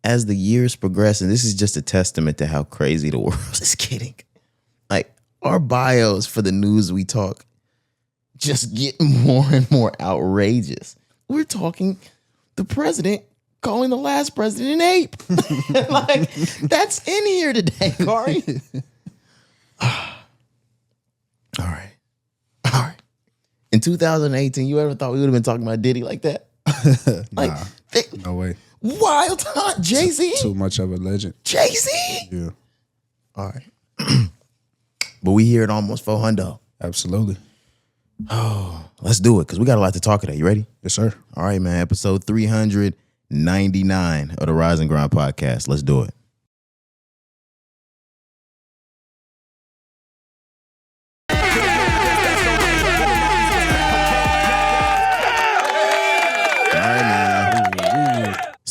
as the years progress, and this is just a testament to how crazy the world is getting. Like, our bios for the news we talk just get more and more outrageous. We're talking the president calling the last president an ape. Like, that's in here today, Cari. All right. In 2018, you ever thought we would have been talking about Diddy like that? Like, no way. Wild time. Jay-Z? Too much of a legend. Jay-Z? Yeah. All right. But we here at almost 400. Absolutely. Oh, let's do it, because we got a lot to talk today. You ready? Yes, sir. All right, man. Episode 399 of the Rise and Grind podcast. Let's do it.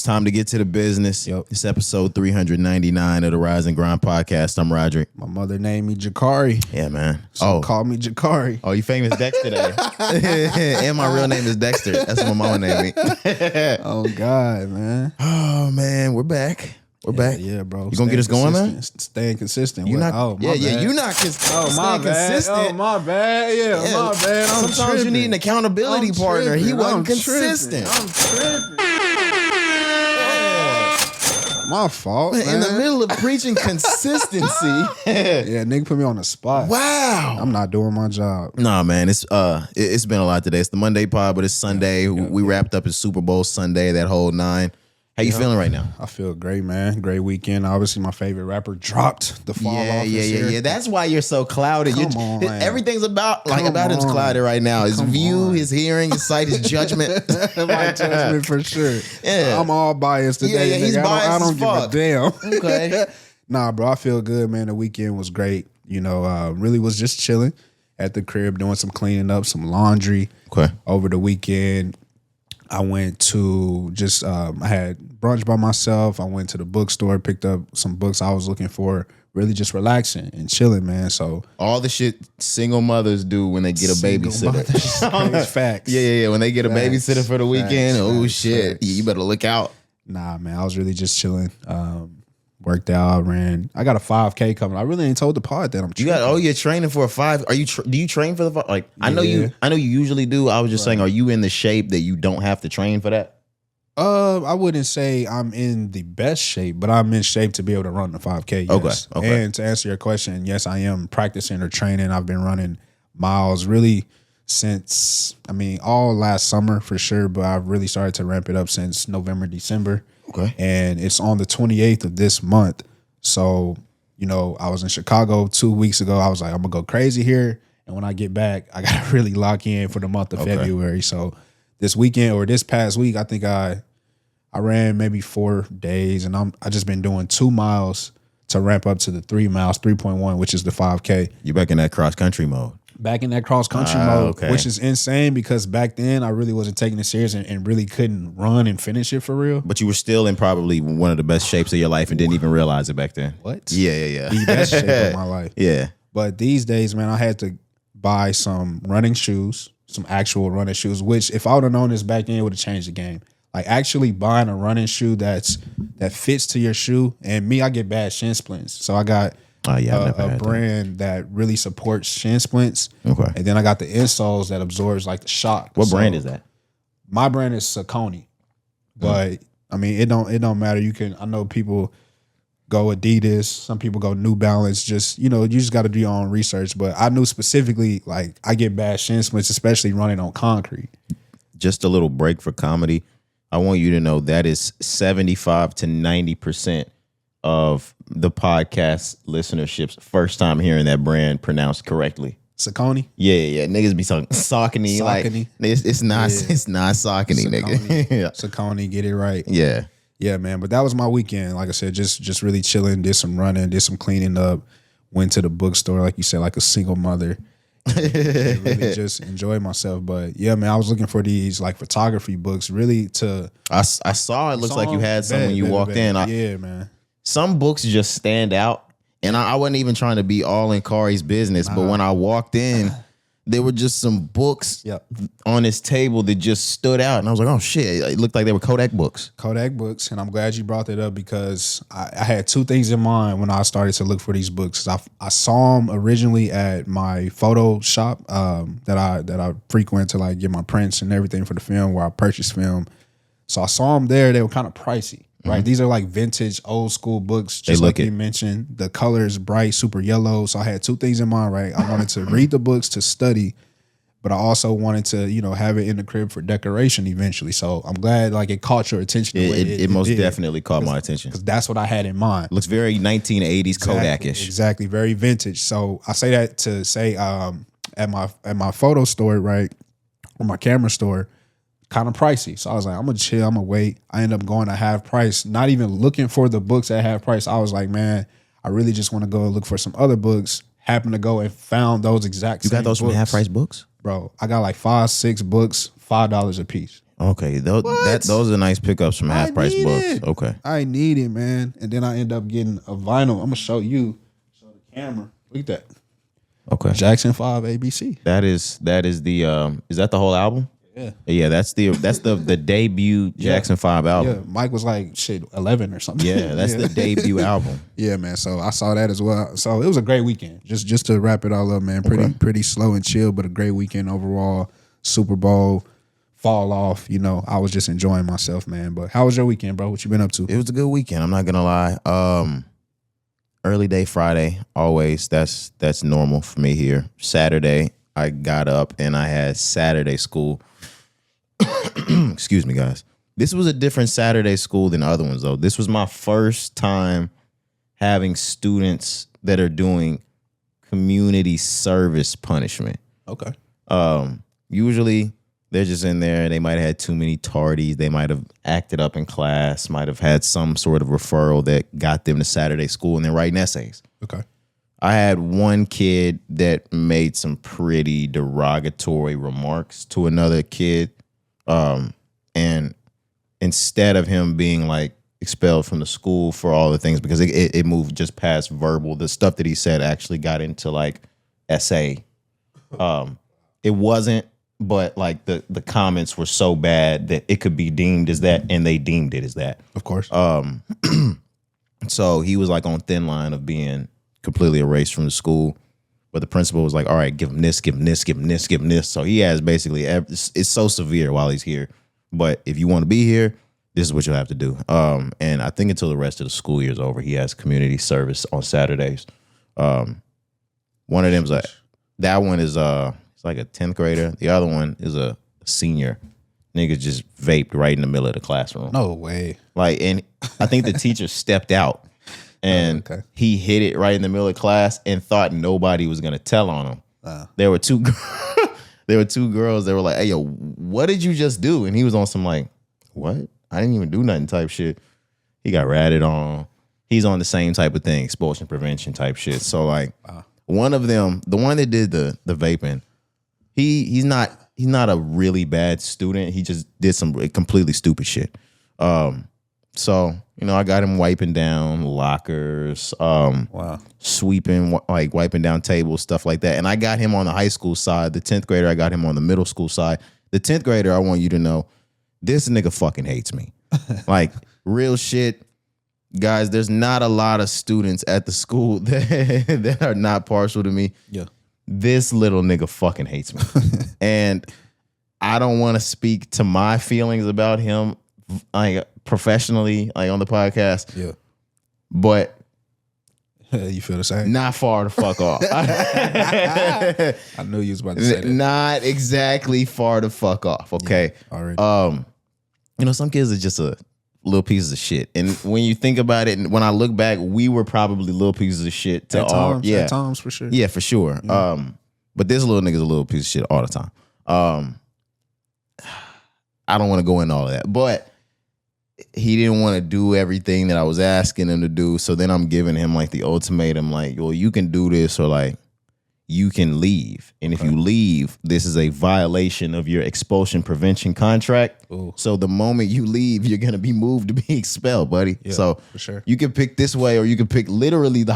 Time to get to the business. Yep. It's episode 399 of the Rise and Grind podcast. I'm Roderick. My mother named me Cari. Yeah, man. So call me Cari. Oh, you famous Dexter today. And my real name is Dexter. That's what my mama named me. Oh, God, man. Oh, man. We're back. We're back. Yeah, bro. You gonna get us going, man? Staying consistent. You not? Oh, my yeah, bad. yeah. You not staying consistent. Oh, my bad. Yeah, my bad. Sometimes you need an accountability partner. He wasn't consistent. I'm tripping. My fault, man. In the middle of preaching consistency. Yeah, nigga put me on the spot. Wow. I'm not doing my job. Nah, man, it's been a lot today. It's the Monday pod, but it's Sunday. We wrapped up his Super Bowl Sunday, that whole 9. How you feeling right now? I feel great, man. Great weekend. Obviously, my favorite rapper dropped the fall off. Yeah. That's why you're so clouded. Come on, man. Everything's about him's clouded right now. His view, his hearing, his sight, his judgment. My judgment for sure. Yeah. I'm all biased today. Yeah, he's biased I don't as fuck. give a damn. Okay. Nah, bro, I feel good, man. The weekend was great. You know, really was just chilling at the crib, doing some cleaning up, some laundry. Okay. Over the weekend, I went to I had brunch by myself. I went to the bookstore, picked up some books I was looking for, really just relaxing and chilling, man. So all the shit single mothers do when they get a babysitter. Facts. Yeah. When they get a babysitter for the weekend, shit. Facts. You better look out. Nah, man, I was really just chilling. Worked out, ran. I got a 5K coming. I really ain't told the pod that I'm training. You're training for a 5. Are you? Do you train for the 5? Like, I know you usually do. I was just saying, are you in the shape that you don't have to train for that? I wouldn't say I'm in the best shape, but I'm in shape to be able to run the 5K. Yes. Okay. And to answer your question, yes, I am practicing or training. I've been running miles really since, all last summer for sure, but I've really started to ramp it up since November, December. Okay. And it's on the 28th of this month. So, I was in Chicago 2 weeks ago. I was like, I'm going to go crazy here. And when I get back, I got to really lock in for the month of February. So this weekend or this past week, I think I ran maybe 4 days, and I just been doing 2 miles to ramp up to the 3 miles, 3.1, which is the 5K. You back in that cross country mode. Back in that cross country mode, which is insane because back then I really wasn't taking it serious and really couldn't run and finish it for real. But you were still in probably one of the best shapes of your life and didn't even realize it back then. What? Yeah. The best shape of my life. Yeah. But these days, man, I had to buy some running shoes, some actual running shoes, which if I would have known this back then, it would have changed the game. Like actually buying a running shoe that fits to your shoe. And me, I get bad shin splints. So I got a brand that really supports shin splints. Okay. And then I got the insoles that absorbs like the shock. What brand is that? My brand is Saucony. But it don't matter. I know people go Adidas, some people go New Balance, just you just got to do your own research. But I knew specifically like I get bad shin splints, especially running on concrete. Just a little break for comedy. I want you to know that is 75 to 90% of the podcast listenership's first time hearing that brand pronounced correctly. Saucony? Yeah. Niggas be saying Saucony. Like, it's not Saucony, nigga. Yeah. Saucony, get it right. Yeah. Yeah, man. But that was my weekend. Like I said, just really chilling, did some running, did some cleaning up, went to the bookstore, like you said, like a single mother. And really just enjoy myself. But yeah, man, I was looking for these like photography books really to I saw it looks like you had some when you walked in. Yeah, man. Some books just stand out. And I wasn't even trying to be all in Cari's business, but when I walked in, there were just some books Yep. on his table that just stood out. And I was like, oh shit, it looked like they were Kodak books. Kodak books, and I'm glad you brought that up because I had two things in mind when I started to look for these books. I saw them originally at my photo shop that I frequent to like get my prints and everything for the film where I purchase film. So I saw them there. They were kind of pricey, right? These are like vintage, old school books, just like you mentioned. The color is bright, super yellow. So I had two things in mind, right? I wanted to read the books to study, but I also wanted to, have it in the crib for decoration eventually. So I'm glad like it caught your attention. It most definitely caught my attention. Because that's what I had in mind. Looks very 1980s Kodak-ish. Exactly, very vintage. So I say that to say at my photo store, right, or my camera store, kind of pricey. So I was like, I'm gonna chill, I'm gonna wait. I ended up going to half price, not even looking for the books at half price. I was like, man, I really just want to go look for some other books. Happened to go and found those exact You same got those books. from half price books? Bro, I got like 5-6 books, $5 a piece. Okay, those are nice pickups from half price books. It. Okay. I need it, man. And then I end up getting a vinyl. I'm gonna show the camera. Look at that. Okay. Jackson 5 ABC. That is the is that the whole album? Yeah, that's the debut Jackson 5 album. Yeah, Mike was like, shit, 11 or something. Yeah, that's the debut album. Yeah, man. So I saw that as well. So it was a great weekend. Just to wrap it all up, man. Pretty slow and chill, but a great weekend overall. Super Bowl, fall off. I was just enjoying myself, man. But how was your weekend, bro? What you been up to? It was a good weekend. I'm not gonna lie. Early day Friday, always. That's normal for me here. Saturday, I got up and I had Saturday school. Excuse me, guys. This was a different Saturday school than other ones, though. This was my first time having students that are doing community service punishment. Okay. Usually they're just in there and they might have had too many tardies. They might have acted up in class, might have had some sort of referral that got them to Saturday school and they're writing essays. Okay. I had one kid that made some pretty derogatory remarks to another kid. And instead of him being like expelled from the school for all the things, because it moved just past verbal, the stuff that he said actually got into like essay. It wasn't, but like the comments were so bad that it could be deemed as that, and they deemed it as that. Of course. So he was like on thin line of being completely erased from the school. But the principal was like, all right, give him this, give him this, give him this, give him this. So he has basically, it's so severe while he's here. But if you want to be here, this is what you'll have to do. And I think until the rest of the school year is over, he has community service on Saturdays. One of them is like, that one is it's like a 10th grader. The other one is a senior. Nigga just vaped right in the middle of the classroom. No way. Like, and I think the teacher stepped out. And he hit it right in the middle of class and thought nobody was gonna tell on him. There were two girls that were like, "Hey, yo, what did you just do?" And he was on some like, "What? I didn't even do nothing" type shit. He got ratted on. He's on the same type of thing, expulsion prevention type shit. So like, one of them, the one that did the vaping, he's not a really bad student. He just did some completely stupid shit. So, I got him wiping down lockers, sweeping, like wiping down tables, stuff like that. And I got him on the high school side. The 10th grader, I got him on the middle school side. The 10th grader, I want you to know, this nigga fucking hates me. Like, real shit. Guys, there's not a lot of students at the school that are not partial to me. Yeah. This little nigga fucking hates me. And I don't want to speak to my feelings about him, like, professionally, like on the podcast. Yeah. But you feel the same? Not far to fuck off. I knew you was about to say that. Not exactly far to fuck off, okay? Yeah, already. Some kids are just a little pieces of shit. And when you think about it, and when I look back, we were probably little pieces of shit to all. At times, for sure. Yeah, for sure. Yeah. But this little nigga's a little piece of shit all the time. I don't want to go into all of that. But he didn't want to do everything that I was asking him to do. So then I'm giving him like the ultimatum, like, well, you can do this or like you can leave. And if you leave, this is a violation of your expulsion prevention contract. Ooh. So the moment you leave, you're going to be moved to be expelled, buddy. Yeah, so for sure. You can pick this way or you can pick literally the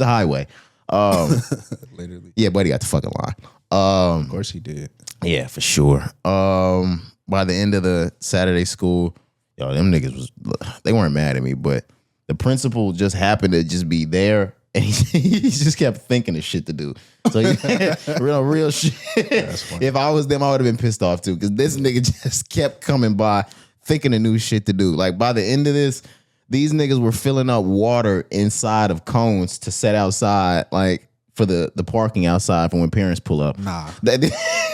highway. Literally. Yeah, buddy got the fucking line. Of course he did. Yeah, for sure. By the end of the Saturday school, yo, them niggas they weren't mad at me, but the principal just happened to just be there, and he just kept thinking of shit to do. So real shit. If I was them, I would have been pissed off too, because this nigga just kept coming by thinking of new shit to do. Like by the end of this, these niggas were filling up water inside of cones to set outside, like for the parking outside for when parents pull up. Nah.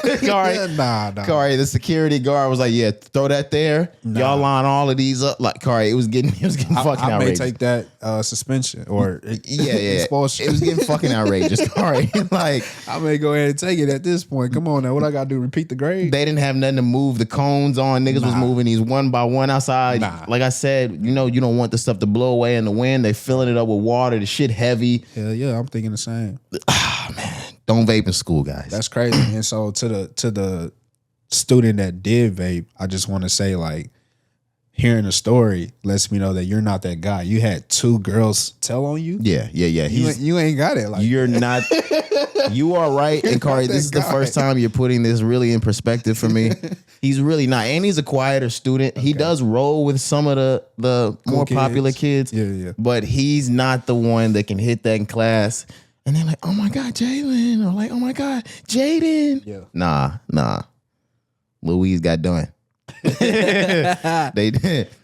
Cari, nah. Cari, the security guard was like, "Yeah, throw that there. Nah. Y'all line all of these up." Like, Cari, it was getting fucking outrageous. I may take that suspension or expulsion. It was getting fucking outrageous, Cari. Like, I may go ahead and take it at this point. Come on now, what I gotta do? Repeat the grade? They didn't have nothing to move the cones on. Niggas was moving these one by one outside. Like I said, you don't want the stuff to blow away in the wind. They filling it up with water. The shit heavy. Hell yeah, I'm thinking the same. Man, don't vape in school, guys. That's crazy. And so to the student that did vape, I just want to say, like, hearing the story lets me know that you're not that guy. You had 2 girls tell on you. Yeah. You ain't got it. Like, you're not. You are right, and Cari, this is the first time you're putting this really in perspective for me. He's really not, and he's a quieter student. Okay. He does roll with some of the cool more popular kids. Yeah. But he's not the one that can hit that in class. And they're like, "Oh my God, Jalen," or like, "Oh my God, Jaden." Yeah. Nah. Louise got done. They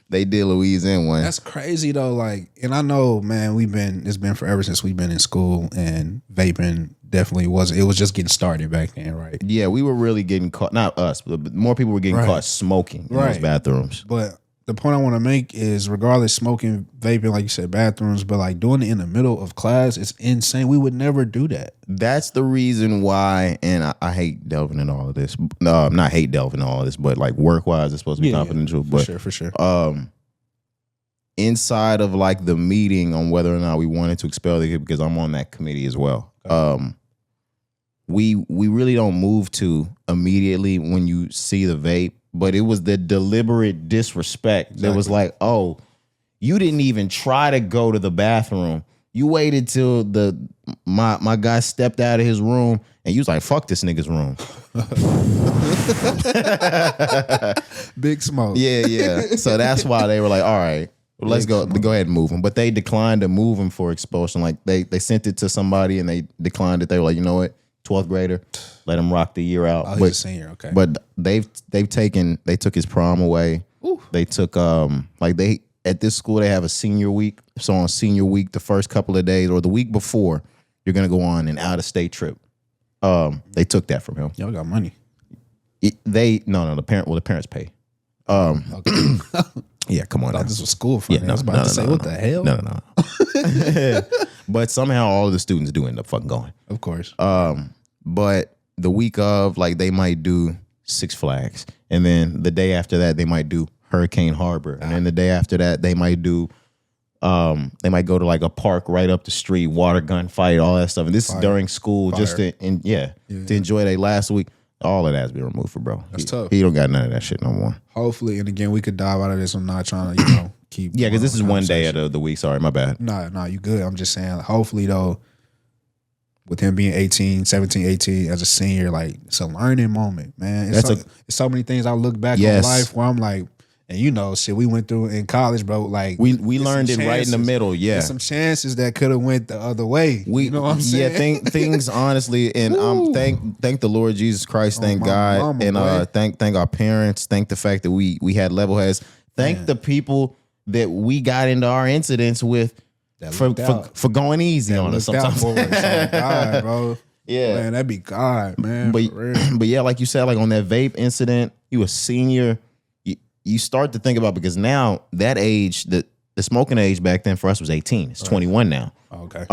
did Louise in one. That's crazy though. Like, and I know, man, it's been forever since we've been in school, and vaping definitely it was just getting started back then, right? Yeah, we were really getting caught. Not us, but more people were getting caught smoking in those bathrooms. But the point I want to make is, regardless, smoking, vaping, like you said, bathrooms, but like doing it in the middle of class, it's insane. We would never do that. That's the reason why, and I hate delving in all of this. No, not hate delving in all of this, but like work-wise, it's supposed to be confidential. For sure. Inside of like the meeting on whether or not we wanted to expel the kid, because I'm on that committee as well. We really don't move to immediately when you see the vape. But it was the deliberate disrespect that was like, "Oh, you didn't even try to go to the bathroom. You waited till my guy stepped out of his room, and you was like, fuck this nigga's room." Big smoke. Yeah. So that's why they were like, "All right, well, let's go ahead and move him." But they declined to move him for expulsion. Like they sent it to somebody and they declined it. They were like, "You know what? 12th grader, let him rock the year out." Oh, he's a senior, okay. But they took his prom away. Ooh. They took at this school they have a senior week. So on senior week, the first couple of days or the week before, you're gonna go on an out of state trip. They took that from him. Y'all got money. The parents pay. Okay. Yeah, come on. I thought this was school for me. I was about to say, what the hell? No. But somehow all of the students do end up fucking going. Of course. But the week of, like, they might do Six Flags, and then the day after that they might do Hurricane Harbor, and then the day after that they might do they might go to like a park right up the street, water gun fight, all that stuff. And this is during school, just to enjoy their last week. All of that's been removed for bro. That's tough. He don't got none of that shit no more. Hopefully, and again, we could dive out of this. I'm not trying to, keep. Yeah, because this is one day of the week. Sorry, my bad. No, you good. I'm just saying, hopefully, though, with him being 17, 18 as a senior, like, it's a learning moment, man. It's so many things I look back on life where I'm like, and shit we went through in college, bro. Like we learned it right in the middle. Yeah, there's some chances that could have went the other way. You know what I'm saying? Yeah, things honestly, and thank the Lord Jesus Christ, thank God, mama, and thank our parents, thank the fact that we had level heads, thank the people that we got into our incidents with for going easy on us sometimes. God, bro. Yeah, man, that'd be God, man. But yeah, like you said, like on that vape incident, you a senior. You start to think about, because now that age, the smoking age back then for us was 18. It's 21 now. Okay.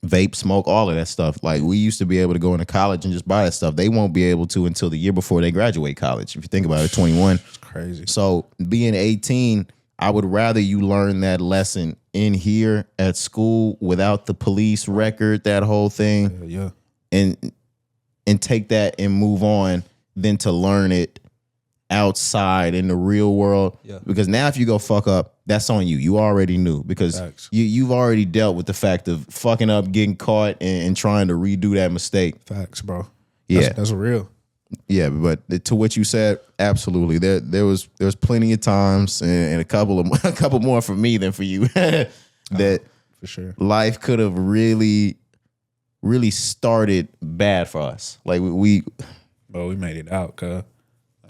Vape, smoke, all of that stuff. Like, we used to be able to go into college and just buy that stuff. They won't be able to until the year before they graduate college. If you think about it, 21. It's crazy. So being 18, I would rather you learn that lesson in here at school without the police record, that whole thing. Yeah. And take that and move on than to learn it outside in the real world. Yeah. Because now if you go fuck up, that's on you. You already knew because you've already dealt with the fact of fucking up, getting caught, and trying to redo that mistake. Facts, bro. Yeah, that's real. Yeah, but to what you said, absolutely. There was plenty of times and a couple more for me than for you that for sure life could have really started bad for us. Like we made it out, cuz.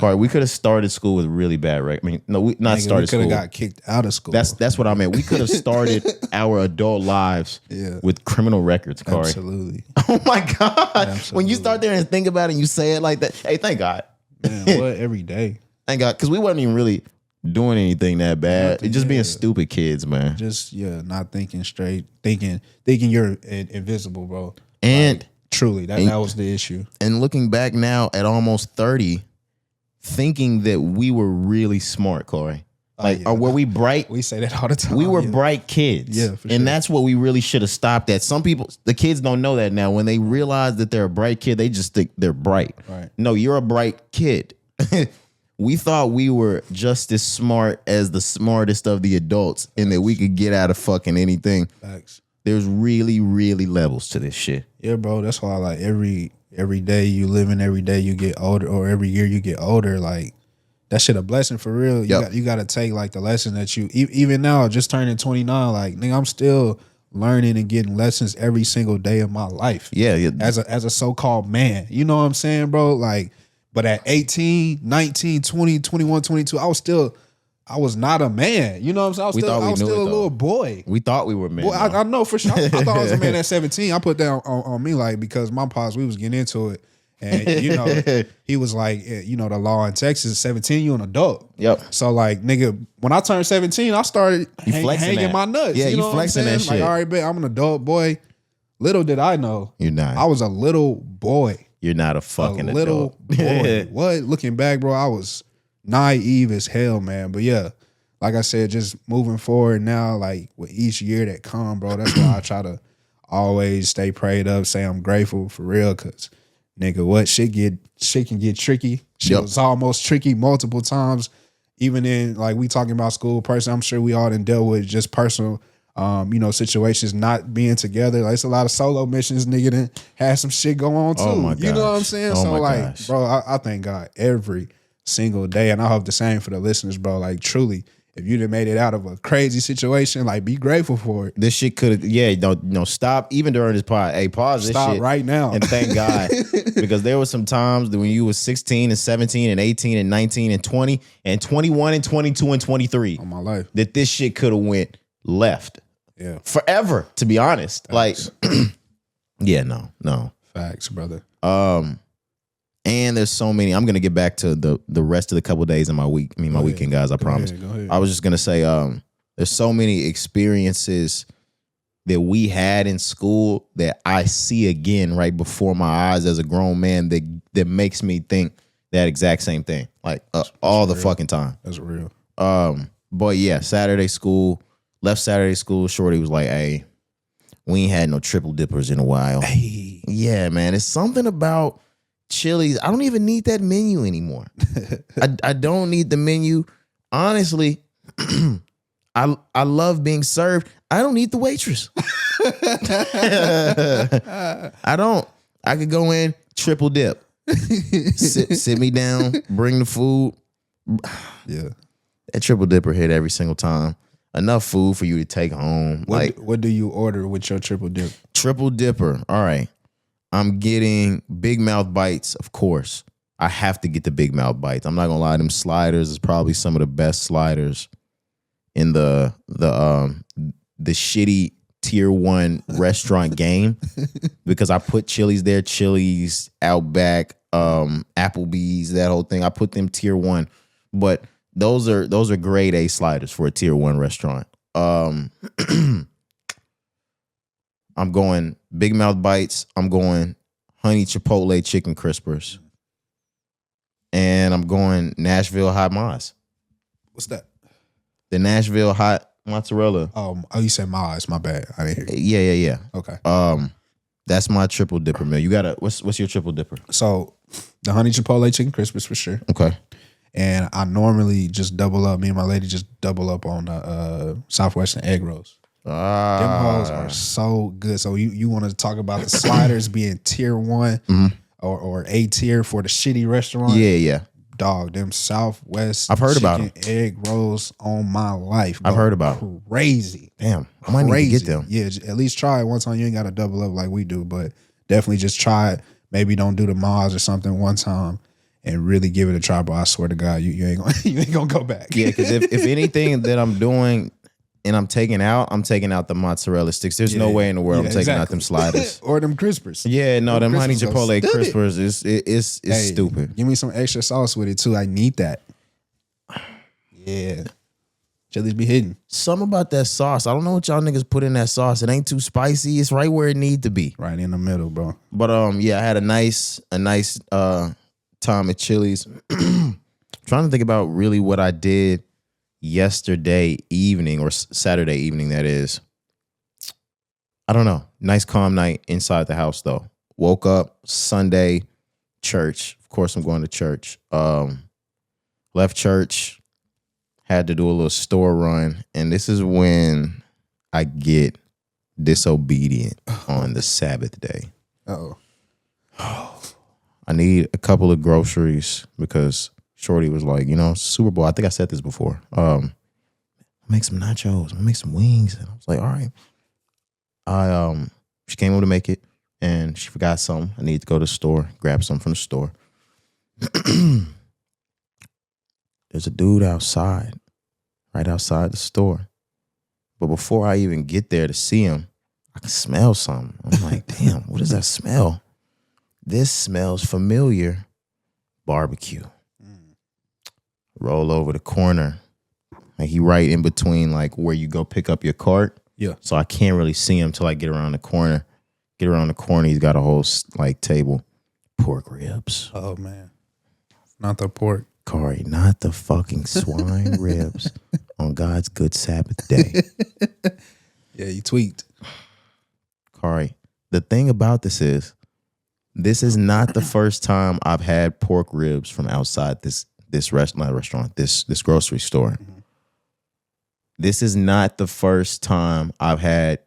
We could have started school with really bad record. I mean, no, we not started school. We could have got kicked out of school. That's what I meant. We could have started our adult lives with criminal records, Cari. Absolutely. Oh my God. Absolutely. When you start there and think about it and you say it like that, hey, thank God. Man, what every day. Thank God. Because we wasn't even really doing anything that bad. Just being stupid kids, man. Just not thinking straight, thinking you're invisible, bro. And like, truly, that was the issue. And looking back now at almost 30, thinking that we were really smart, Cari. Like, or were we bright? We say that all the time. We were bright kids. Yeah, for sure. And that's what we really should have stopped at. Some people, the kids don't know that now. When they realize that they're a bright kid, they just think they're bright. Right. No, you're a bright kid. We thought we were just as smart as the smartest of the adults and that we could get out of fucking anything. Facts. There's really, really levels to this shit. Yeah, bro. That's why, like, every day you live in, every day you get older, or every year you get older, like, that shit a blessing for real. You got to take, like, the lesson that you, even now, just turning 29, like, nigga, I'm still learning and getting lessons every single day of my life. Yeah. As a so-called man. You know what I'm saying, bro? Like, but at 18, 19, 20, 21, 22, I was not a man. You know what I'm saying? I was still a little boy. We thought we were men. Well, I know for sure. I thought I was a man at 17. I put that on me, like, because my pops, we was getting into it. And, you know, he was like, you know, the law in Texas, 17, you an adult. Yep. So, like, nigga, when I turned 17, I started hanging my nuts. Yeah, you know flexing that shit. Like, all right, bet, I'm an adult boy. Little did I know. You're not. I was a little boy. You're not a fucking little boy. What? Looking back, bro, I was naive as hell, man. But yeah, like I said, just moving forward now, like with each year that come, bro, that's why I try to always stay prayed up, say I'm grateful for real, cause nigga, what shit can get tricky. Shit was almost tricky multiple times. Even in, like, we talking about school person, I'm sure we all done dealt with just personal you know, situations not being together. Like, it's a lot of solo missions, nigga, done had some shit go on too. Oh my you know what I'm saying? Oh so like, gosh. bro, I thank God every single day. And I hope the same for the listeners, bro. Like, truly, if you done made it out of a crazy situation, like, be grateful for it. This shit could have, no, stop even during this pod. Hey, pause this Stop shit right now. and thank God. Because there were some times that when you was 16 and 17 and 18 and 19 and 20 and 21 and 22 and 23 on my life, that this shit could have went left. Yeah. Forever, to be honest. Facts. Like, yeah, no. Facts, brother. And there's so many. I'm gonna get back to the rest of the couple days of my week. I mean, my weekend, guys. I promise. Go ahead. I was just gonna say, there's so many experiences that we had in school that I see again right before my eyes as a grown man that makes me think that exact same thing, like all the fucking time. That's real. But yeah, Saturday school. Left Saturday school. Shorty was like, "Hey, we ain't had no triple dippers in a while." Hey. Yeah, man. It's something about Chili's. I don't even need that menu anymore. I don't need the menu. Honestly, I love being served. I don't need the waitress. I don't. I could go in, triple dip. sit me down, bring the food. Yeah. That triple dipper hit every single time. Enough food for you to take home. What do you order with your triple dip? Triple dipper. All right. I'm getting Big Mouth bites, of course. I have to get the Big Mouth bites. I'm not gonna lie, them sliders is probably some of the best sliders in the shitty tier 1 restaurant game. Because I put Chili's there, Chili's, Outback, Applebee's, that whole thing. I put them tier 1. But those are grade A sliders for a tier 1 restaurant. I'm going Big Mouth bites. I'm going honey chipotle chicken crispers. And I'm going Nashville hot moz. What's that? The Nashville hot mozzarella. Oh, you said Maz. My bad. I didn't hear you. Yeah. Okay. That's my triple dipper meal. You got what's your triple dipper? So the honey chipotle chicken crispers for sure. Okay. And I normally just double up. Me and my lady just double up on Southwestern egg rolls. Them hoes are so good. So you want to talk about the sliders being tier 1 or A tier for the shitty restaurant? Yeah. Dog, them Southwest I've heard about them. Egg rolls on my life. Bro. I've heard about them. Crazy. Damn, I might need to get them. Yeah, at least try it one time. You ain't got to double up like we do, but definitely just try it. Maybe don't do the miles or something one time and really give it a try. But I swear to God, you ain't gonna go back. Yeah, because if anything that I'm doing and I'm taking out the mozzarella sticks. There's no way in the world I'm taking out them sliders or them crispers. Yeah, no, them honey chipotle crispers is stupid. Give me some extra sauce with it too. I need that. Yeah. Chili's be hidden. Something about that sauce. I don't know what y'all niggas put in that sauce. It ain't too spicy. It's right where it need to be. Right in the middle, bro. But yeah, I had a nice time at Chili's. Trying to think about really what I did yesterday evening or Saturday evening, that is. I don't know. Nice calm night inside the house though. Woke up Sunday, church. Of course I'm going to church. Left church. Had to do a little store run, and this is when I get disobedient on the Sabbath day. Uh-oh. I need a couple of groceries because Shorty was like, Super Bowl. I think I said this before. I'll make some nachos. I'll make some wings. And I was like, all right. She came over to make it, and she forgot something. I need to go to the store, grab something from the store. There's a dude outside, right outside the store. But before I even get there to see him, I can smell something. I'm like, damn, what is that smell? This smells familiar. Barbecue. Roll over the corner. Like he right in between like where you go pick up your cart. Yeah. So I can't really see him till I get around the corner. Get around the corner, he's got a whole like table. Pork ribs. Oh man. Not the pork. Cari, not the fucking swine ribs on God's good Sabbath day. Yeah, you tweaked. Cari, the thing about this is not the first time I've had pork ribs from outside this grocery store. Mm-hmm. This is not the first time I've had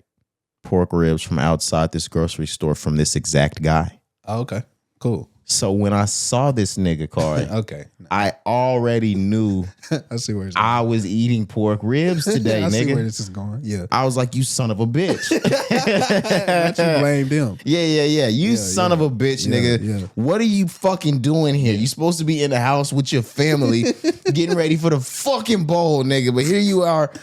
pork ribs from outside this grocery store from this exact guy. Oh, okay, cool. So when I saw this nigga, Cari, okay, I already knew I see where it's going. I was eating pork ribs today, I nigga. see where this is going. Yeah. I was like, you son of a bitch. But you blamed him. Yeah. You son of a bitch, nigga. Yeah. What are you fucking doing here? You supposed to be in the house with your family getting ready for the fucking bowl, nigga. But here you are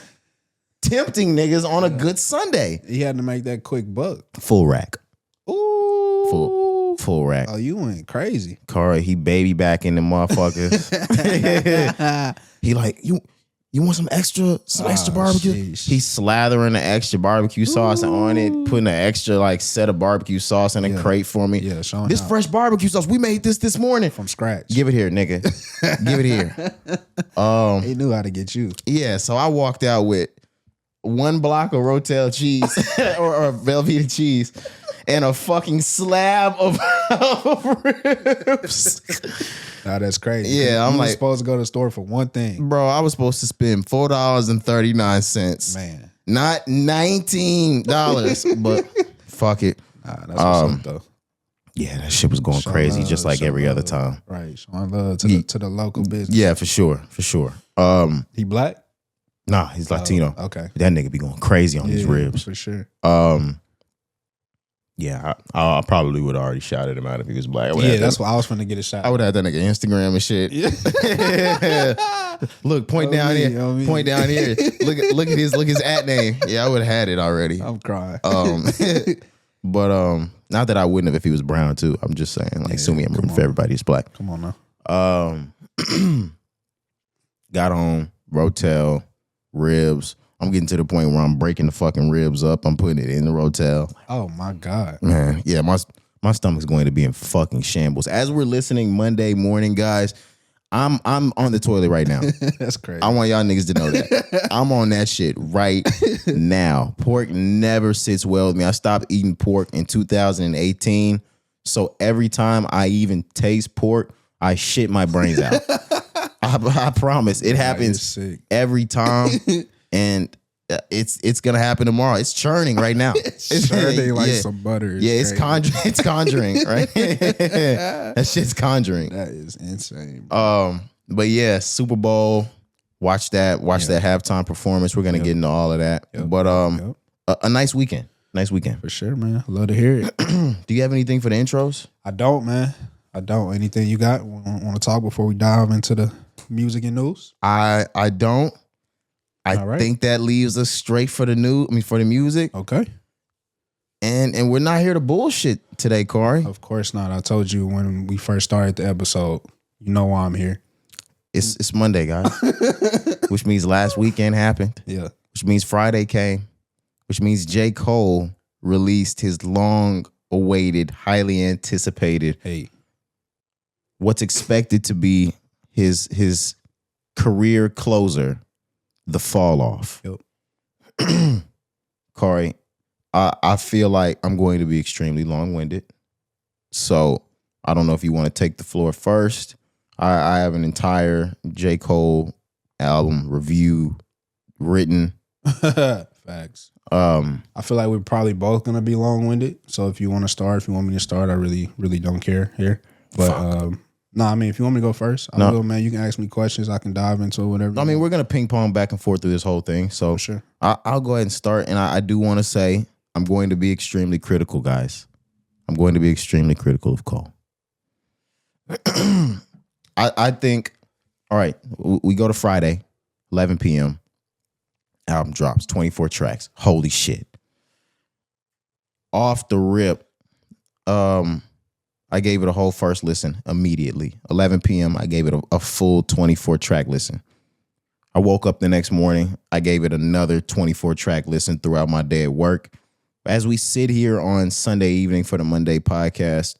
tempting niggas on a good Sunday. He had to make that quick buck. Full rack. Ooh. Full rack. Oh, you went crazy. Cari, he baby back in the motherfuckers. He like, you want some extra barbecue? Sheesh. He's slathering the extra barbecue sauce on it, putting an extra like set of barbecue sauce in a crate for me. Yeah, showing this out. Fresh barbecue sauce. We made this morning From scratch. Give it here, nigga. Give it here. He knew how to get you. Yeah, so I walked out with 1 block of Rotel cheese or Velveeta cheese and a fucking slab of ribs. Nah, that's crazy. Yeah, I'm you like, supposed to go to the store for one thing. Bro, I was supposed to spend $4.39. Man. Not $19, but fuck it. Nah, that's what's up, though. Yeah, that shit was going crazy, love, just like every love. other time. Right. Showing love to the local business. Yeah, for sure. He black? Nah, he's Latino. Okay. That nigga be going crazy on these ribs. For sure. Yeah, I probably would have already shouted him out if he was black. Yeah, that's what I was finna get a shot. I would have had that nigga Instagram and shit. Yeah. Look, point down here. Point down here. Look at his at name. Yeah, I would have had it already. I'm crying. But not that I wouldn't have if he was brown too. I'm just saying, like, sue me, I'm rooting for everybody who's black. Come on now. Got on Rotel, ribs. I'm getting to the point where I'm breaking the fucking ribs up. I'm putting it in the Rotel. Oh my God. Man, yeah, my stomach's going to be in fucking shambles. As we're listening Monday morning, guys, I'm on the toilet right now. That's crazy. I want y'all niggas to know that. I'm on that shit right now. Pork never sits well with me. I stopped eating pork in 2018. So every time I even taste pork, I shit my brains out. I promise. It happens every time. And it's gonna happen tomorrow. It's churning right now. It's churning like some butter. It's conjuring. It's conjuring, right? That shit's conjuring. That is insane. Bro. But yeah, Super Bowl. Watch that halftime performance. We're gonna get into all of that. But a nice weekend. Nice weekend. For sure, man. Love to hear it. Do you have anything for the intros? I don't, man. I don't. Anything you got? Want to talk before we dive into the music and news? I don't. I think that leaves us straight for the for the music. Okay. And we're not here to bullshit today, Cari. Of course not. I told you when we first started the episode. You know why I'm here. It's Monday, guys. Which means last weekend happened. Yeah. Which means Friday came. Which means J. Cole released his long-awaited, highly anticipated, what's expected to be his career closer, The Fall Off. Yep. Cari, I feel like I'm going to be extremely long-winded. So I don't know if you want to take the floor first. I have an entire J. Cole album review written. Facts. I feel like we're probably both gonna be long-winded. So if you want to start, if you want me to start, I really don't care here. But no, I mean, if you want me to go first, I will, man. You can ask me questions. I can dive into it, whatever. I mean, we're gonna ping pong back and forth through this whole thing. So for sure. I'll go ahead and start. And I do want to say I'm going to be extremely critical, guys. I'm going to be extremely critical of Cole. I think, all right, we go to Friday, 11 p.m. Album drops, 24 tracks. Holy shit. Off the rip, I gave it a whole first listen immediately. 11 p.m., I gave it a full 24-track listen. I woke up the next morning. I gave it another 24-track listen throughout my day at work. As we sit here on Sunday evening for the Monday podcast,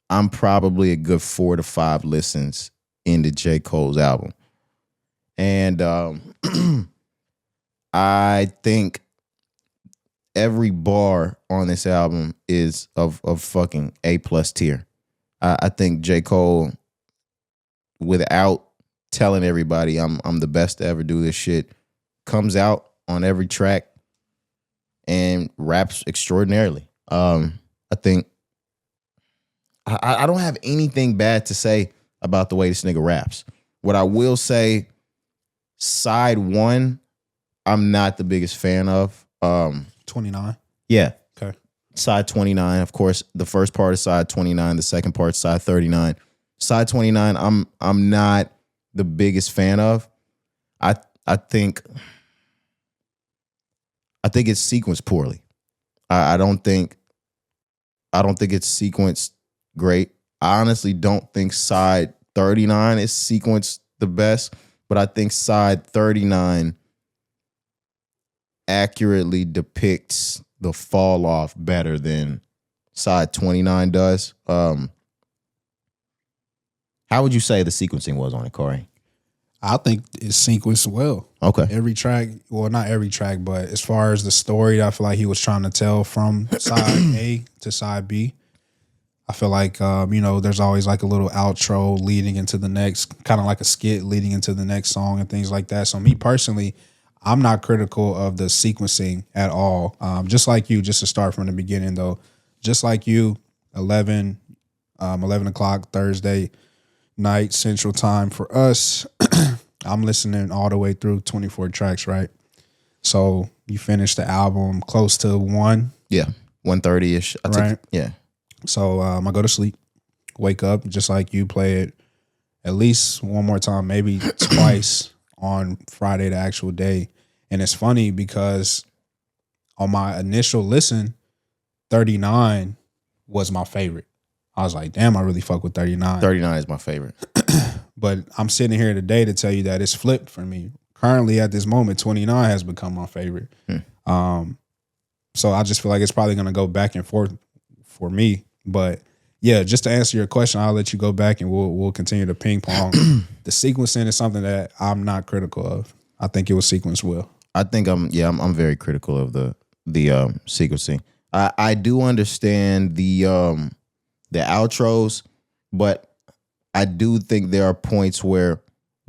I'm probably a good 4 to 5 listens into J. Cole's album. And I think every bar on this album is of fucking A+ tier. I think J. Cole, without telling everybody I'm the best to ever do this shit, comes out on every track and raps extraordinarily. I think I don't have anything bad to say about the way this nigga raps. What I will say, side one, I'm not the biggest fan of. 29. Yeah. Okay. Side 29, of course, the first part is side 29, the second part is side 39. Side 29, I'm not the biggest fan of. I think it's sequenced poorly. I don't think it's sequenced great. I honestly don't think side 39 is sequenced the best, but I think side 39 accurately depicts the fall off better than side 29 does. How would you say the sequencing was on it, Cari? I think it's sequenced well. Okay. Every track, well, not every track, but as far as the story, I feel like he was trying to tell from side A to side B. I feel like, there's always like a little outro leading into the next, kind of like a skit leading into the next song and things like that. So me personally, I'm not critical of the sequencing at all. Just like you, just to start from the beginning though, just like you, 11 o'clock Thursday night Central Time for us. I'm listening all the way through 24 tracks, right? So you finish the album close to 1. Yeah, 1:30-ish. Right? Yeah. So I go to sleep, wake up, just like you, play it at least one more time, maybe twice on Friday, the actual day. And it's funny because on my initial listen, 39 was my favorite. I was like, damn, I really fuck with 39. 39 is my favorite. But I'm sitting here today to tell you that it's flipped for me. Currently at this moment, 29 has become my favorite. So I just feel like it's probably going to go back and forth for me. But yeah, just to answer your question, I'll let you go back and we'll continue to ping pong. The sequencing is something that I'm not critical of. I think it was sequenced well. I think I'm very critical of the sequencing. I do understand the outros, but I do think there are points where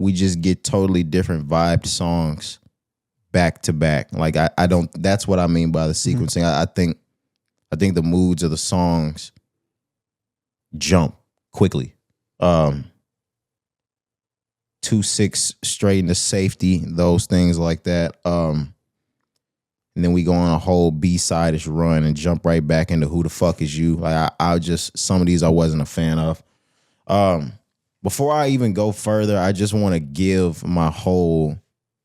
we just get totally different vibed songs back to back. Like I don't. That's what I mean by the sequencing. I think the moods of the songs jump quickly. 2-6 straight into safety, those things like that. And then we go on a whole B-side-ish run and jump right back into Who the Fuck Is You. Like I just, some of these I wasn't a fan of. Before I even go further, I just want to give my whole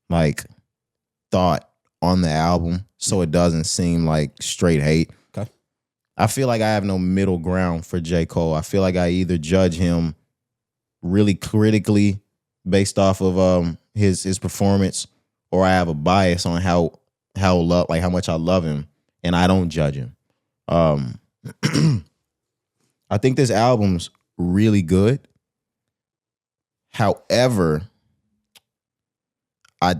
like thought on the album so it doesn't seem like straight hate. Okay. I feel like I have no middle ground for J. Cole. I feel like I either judge him really critically based off of his performance, or I have a bias on how much I love him, and I don't judge him. I think this album's really good. However, I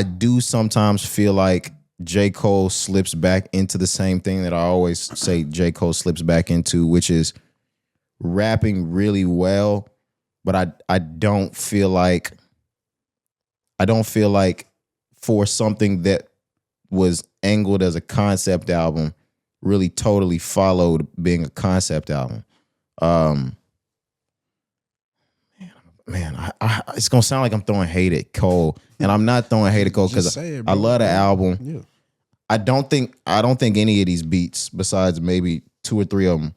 do sometimes feel like J. Cole slips back into the same thing that I always say J. Cole slips back into, which is rapping really well, but I don't feel like for something that was angled as a concept album really totally followed being a concept album. It's gonna sound like I'm throwing hate at Cole, and I'm not throwing hate at Cole because I love the album. Yeah. I don't think any of these beats, besides maybe 2 or 3 of them,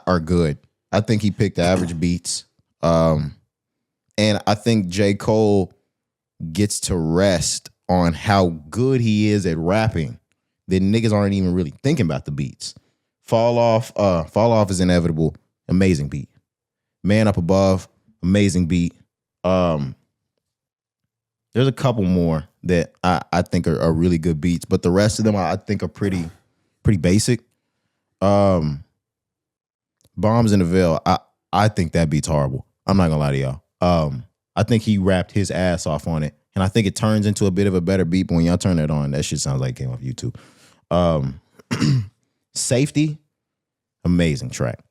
are good. I think he picked average beats, and I think J. Cole gets to rest on how good he is at rapping. That niggas aren't even really thinking about the beats. Fall Off is inevitable. Amazing beat. Man Up Above. Amazing beat. There's a couple more that I think are really good beats, but the rest of them I think are pretty basic. Bombs in the Veil. I think that beat's horrible. I'm not gonna lie to y'all. I think he rapped his ass off on it, and I think it turns into a bit of a better beat. But when y'all turn it on, that shit sounds like it came off YouTube. Safety, amazing track.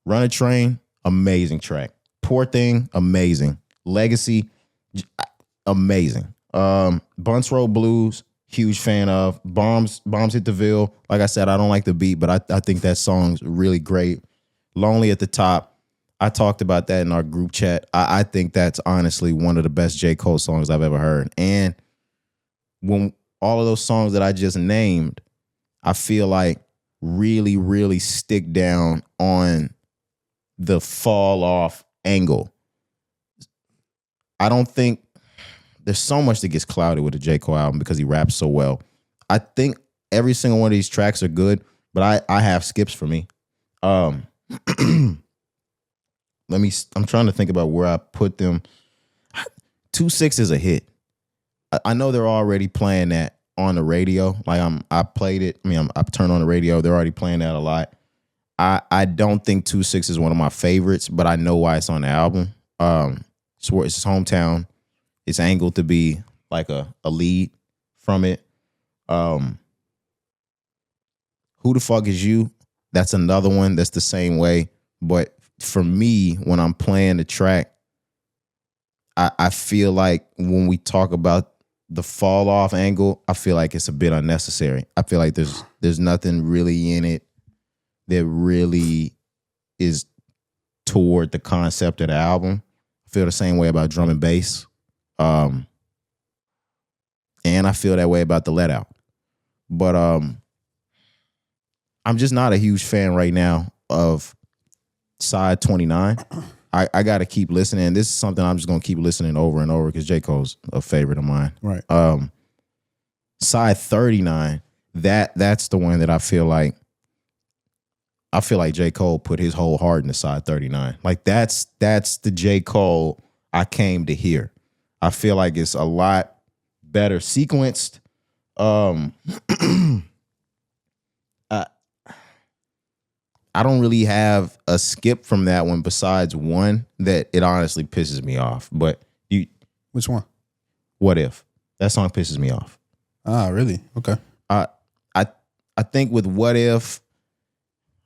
Run a Train, amazing track. Poor Thing, amazing. Legacy, amazing. Bunts Road Blues, huge fan of. Bombs Hit the Ville. Like I said, I don't like the beat, but I think that song's really great. Lonely at the Top. I talked about that in our group chat. I think that's honestly one of the best J. Cole songs I've ever heard. And when all of those songs that I just named, I feel like really, really stick down on the fall off angle. I don't think there's so much that gets clouded with the J. Cole album because he raps so well. I think every single one of these tracks are good, but I have skips for me. I'm trying to think about where I put them. 2-6 is a hit. I know they're already playing that on the radio. Like I played it. I turned on the radio. They're already playing that a lot. I don't think 2-6 is one of my favorites, but I know why it's on the album. It's his hometown. It's angled to be like a lead from it. Who the Fuck Is You? That's another one that's the same way. But for me, when I'm playing the track, I feel like when we talk about the fall off angle, I feel like it's a bit unnecessary. I feel like there's nothing really in it that really is toward the concept of the album. I feel the same way about Drum and Bass. And I feel that way about the Let Out. But I'm just not a huge fan right now of Side 29. I got to keep listening. This is something I'm just going to keep listening over and over because J. Cole's a favorite of mine. Right. Side 39, that's the one that I feel like J. Cole put his whole heart into Side 39. Like that's the J. Cole I came to hear. I feel like it's a lot better sequenced. I don't really have a skip from that one besides one that it honestly pisses me off. But Which one? What If? That song pisses me off. Ah, really? Okay. I think with What If,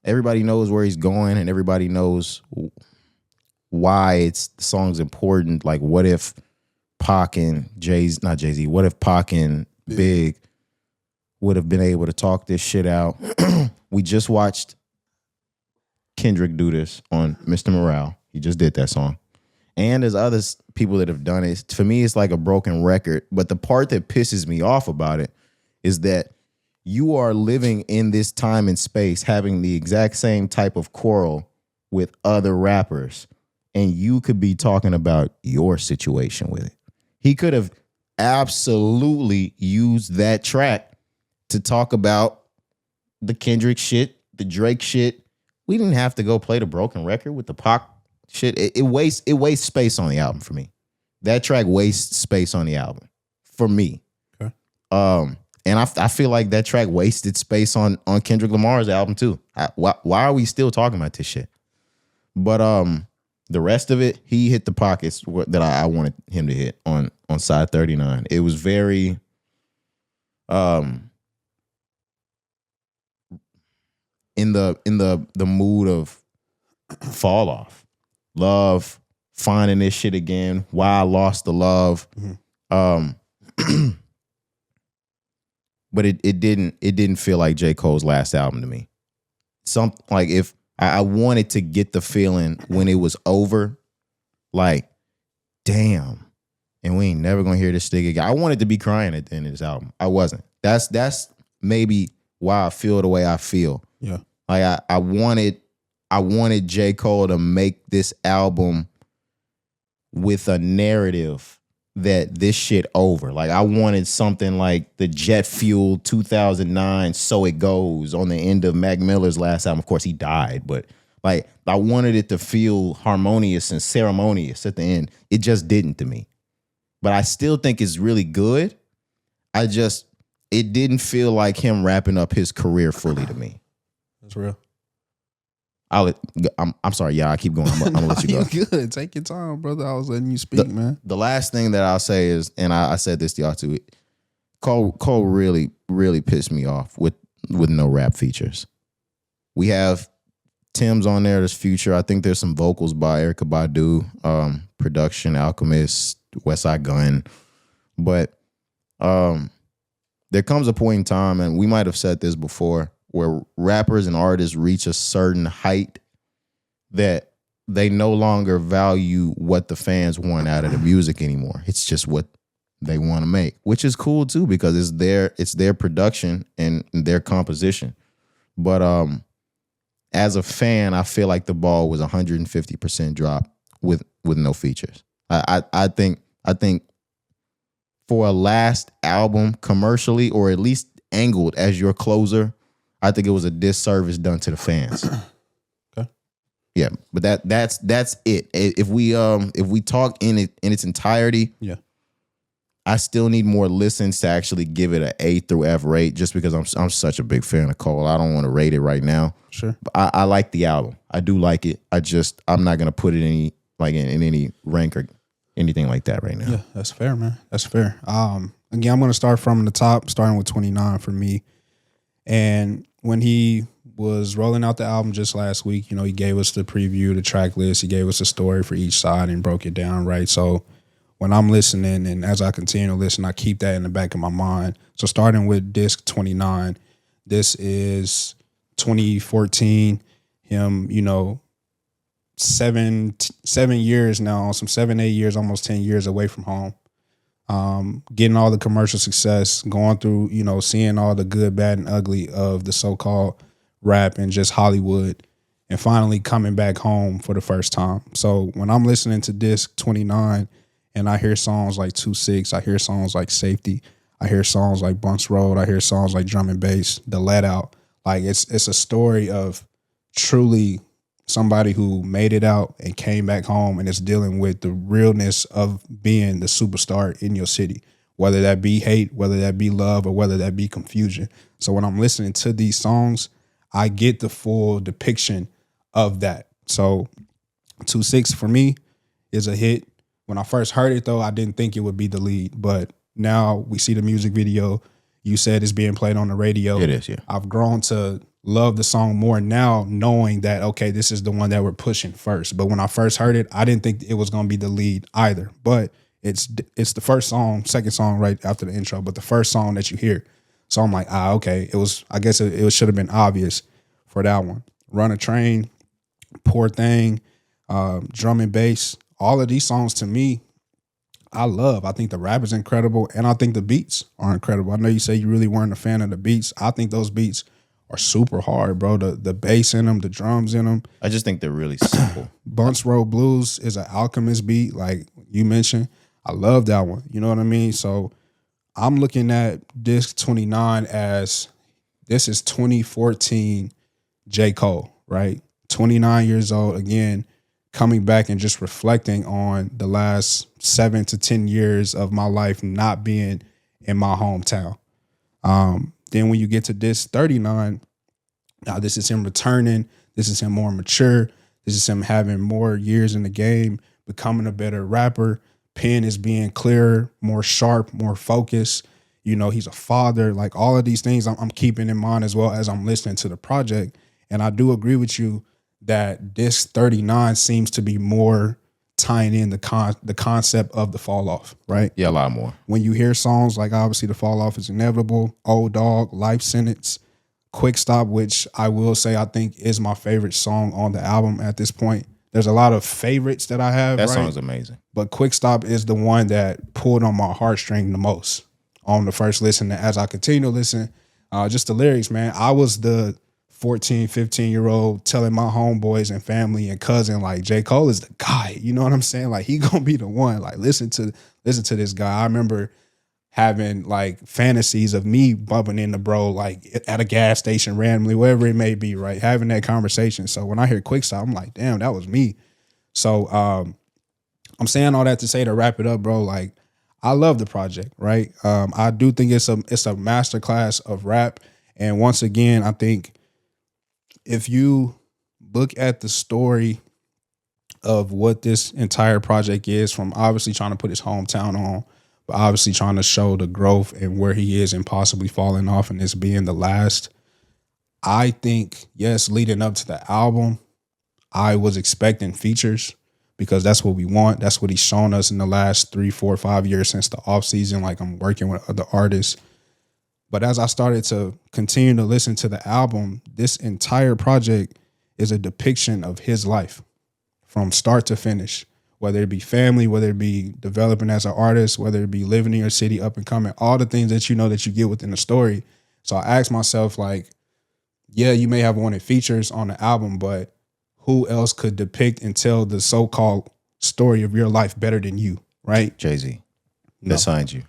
everybody knows where he's going and everybody knows why the song's important. Like, what if Pac and not Jay-Z, what if Pac and Big would have been able to talk this shit out? We just watched Kendrick do this on Mr. Morale. He just did that song. And there's other people that have done it. For me, it's like a broken record. But the part that pisses me off about it is that you are living in this time and space, having the exact same type of quarrel with other rappers, and you could be talking about your situation with it. He could have absolutely used that track to talk about the Kendrick shit, the Drake shit. We didn't have to go play the broken record with the Pac shit. It wastes space on the album for me. That track wastes space on the album for me. Okay. And I feel like that track wasted space on Kendrick Lamar's album too. Why are we still talking about this shit? But the rest of it, he hit the pockets that I wanted him to hit on side 39. It was very in the mood of fall off, love, finding this shit again, why I lost the love. Mm-hmm. But it didn't feel like J. Cole's last album to me. Like if I wanted to get the feeling when it was over, like, damn, and we ain't never gonna hear this thing again. I wanted to be crying at the end of this album. I wasn't. That's maybe why I feel the way I feel. Yeah. Like I wanted J. Cole to make this album with a narrative that this shit over. Like I wanted something like the jet fuel 2009 So It Goes on the end of Mac Miller's last album. Of course he died, but like I wanted it to feel harmonious and ceremonious at the end. It just didn't to me. But I still think it's really good. It didn't feel like him wrapping up his career fully to me. That's real. I'm sorry, yeah, I keep going. I'm gonna let you go. You're good. Take your time, brother. I was letting you speak, man. The last thing that I'll say is, and I said this to y'all too, Cole really, really pissed me off with no rap features. We have Tim's on there, there's Future. I think there's some vocals by Erykah Badu, production, Alchemist, Westside Gunn. But there comes a point in time, and we might have said this before, where rappers and artists reach a certain height that they no longer value what the fans want out of the music anymore. It's just what they want to make, which is cool too, because it's their production and their composition. But as a fan, I feel like the ball was 150% drop with no features. I think for a last album commercially, or at least angled as your closer, I think it was a disservice done to the fans. Okay. Yeah, but that's it. If we talk in its entirety, yeah, I still need more listens to actually give it an A through F rate, just because I'm such a big fan of Cole. I don't want to rate it right now. Sure. But I like the album. I do like it. I'm not gonna put it in any rank or anything like that right now. Yeah, that's fair, man. That's fair. Again, I'm gonna start from the top, starting with 29 for me. And when he was rolling out the album just last week, he gave us the preview, the track list. He gave us a story for each side and broke it down, right? So when I'm listening, and as I continue to listen, I keep that in the back of my mind. So starting with disc 29, this is 2014. Him, 7 years now, some 7, 8 years, almost 10 years away from home. Getting all the commercial success, going through, seeing all the good, bad, and ugly of the so-called rap and just Hollywood, and finally coming back home for the first time. So when I'm listening to disc 29 and I hear songs like 2-6, I hear songs like Safety, I hear songs like Bunch Road, I hear songs like Drum and Bass, The Let Out. Like it's a story of truly somebody who made it out and came back home and is dealing with the realness of being the superstar in your city, whether that be hate, whether that be love, or whether that be confusion. So when I'm listening to these songs, I get the full depiction of that. So 2-6 for me is a hit. When I first heard it, though, I didn't think it would be the lead, but now we see the music video. You said it's being played on the radio. It is, yeah. I've grown to love the song more now, knowing that, okay, this is the one that we're pushing first. But when I first heard it, I didn't think it was going to be the lead either. But it's the first song, second song right after the intro, but the first song that you hear. So I'm like, okay, I guess it should have been obvious for that one. Run a Train, Poor Thing, Drum and Bass, all of these songs to me, I love. I think the rap is incredible, and I think the beats are incredible. I know you say you really weren't a fan of the beats. I think those beats are super hard, bro. The bass in them, the drums in them. I just think they're really simple. Bunch Road Blues is an Alchemist beat, like you mentioned. I love that one. You know what I mean? So I'm looking at disc 29 as this is 2014 J. Cole, right? 29 years old, again, coming back and just reflecting on the last 7 to 10 years of my life not being in my hometown. Then when you get to disc 39, now this is him returning. This is him more mature. This is him having more years in the game, becoming a better rapper. Pen is being clearer, more sharp, more focused. You know, he's a father. Like all of these things I'm keeping in mind as well as I'm listening to the project. And I do agree with you that disc 39 seems to be more tying in the concept of the fall off, right? Yeah, a lot more. When you hear songs like obviously the fall off is inevitable, Old Dog, Life Sentence, Quick Stop, which I will say I think is my favorite song on the album at this point. There's a lot of favorites that I have. That right? song's amazing. But Quick Stop is the one that pulled on my heartstring the most on the first listen. As I continue to listen, just the lyrics, man. I was the 14, 15-year-old telling my homeboys and family and cousin, like, J. Cole is the guy. You know what I'm saying? Like, he gonna be the one. Like, listen to this guy. I remember having like fantasies of me bumping into bro like at a gas station randomly, wherever it may be, right? Having that conversation. So when I hear Quick Stop, I'm like, damn, that was me. So I'm saying all that to say, to wrap it up, bro, like I love the project, right? I do think it's a masterclass of rap. And once again, I think if you look at the story of what this entire project is, from obviously trying to put his hometown on, but obviously trying to show the growth and where he is and possibly falling off and this being the last, I think, yes, leading up to the album, I was expecting features because that's what we want. That's what he's shown us in the last 3, 4, 5 years since the off season. Like, I'm working with other artists. But as I started to continue to listen to the album, this entire project is a depiction of his life from start to finish, whether it be family, whether it be developing as an artist, whether it be living in your city, up and coming, all the things that you know that you get within the story. So I asked myself, like, yeah, you may have wanted features on the album, but who else could depict and tell the so-called story of your life better than you, right? Jay-Z, No. besides you.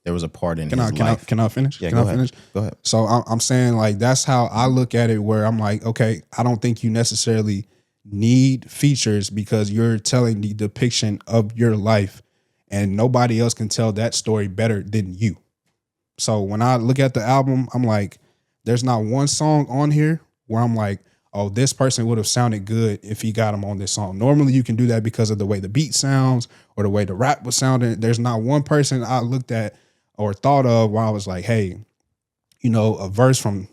There was a part in his life. Can I finish? Yeah, can go I ahead. finish? Go ahead. So I'm saying, like, that's how I look at it, where I'm like, okay, I don't think you necessarily need features because you're telling the depiction of your life and nobody else can tell that story better than you. So when I look at the album, I'm like, there's not one song on here where I'm like, oh, this person would have sounded good if he got him on this song. Normally you can do that because of the way the beat sounds or the way the rap was sounding. There's not one person I looked at or thought of where I was like, hey, you know, a verse from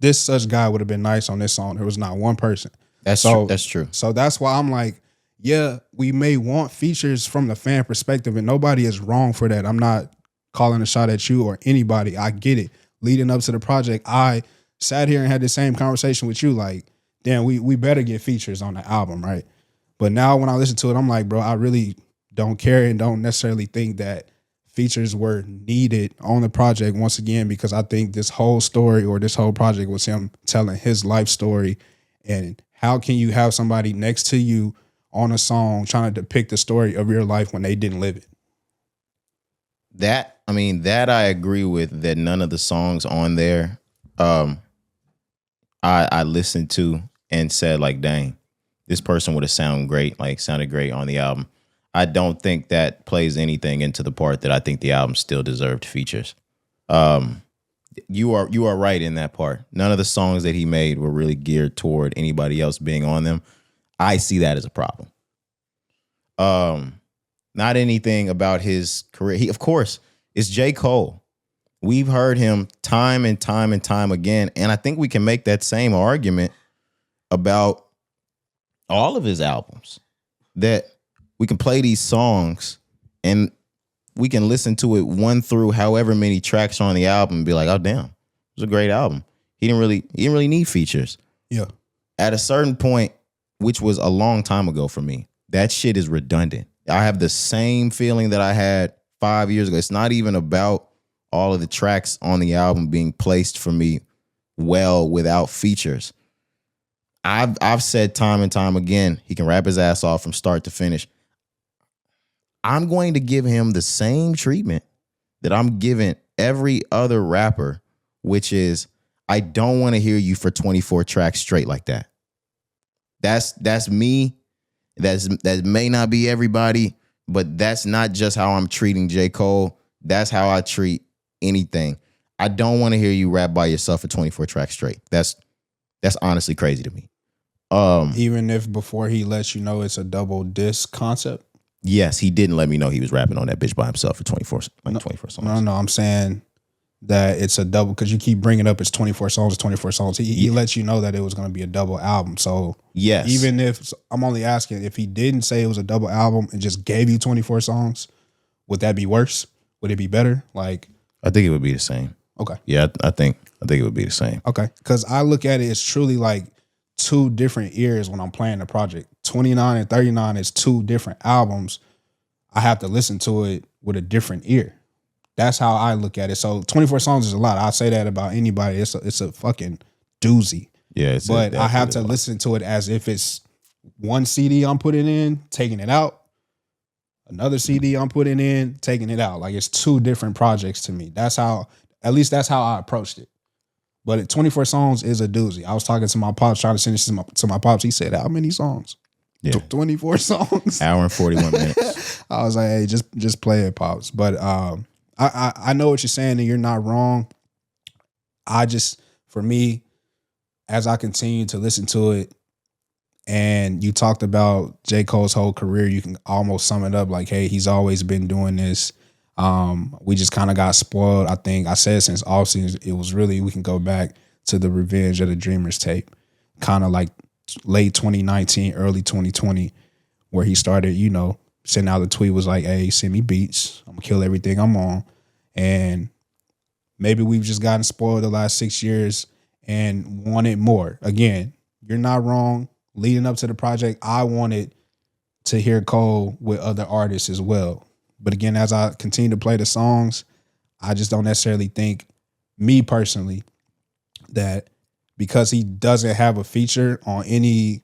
this such guy would have been nice on this song. There was not one person. That's true. That's true. So that's why I'm like, yeah, we may want features from the fan perspective, and nobody is wrong for that. I'm not calling a shot at you or anybody. I get it. Leading up to the project, I sat here and had the same conversation with you, like, damn, we better get features on the album, right? But now when I listen to it, I'm like, bro, I really don't care and don't necessarily think that features were needed on the project once again, because I think this whole story or this whole project was him telling his life story. And how can you have somebody next to you on a song trying to depict the story of your life when they didn't live it? That I agree with, that none of the songs on there I listened to and said, like, dang, this person would have sounded great on the album. I don't think that plays anything into the part that I think the album still deserved features. You are right in that part. None of the songs that he made were really geared toward anybody else being on them. I see that as a problem. Not anything about his career. He, of course, it's J. Cole. We've heard him time and time and time again, and I think we can make that same argument about all of his albums, that we can play these songs and we can listen to it one through however many tracks are on the album and be like, oh damn, it was a great album. He didn't really need features. Yeah. At a certain point, which was a long time ago for me, that shit is redundant. I have the same feeling that I had 5 years ago. It's not even about all of the tracks on the album being placed for me well without features. I've said time and time again, he can rap his ass off from start to finish. I'm going to give him the same treatment that I'm giving every other rapper, which is I don't want to hear you for 24 tracks straight like that. That's me. That may not be everybody, but that's not just how I'm treating J. Cole. That's how I treat anything. I don't want to hear you rap by yourself for 24 tracks straight. That's honestly crazy to me. Even if before he lets you know it's a double disc concept? Yes, he didn't let me know he was rapping on that bitch by himself for 24 songs. No, I'm saying that it's a double, because you keep bringing up it's 24 songs. He lets you know that it was going to be a double album. So yes, even if, I'm only asking, if he didn't say it was a double album and just gave you 24 songs, would that be worse? Would it be better? Like, I think it would be the same. Okay. Yeah, I think it would be the same. Okay. Because I look at it as truly like two different ears when I'm playing the project. 29 and 39 is two different albums. I have to listen to it with a different ear. That's how I look at it. So 24 songs is a lot. I say that about anybody. It's a fucking doozy. Yeah, but I have to listen to it as if it's one CD I'm putting in, taking it out. Another CD I'm putting in, taking it out. Like, it's two different projects to me. That's how I approached it. But 24 songs is a doozy. I was talking to my pops, trying to send this to my pops. He said, how many songs? Yeah. 24 songs. Hour and 41 minutes. I was like, hey, just play it, pops. But I know what you're saying, and you're not wrong. For me, as I continue to listen to it, and you talked about J. Cole's whole career, you can almost sum it up like, hey, he's always been doing this. We just kind of got spoiled. I think I said since offseason, it was really, we can go back to the Revenge of the Dreamers tape, kind of like late 2019, early 2020, where he started, sending out the tweet, was like, hey, send me beats. I'm gonna kill everything I'm on. And maybe we've just gotten spoiled the last 6 years and wanted more. Again, you're not wrong. Leading up to the project, I wanted to hear Cole with other artists as well. But again, as I continue to play the songs, I just don't necessarily think, me personally, that because he doesn't have a feature on any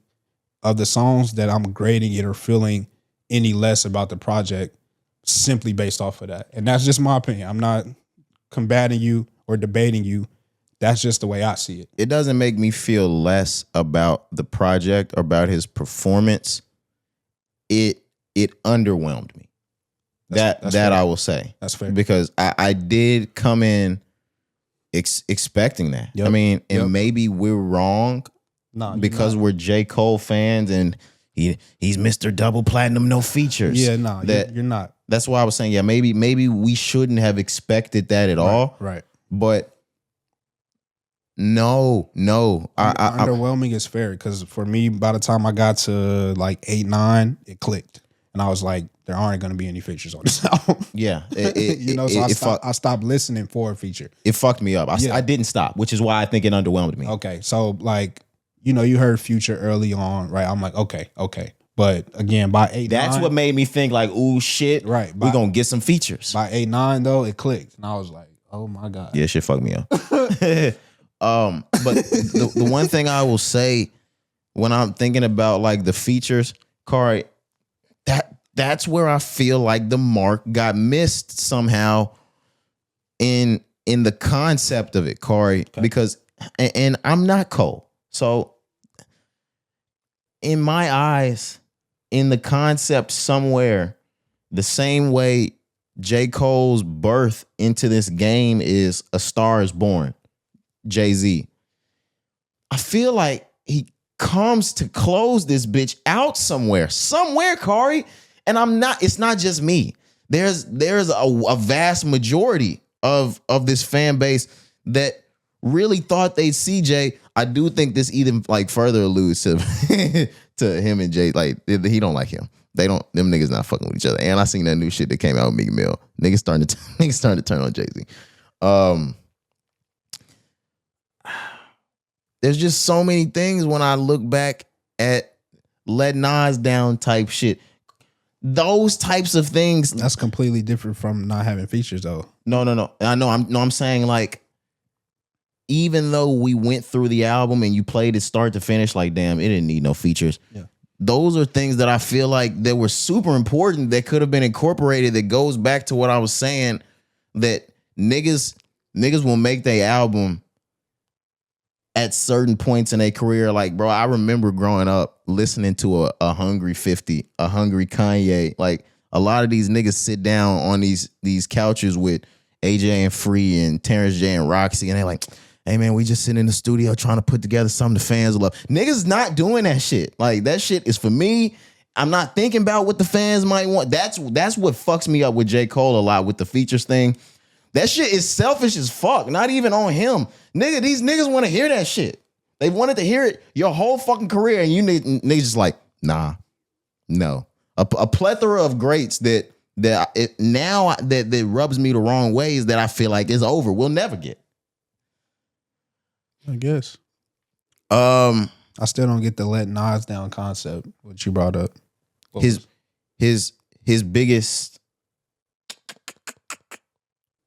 of the songs, that I'm grading it or feeling any less about the project simply based off of that. And that's just my opinion. I'm not combating you or debating you. That's just the way I see it. It doesn't make me feel less about the project or about his performance. It underwhelmed me. That's fair. I will say. That's fair. Because I did come in expecting that. Yep. I mean, and maybe we're wrong because we're J. Cole fans and he's Mr. Double Platinum, no features. Yeah, no, you're not. That's why I was saying, yeah, maybe we shouldn't have expected that at all. Right. But no. Underwhelming is fair, because for me, by the time I got to like 8, 9, it clicked. And I was like, there aren't going to be any features on this album. Yeah. I stopped listening for a feature. It fucked me up. I didn't stop, which is why I think it underwhelmed me. Okay. So like, you heard Future early on, right? I'm like, okay. But again, by 8, that's 9, what made me think like, ooh, shit. Right. We're going to get some features. By 8, 9 though, it clicked. And I was like, oh my God. Yeah, shit fucked me up. But the one thing I will say when I'm thinking about like the features, Cari, that's where I feel like the mark got missed somehow in the concept of it, Cari, okay. Because and I'm not Cole. So in my eyes, in the concept somewhere, the same way J. Cole's birth into this game is A Star Is Born, Jay-Z. I feel like he comes to close this bitch out somewhere, Cari. And it's not just me. There's a vast majority of this fan base that really thought they'd see Jay. I do think this even like further alludes to to him and Jay. Like, he don't like him. Them niggas not fucking with each other. And I seen that new shit that came out with Meek Mill. Niggas starting to turn on Jay-Z. There's just so many things when I look back at Let Nas Down type shit. Those types of things. That's completely different from not having features though. No. I know. I'm saying like, even though we went through the album and you played it start to finish, like, damn, it didn't need no features. Yeah. Those are things that I feel like that were super important that could have been incorporated. That goes back to what I was saying, that niggas will make their album at certain points in their career. Like, bro, I remember growing up listening to a Hungry 50, a Hungry Kanye. Like, a lot of these niggas sit down on these couches with AJ and Free and Terrence J and Roxy, and they're like, hey man, we just sitting in the studio trying to put together something the fans love. Niggas not doing that shit. Like, that shit is for me. I'm not thinking about what the fans might want. That's what fucks me up with J. Cole a lot with the features thing. That shit is selfish as fuck. Not even on him. Nigga, these niggas want to hear that shit. They wanted to hear it your whole fucking career, and you niggas just like, nah, no. A plethora of greats that rubs me the wrong ways that I feel like is over. We'll never get. I guess. I still don't get the Let Nas Down concept, what you brought up. His biggest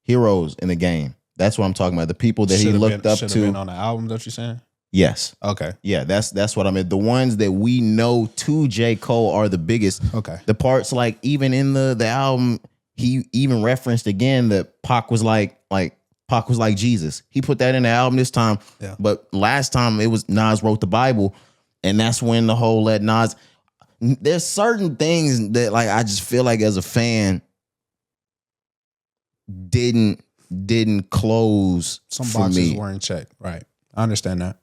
heroes in the game. That's what I'm talking about. The people that he looked up to. Been on the album, that you saying? Yes. Okay. Yeah, that's what I meant. The ones that we know to J. Cole are the biggest. Okay. The parts, like, even in the album, he even referenced again that Pac was like Jesus. He put that in the album this time. Yeah. But last time it was Nas wrote the Bible, and that's when the whole Let Nas. There's certain things that, like, I just feel like as a fan didn't close. Some for boxes me. weren't checked. Right. I understand that.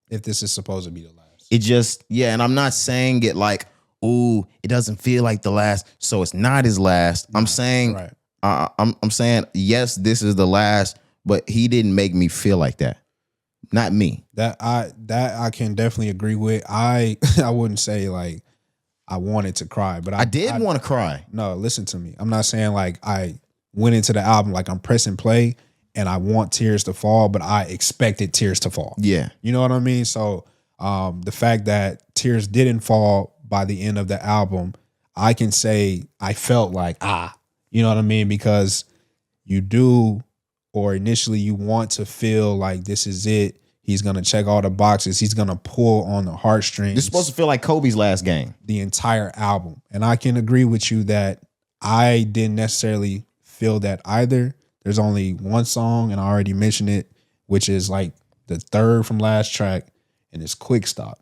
If this is supposed to be the last. It just, yeah, and I'm not saying it like, ooh, it doesn't feel like the last, so it's not his last. I'm saying, right. I'm saying, yes, this is the last, but he didn't make me feel like that. Not me. That I can definitely agree with. I wouldn't say like I wanted to cry, but I did want to cry. No, listen to me. I'm not saying like I went into the album like I'm pressing play and I want tears to fall, but I expected tears to fall. Yeah. You know what I mean? So the fact that tears didn't fall by the end of the album, I can say I felt like, you know what I mean? Because you do, or initially you want to feel like this is it. He's going to check all the boxes. He's going to pull on the heartstrings. This is supposed to feel like Kobe's last game. The entire album. And I can agree with you that I didn't necessarily feel that either. There's only one song, and I already mentioned it, which is like the third from last track, and it's Quick Stop.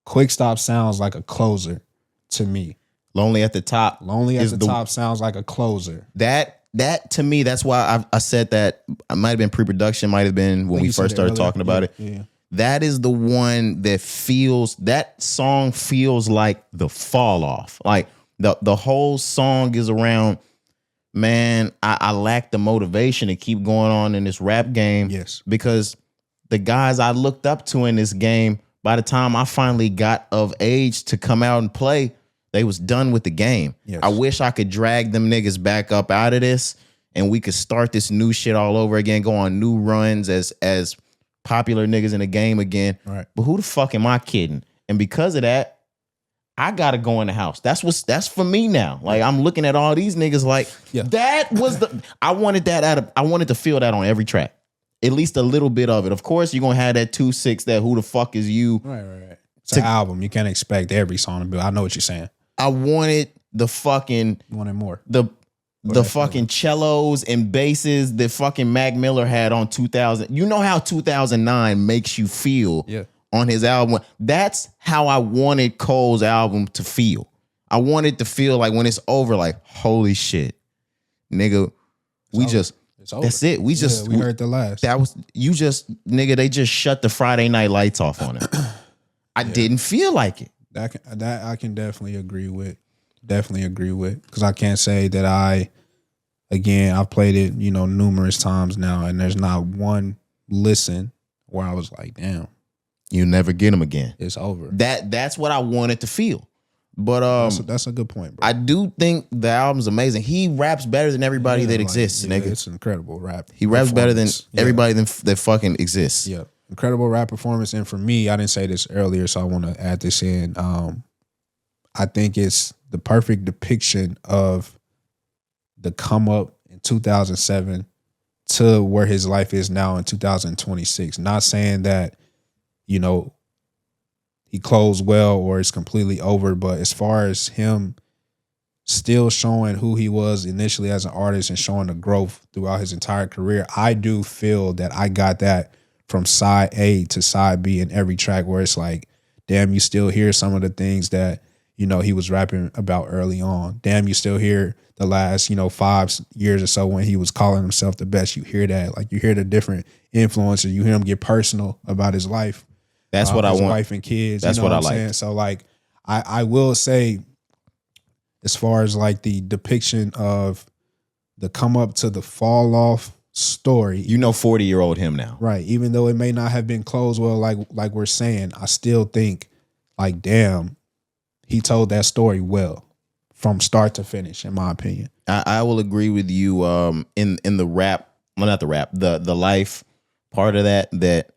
Quick Stop sounds like a closer to me. Lonely at the Top. Lonely at the Top sounds like a closer. That to me, that's why I said that. It might have been pre-production, might have been when we first started talking about it. Yeah. That is the one that song feels like the fall off. Like the whole song is around, man, I lack the motivation to keep going on in this rap game. Yes. Because the guys I looked up to in this game, by the time I finally got of age to come out and play, they was done with the game. Yes. I wish I could drag them niggas back up out of this and we could start this new shit all over again, go on new runs as popular niggas in the game again. Right. But who the fuck am I kidding? And because of that, I gotta go in the house. That's for me now. Like, I'm looking at all these niggas like, that was I wanted to feel that on every track. At least a little bit of it. Of course, you're gonna have that 2-6, that who the fuck is you. Right. It's an album. You can't expect every song to be. I know what you're saying. I wanted the fucking more. The fucking cellos and basses that fucking Mac Miller had on 2000. You know how 2009 makes you feel on his album. That's how I wanted Cole's album to feel. I wanted to feel like when it's over, like, holy shit, nigga, that's it. We heard the last. That was, nigga, they just shut the Friday night lights off on it. I didn't feel like it. That I can definitely agree with. Because I can't say that I've played it, numerous times now, and there's not one listen where I was like, damn, you never get them again. It's over. That's what I wanted to feel. But that's a good point, bro. I do think the album's amazing. He raps better than everybody that exists, nigga. It's incredible rap. He raps better than everybody that fucking exists. Yeah, incredible rap performance. And for me, I didn't say this earlier, so I want to add this in. I think it's the perfect depiction of the come up in 2007 to where his life is now in 2026. Not saying that, you know, he closed well or it's completely over, but as far as him still showing who he was initially as an artist and showing the growth throughout his entire career, I do feel that I got that from side A to side B in every track, where it's like, damn, you still hear some of the things that, you know, he was rapping about early on. Damn, you still hear the last, 5 years or so when he was calling himself the best. You hear that. Like, you hear the different influences. You hear him get personal about his life. That's what I want. His wife and kids. That's what I like. Saying? So, like, I will say, as far as like the depiction of the come up to the fall off story, 40-year-old him now, right? Even though it may not have been closed well, like we're saying, I still think, like, damn, he told that story well from start to finish, in my opinion. I will agree with you. In the rap, well, not the rap, the life part of that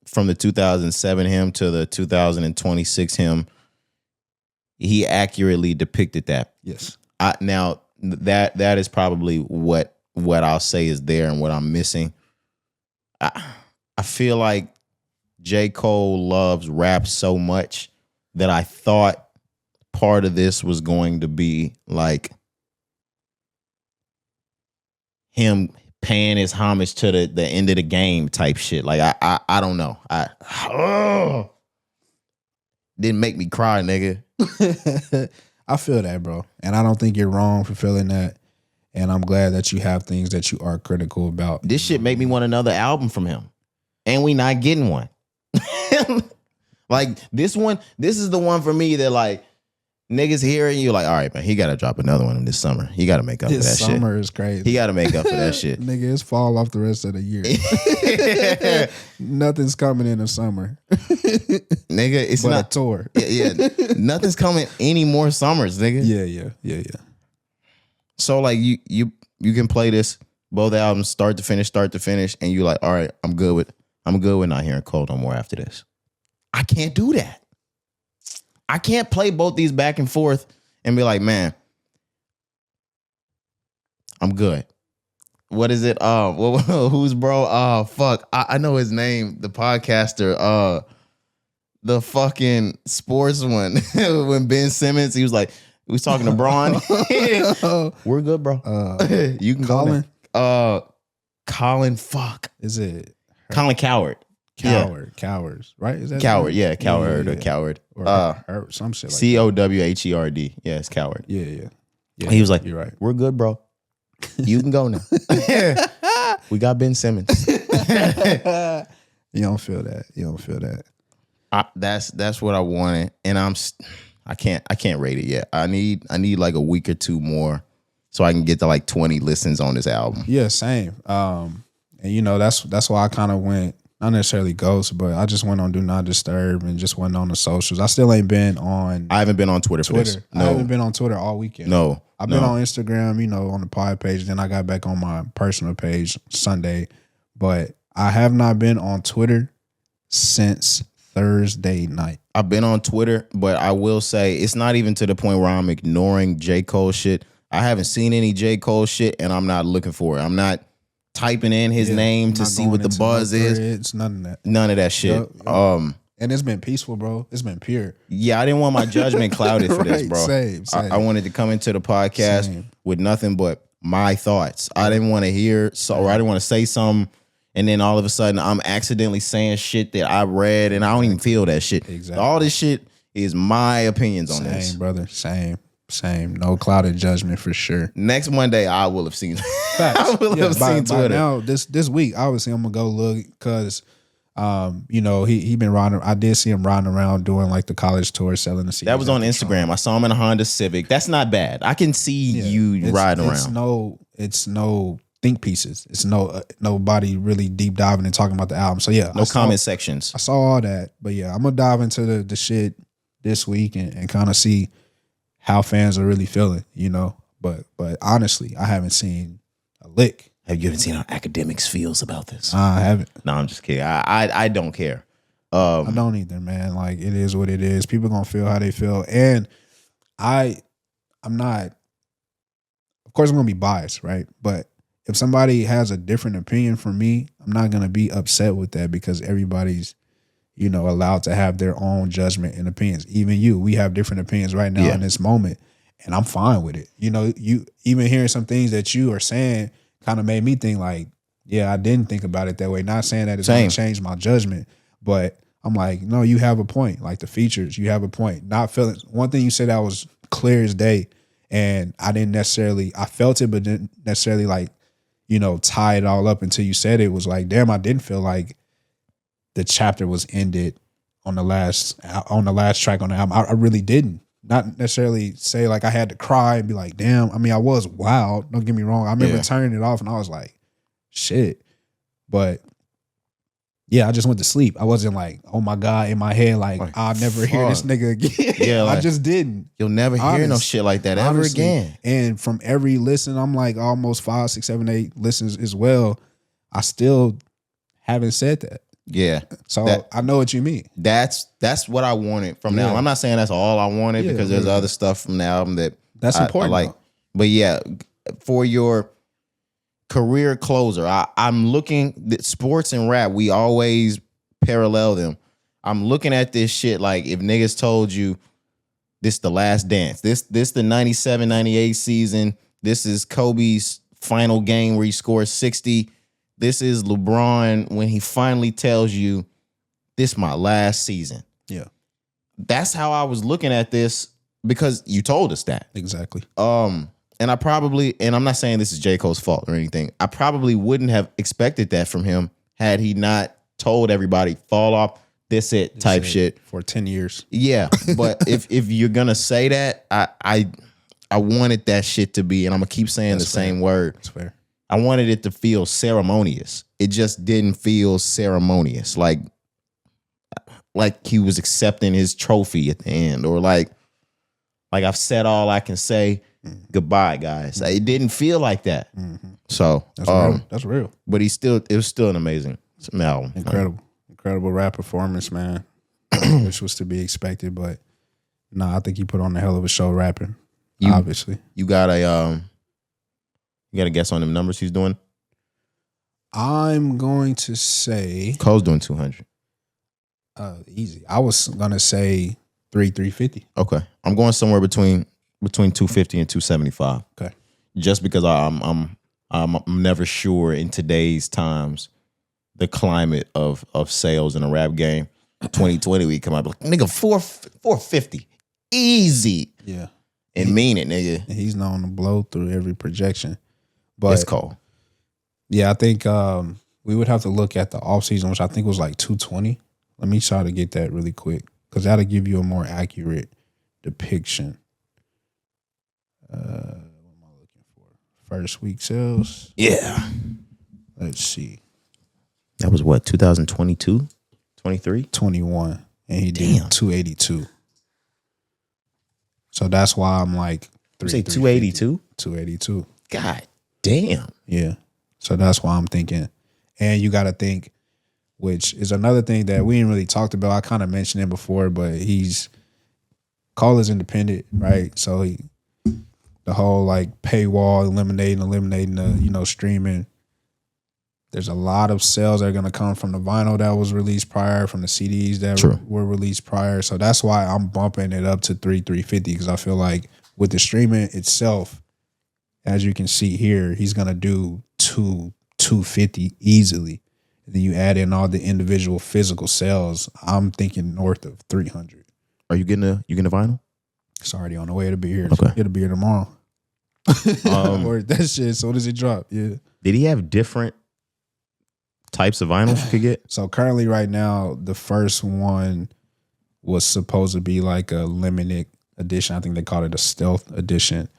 from the 2007 him to the 2026 him, he accurately depicted that. Yes. Now that is probably what I'll say is there and what I'm missing. I feel like J. Cole loves rap so much that I thought part of this was going to be like him paying his homage to the end of the game type shit. Like I don't know. Didn't make me cry, nigga. I feel that, bro. And I don't think you're wrong for feeling that. And I'm glad that you have things that you are critical about. This shit make me want another album from him. And we not getting one. Like this is the one for me that like niggas hear it and you're like, all right, man, he gotta drop another one this summer. He gotta make up for that shit. This summer is crazy. He gotta make up for that shit. Nigga, it's fall off the rest of the year. Nothing's coming in the summer. Nigga, it's but not a tour. Yeah. Nothing's coming any more summers, nigga. Yeah. So like you can play this both albums start to finish, and you're like, all right, I'm good with not hearing Cole no more after this. I can't do that. I can't play both these back and forth and be like, man, I'm good. What is it? Who's bro? Fuck. I know his name. The podcaster. The fucking sports one. When Ben Simmons, he was like, we was talking to Braun. We're good, bro. You can Colin. Colin. Fuck. Is it Colin Coward? Cowards, right? Is that Coward? Yeah, Coward or Coward. Or some shit like Cowherd. Yeah, it's Coward. Yeah. He was like, "You're right. We're good, bro. You can go now. We got Ben Simmons." You don't feel that. That's what I wanted, and I can't rate it yet. I need like a week or two more so I can get to like 20 listens on this album. Yeah, same. And that's why I kind of went, not necessarily ghost, but I just went on Do Not Disturb and just went on the socials. I still ain't been on. I haven't been on Twitter for this. No. I haven't been on Twitter all weekend. No, I've been on Instagram, on the pod page. Then I got back on my personal page Sunday, but I have not been on Twitter since Thursday night. I've been on Twitter, but I will say it's not even to the point where I'm ignoring J. Cole shit. I haven't seen any J. Cole shit, and I'm not looking for it. I'm not typing in his name to see what the buzz is. It's none of that. None of that shit. Yep. And it's been peaceful, bro. It's been pure. Yeah, I didn't want my judgment clouded for this, bro. Same. I wanted to come into the podcast with nothing but my thoughts. I didn't want to hear or I didn't want to say something, and then all of a sudden I'm accidentally saying shit that I read, and I don't even feel that shit. Exactly. All this shit is my opinions on this. Same, brother. Same. No clouded judgment for sure. Next Monday, I will have seen. I will have seen Twitter. By now, this week, obviously, I'm gonna go look because, he been riding. I did see him riding around doing like the college tour, selling the CDs. That was on Instagram. I saw him in a Honda Civic. That's not bad. I can see you riding around. It's no think pieces. It's nobody really deep diving and talking about the album. So yeah, no comment sections. I saw all that, but yeah, I'm gonna dive into the shit this week and kind of see how fans are really feeling, But honestly, I haven't seen a lick. Have you even seen how academics feels about this? I haven't. No, I'm just kidding. I don't care. I don't either, man. Like, it is what it is. People gonna feel how they feel, and I'm not. Of course, I'm gonna be biased, right? But if somebody has a different opinion from me, I'm not gonna be upset with that because everybody's, allowed to have their own judgment and opinions. Even we have different opinions right now in this moment, and I'm fine with it. You even hearing some things that you are saying kind of made me think like, yeah, I didn't think about it that way. Not saying that it's going to change my judgment, but I'm like, no, you have a point. Like the features, you have a point. Not feeling one thing you said that was clear as day, and I felt it, but didn't necessarily like, tie it all up until you said it. Was like, damn, I didn't feel like the chapter was ended on the last track on the album. I really didn't. Not necessarily say like I had to cry and be like, damn. I mean, I was wild. Don't get me wrong. I remember turning it off and I was like, shit. But yeah, I just went to sleep. I wasn't like, oh my God, in my head, like I'll never hear this nigga again. Yeah, I just didn't. You'll never hear no shit like that ever again. And from every listen, I'm like almost 5, 6, 7, 8 listens as well. I still haven't said that. Yeah. So I know what you mean. That's what I wanted from the album. I'm not saying that's all I wanted because there's other stuff from the album that's important. I like. But yeah, for your career closer, I'm looking at sports and rap. We always parallel them. I'm looking at this shit like if niggas told you this the last dance. This the 97, 98 season. This is Kobe's final game where he scores 60. This is LeBron when he finally tells you, this my last season. Yeah. That's how I was looking at this because you told us that. Exactly. And I'm not saying this is J. Cole's fault or anything. I probably wouldn't have expected that from him had he not told everybody, fall off, this it type shit. For 10 years. Yeah. But if you're going to say that, I wanted that shit to be, and I'm going to keep saying the same word. That's fair. I wanted it to feel ceremonious. It just didn't feel ceremonious. Like he was accepting his trophy at the end, or like I've said all I can say. Goodbye, guys. It didn't feel like that. Mm-hmm. So that's real. But it was still an amazing album. Incredible rap performance, man. Which was to be expected, but I think he put on a hell of a show rapping. Obviously, you got a guess on them numbers he's doing? I'm going to say Cole's doing 200. Easy. I was gonna say 350. Okay, I'm going somewhere between 250 and 275. Okay, just because I'm never sure in today's times the climate of sales in a rap game. 2020 we come out like nigga 450 easy. Yeah, and mean it, nigga. And he's known to blow through every projection. But it's Cole. Yeah, I think we would have to look at the offseason, which I think was like 220. Let me try to get that really quick because that'll give you a more accurate depiction. What am I looking for? First week sales? Yeah. Let's see. That was what, 2022? 23? 21. And he did 282. So that's why I'm like, you say 282? 282. God damn. Yeah. So that's why I'm thinking. And you got to think, which is another thing that we ain't really talked about. I kind of mentioned it before, but Cole is independent, right? So the whole like paywall, eliminating the, streaming. There's a lot of sales that are going to come from the vinyl that was released prior, from the CDs that were released prior. So that's why I'm bumping it up to 350 because I feel like with the streaming itself, as you can see here, he's going to do 250 easily. And then you add in all the individual physical sales, I'm thinking north of 300. Are you getting a vinyl? It's already on the way. It'll be here. Okay. It'll be here tomorrow. Or that shit as soon as it drop. Yeah. Did he have different types of vinyls you could get? So currently right now, the first one was supposed to be like a limited edition. I think they called it a stealth edition.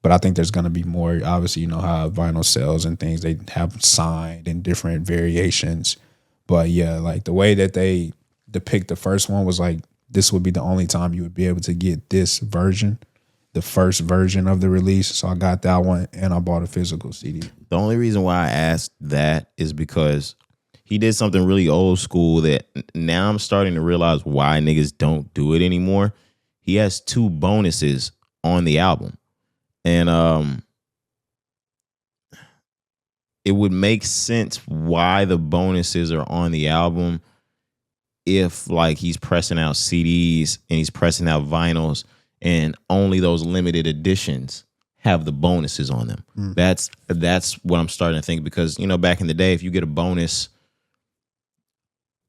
But I think there's going to be more. Obviously, you know how vinyl sells and things, they have signed in different variations. But yeah, like the way that they depict the first one was like this would be the only time you would be able to get this version, the first version of the release. So I got that one, and I bought a physical CD. The only reason why I asked that is because he did something really old school that now I'm starting to realize why niggas don't do it anymore. He has 2 bonuses on the album. And it would make sense why the bonuses are on the album if like he's pressing out CDs and he's pressing out vinyls and only those limited editions have the bonuses on them. That's what I'm starting to think, because, you know, back in the day, if you get a bonus,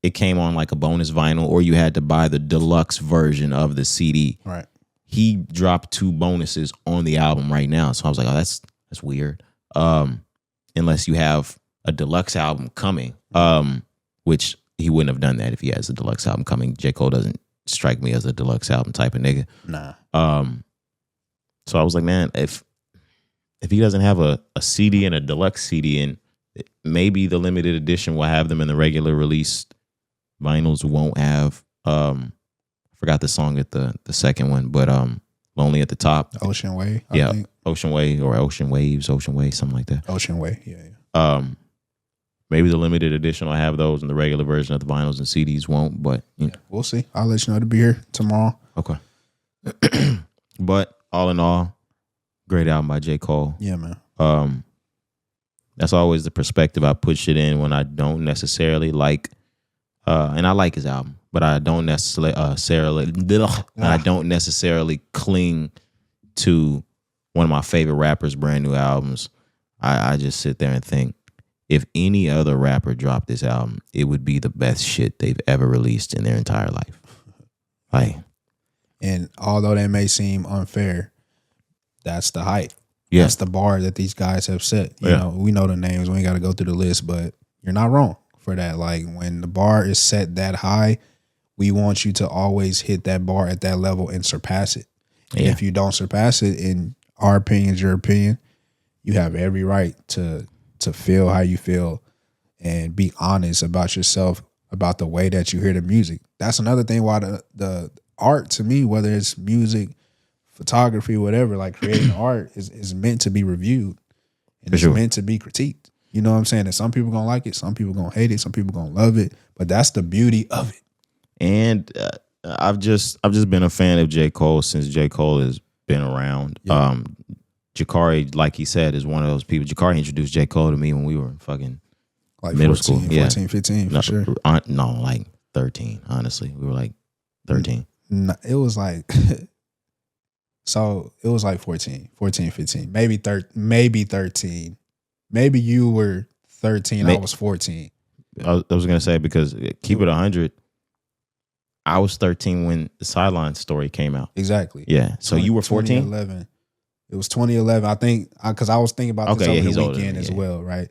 it came on like a bonus vinyl, or you had to buy the deluxe version of the CD. Right. He dropped 2 bonuses on the album right now. So I was like, oh, that's weird. Unless you have a deluxe album coming, which he wouldn't have done that if he has a deluxe album coming. J. Cole doesn't strike me as a deluxe album type of nigga. Nah. So I was like, man, if he doesn't have a CD and a deluxe CD, and maybe the limited edition will have them, and the regular release vinyls won't have. I forgot the song at the second one, but Lonely at the Top. Ocean Way. I think. Ocean Way or Ocean Waves, Ocean Way, something like that. Ocean Way, yeah. Maybe the limited edition will have those, and the regular version of the vinyls and CDs won't. But you know. We'll see. I'll let you know to be here tomorrow. Okay. But all in all, great album by J. Cole. Yeah, man. That's always the perspective I push it in when I don't necessarily like, and I like his album, but I don't necessarily cling to one of my favorite rappers' brand new albums. I just sit there and think, if any other rapper dropped this album, it would be the best shit they've ever released in their entire life. Like, and although that may seem unfair, that's the height. Yeah. That's the bar that these guys have set. You know, we know the names. We ain't got to go through the list, but you're not wrong for that. Like, when the bar is set that high, we want you to always hit that bar at that level and surpass it. And if you don't surpass it, in our opinion, your opinion, you have every right to feel how you feel and be honest about yourself, about the way that you hear the music. That's another thing why the art, to me, whether it's music, photography, whatever, like creating art is meant to be reviewed, and it's meant to be critiqued. You know what I'm saying? And some people gonna like it, some people gonna hate it, some people gonna love it, but that's the beauty of it. And I've just been a fan of J. Cole since J. Cole has been around. Yeah. Cari, like he said, is one of those people. Cari introduced J. Cole to me when we were in fucking like middle 14, school. 14, 15, no, for sure. No, like 13, honestly. We were like 13. No, it was like, so it was like 14, 15, maybe 13. Maybe you were 13, I was 14. I was going to say, because keep it 100, I was 13 when the Sideline story came out. Exactly. Yeah. So you were 14? 2011. It was 2011, I think, because I was thinking about this over the weekend as well, right?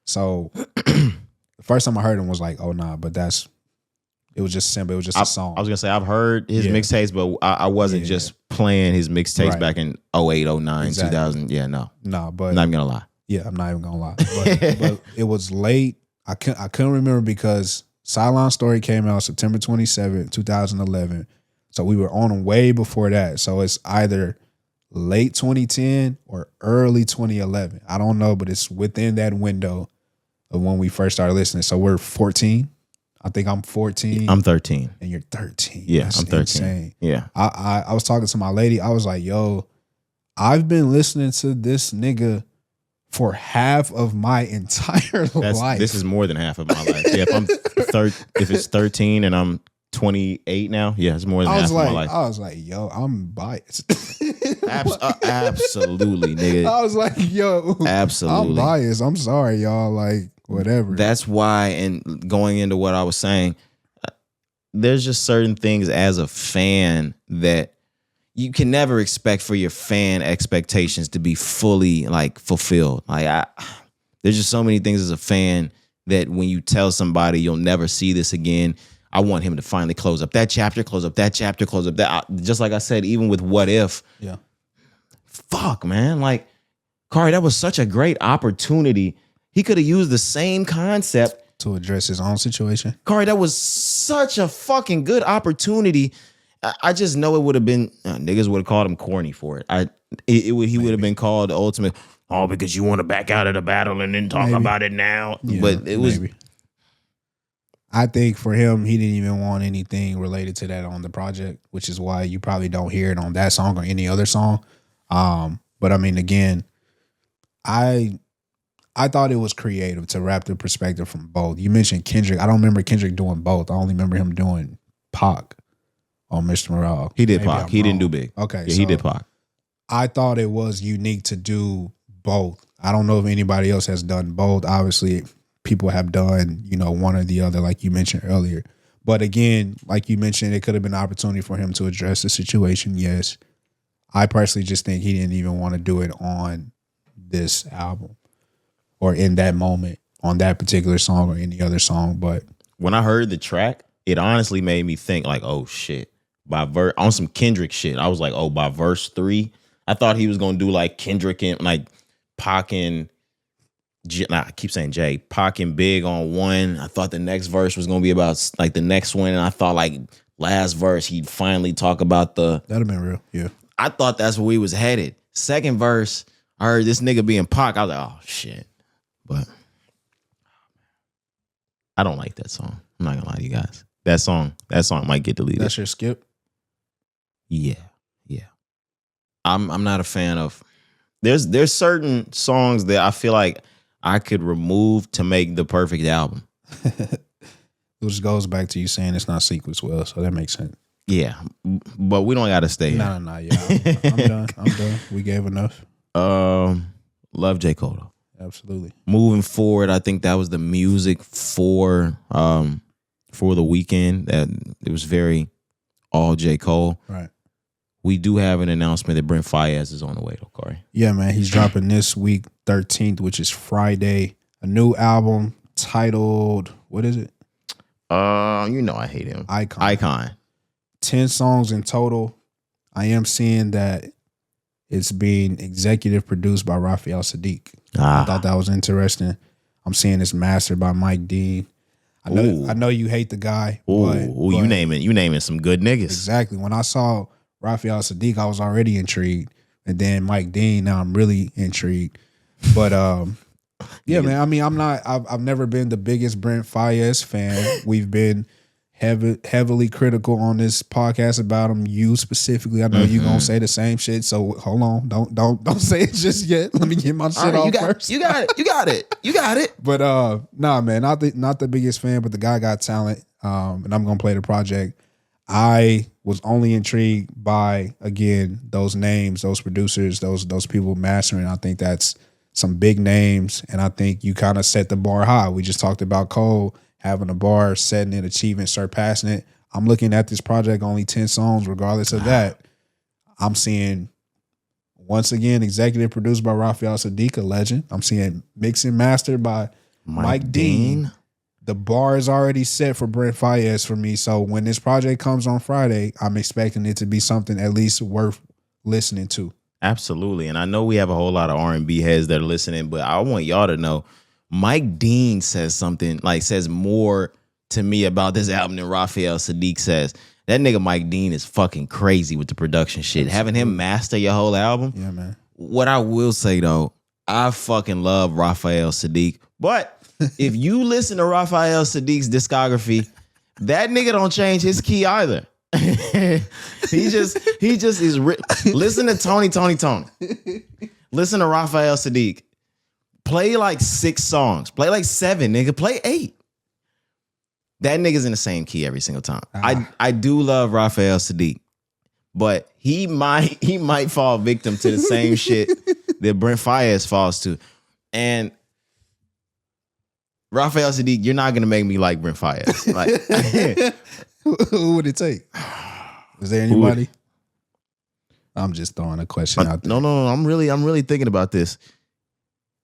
So the first time I heard him was like, oh, nah, but it was just simple. It was just a song. I was going to say, I've heard his mixtapes, but I wasn't just playing his mixtapes back in 08, 09, 2000. Yeah, no. No, but. I'm not even going to lie. Yeah, I'm not even going to lie. But it was late. I couldn't remember because Sideline Story came out September 27, 2011. So we were on them way before that. So it's either late 2010 or early 2011. I don't know, but it's within that window of when we first started listening. So we're 14. I think I'm 14. I'm 13. And you're 13. Yeah, That's I'm 13. Insane. Yeah. I was talking to my lady. I was like, yo, I've been listening to this nigga for half of my entire life. This is more than half of my life. Yeah, if it's 13 and I'm 28 now, yeah, it's more than half of my life. I was like, yo, I'm biased. Absolutely, nigga. I was like, yo, absolutely, I'm biased. I'm sorry, y'all. Like, whatever. That's why, and going into what I was saying, there's just certain things as a fan that you can never expect for your fan expectations to be fully like fulfilled. Like there's just so many things as a fan that when you tell somebody you'll never see this again, I want him to finally close up that chapter, close up that chapter, close up that. Just like I said, even with What If, yeah, fuck, man, like Cari, that was such a great opportunity. He could have used the same concept to address his own situation. Cari, that was such a fucking good opportunity I just know it would have been niggas would have called him corny for it. He would have been called the ultimate. Oh, because you want to back out of the battle and then talk about it now. Yeah, but it was. I think for him, he didn't even want anything related to that on the project, which is why you probably don't hear it on that song or any other song. But I mean, again, I thought it was creative to wrap the perspective from both. You mentioned Kendrick. I don't remember Kendrick doing both. I only remember him doing Pac on Mr. Morale. He did Pac. He didn't do Big. Okay. Yeah, so he did Pac. I thought it was unique to do both. I don't know if anybody else has done both. Obviously, people have done, one or the other, like you mentioned earlier. But again, like you mentioned, it could have been an opportunity for him to address the situation. Yes. I personally just think he didn't even want to do it on this album or in that moment on that particular song or any other song. But when I heard the track, it honestly made me think like, oh shit, on some Kendrick shit. I was like, oh, by verse 3, I thought he was going to do like Kendrick and like Pac and I keep saying Jay, Pac and Big on one. I thought the next verse was going to be about like the next one. And I thought like last verse, he'd finally talk about that'd have been real. Yeah. I thought that's where we was headed. Second verse, I heard this nigga being Pac. I was like, oh shit. But I don't like that song. I'm not gonna lie to you guys. That song might get deleted. That's your skip? Yeah. I'm not a fan of. There's certain songs that I feel like I could remove to make the perfect album. Which goes back to you saying it's not sequenced well, so that makes sense. Yeah, but we don't got to stay here. No, yeah. I'm done. We gave enough. Love J. Cole though. Absolutely. Moving forward, I think that was the music for the weekend. That it was very all J. Cole. Right. We do have an announcement that Brent Faiyaz is on the way, though, Cari. Yeah, man. He's dropping this week, 13th, which is Friday. A new album titled, what is it? I hate him. Icon. 10 songs in total. I am seeing that it's being executive produced by Raphael Sadiq. I thought that was interesting. I'm seeing it's mastered by Mike Dean. I know you hate the guy. But you naming some good niggas. Exactly. When I saw Raphael Sadiq, I was already intrigued. And then Mike Dean, now I'm really intrigued. But yeah, man, I mean, I've never been the biggest Brent Faiyaz fan. We've been heavily critical on this podcast about him. You specifically, I know you gonna say the same shit. So hold on, don't say it just yet. Let me get my shit off first. You got it. But nah, man, not the biggest fan, but the guy got talent. And I'm gonna play the project. I was only intrigued by, again, those names, those producers, those people mastering. I think that's some big names, and I think you kind of set the bar high. We just talked about Cole having a bar, setting it, achieving, surpassing it. I'm looking at this project, only 10 songs. Regardless of that, I'm seeing, once again, executive produced by Raphael Sadiq, a legend. I'm seeing mix and mastered by Mike Dean. The bar is already set for Brent Faiyaz for me. So when this project comes on Friday, I'm expecting it to be something at least worth listening to. Absolutely. And I know we have a whole lot of R&B heads that are listening, but I want y'all to know Mike Dean says more to me about this album than Raphael Sadiq says. That nigga Mike Dean is fucking crazy with the production shit. Having him master your whole album. Yeah, man. What I will say though, I fucking love Raphael Sadiq, but if you listen to Raphael Sadiq's discography, that nigga don't change his key either. he just is. Listen to Tony. Listen to Raphael Sadiq. Play like 6 songs. Play like 7, nigga. Play 8. That nigga's in the same key every single time. I do love Raphael Sadiq, but he might fall victim to the same shit that Brent Faiyaz falls to. And Raphael Sadiq, you're not gonna make me like Brent Faiyaz. Like, who would it take? Is there anybody? I'm just throwing a question out there. No. I'm really thinking about this.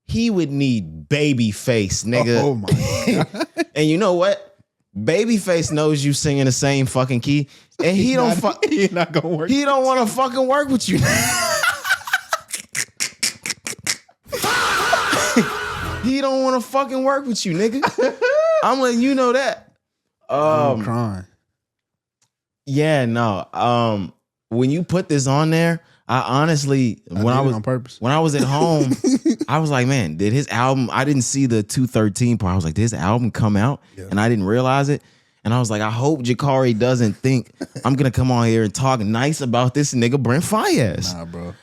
He would need Babyface, nigga. Oh my God. And you know what? Babyface knows you singing the same fucking key, and he not gonna work. He don't want to fucking work with you. He don't want to fucking work with you, nigga. I'm letting you know that. I'm crying. Yeah, no. When you put this on there, I honestly, when I was on purpose. When I was at home, I was like, man, did his album? I didn't see the 213 part. I was like, did his album come out? Yeah. And I didn't realize it. And I was like, I hope Cari doesn't think I'm gonna come on here and talk nice about this nigga Brent Faiyaz. Nah, bro.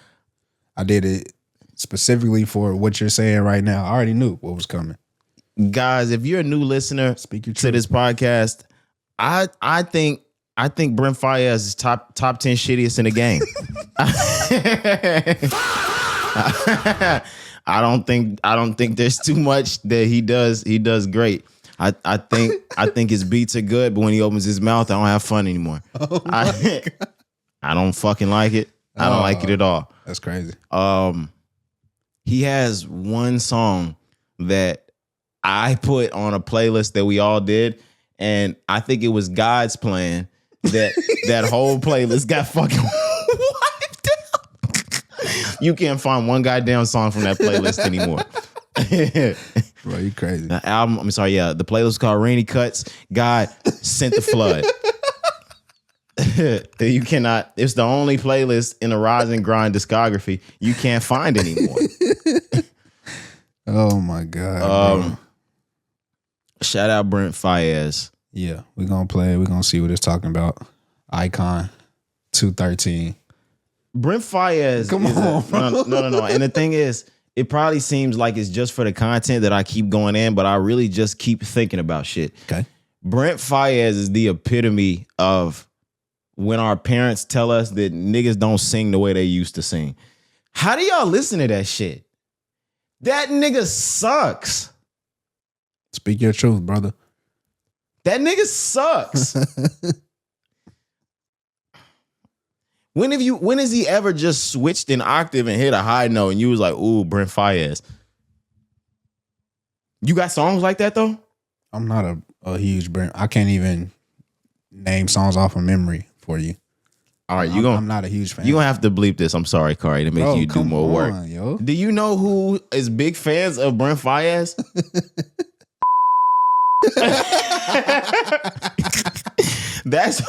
I did it specifically for what you're saying right now. I already knew what was coming. Guys, if you're a new listener to this podcast, I think Brent Faiyaz is top 10 shittiest in the game. I don't think there's too much that he does. He does great. I think his beats are good, but when he opens his mouth, I don't have fun anymore. Oh I don't fucking like it. I don't like it at all. That's crazy. He has one song that I put on a playlist that we all did, and I think it was God's plan that whole playlist got fucking wiped out. You can't find one goddamn song from that playlist anymore. Bro, you crazy. The album, I'm sorry, yeah. The playlist was called Rainy Cuts. God sent the flood. You cannot, it's the only playlist in the Rise and Grind discography you can't find anymore. Oh my God. Shout out Brent Faiyaz. Yeah, we're gonna see what it's talking about. Icon 213. Brent Faiyaz. Come on, no. And the thing is, it probably seems like it's just for the content that I keep going in, but I really just keep thinking about shit. Okay. Brent Faiyaz is the epitome of when our parents tell us that niggas don't sing the way they used to sing. How do y'all listen to that shit? That nigga sucks. Speak your truth, brother. That nigga sucks. When has he ever just switched an octave and hit a high note and you was like, ooh, Brent Faiyaz? You got songs like that though? I'm not a huge Brent. I can't even name songs off of memory for you. All right, I'm not a huge fan. You're gonna have to bleep this. I'm sorry, Cari, to make you do more work. Yo. Do you know who is big fans of Brent Faiyaz? That's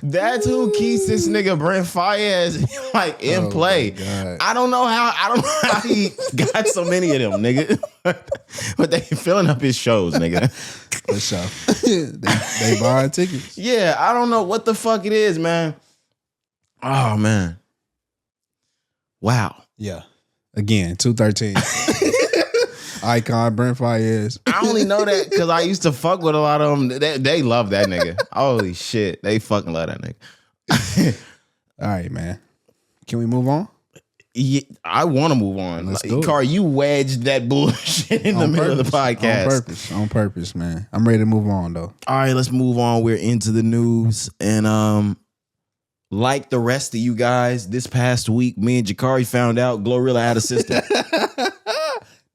That's who keeps this nigga Brent Faiyaz like in play. I don't know how he got so many of them, nigga. But they filling up his shows, nigga. For sure. they buying tickets. Yeah, I don't know what the fuck it is, man. Oh man. Wow. Yeah. Again, 213. Icon, Brent Faiyaz. I only know that because I used to fuck with a lot of them. They love that nigga. Holy shit. They fucking love that nigga. All right, man. Can we move on? Yeah, I want to move on. Let's do it. Car, you wedged that bullshit in the middle of the podcast. On purpose, man. I'm ready to move on, though. All right, let's move on. We're into the news. And like the rest of you guys, this past week, me and Cari found out GloRilla had a sister.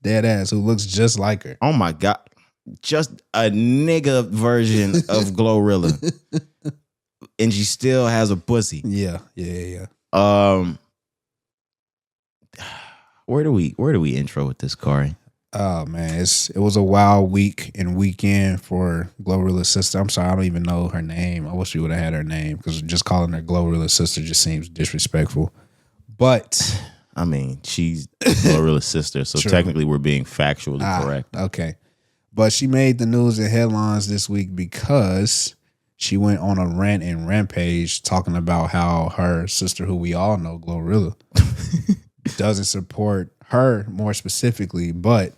Dead ass, who looks just like her. Oh my God. Just a nigga version of GloRilla. And she still has a pussy. Yeah. Where do we intro with this, Cari? Oh man, it was a wild week and weekend for GloRilla's sister. I'm sorry, I don't even know her name. I wish we would have had her name because just calling her GloRilla's sister just seems disrespectful. But I mean, she's GloRilla's sister, so technically we're being factually correct. Okay. But she made the news and headlines this week because she went on a rant and rampage talking about how her sister, who we all know, GloRilla, doesn't support her more specifically, but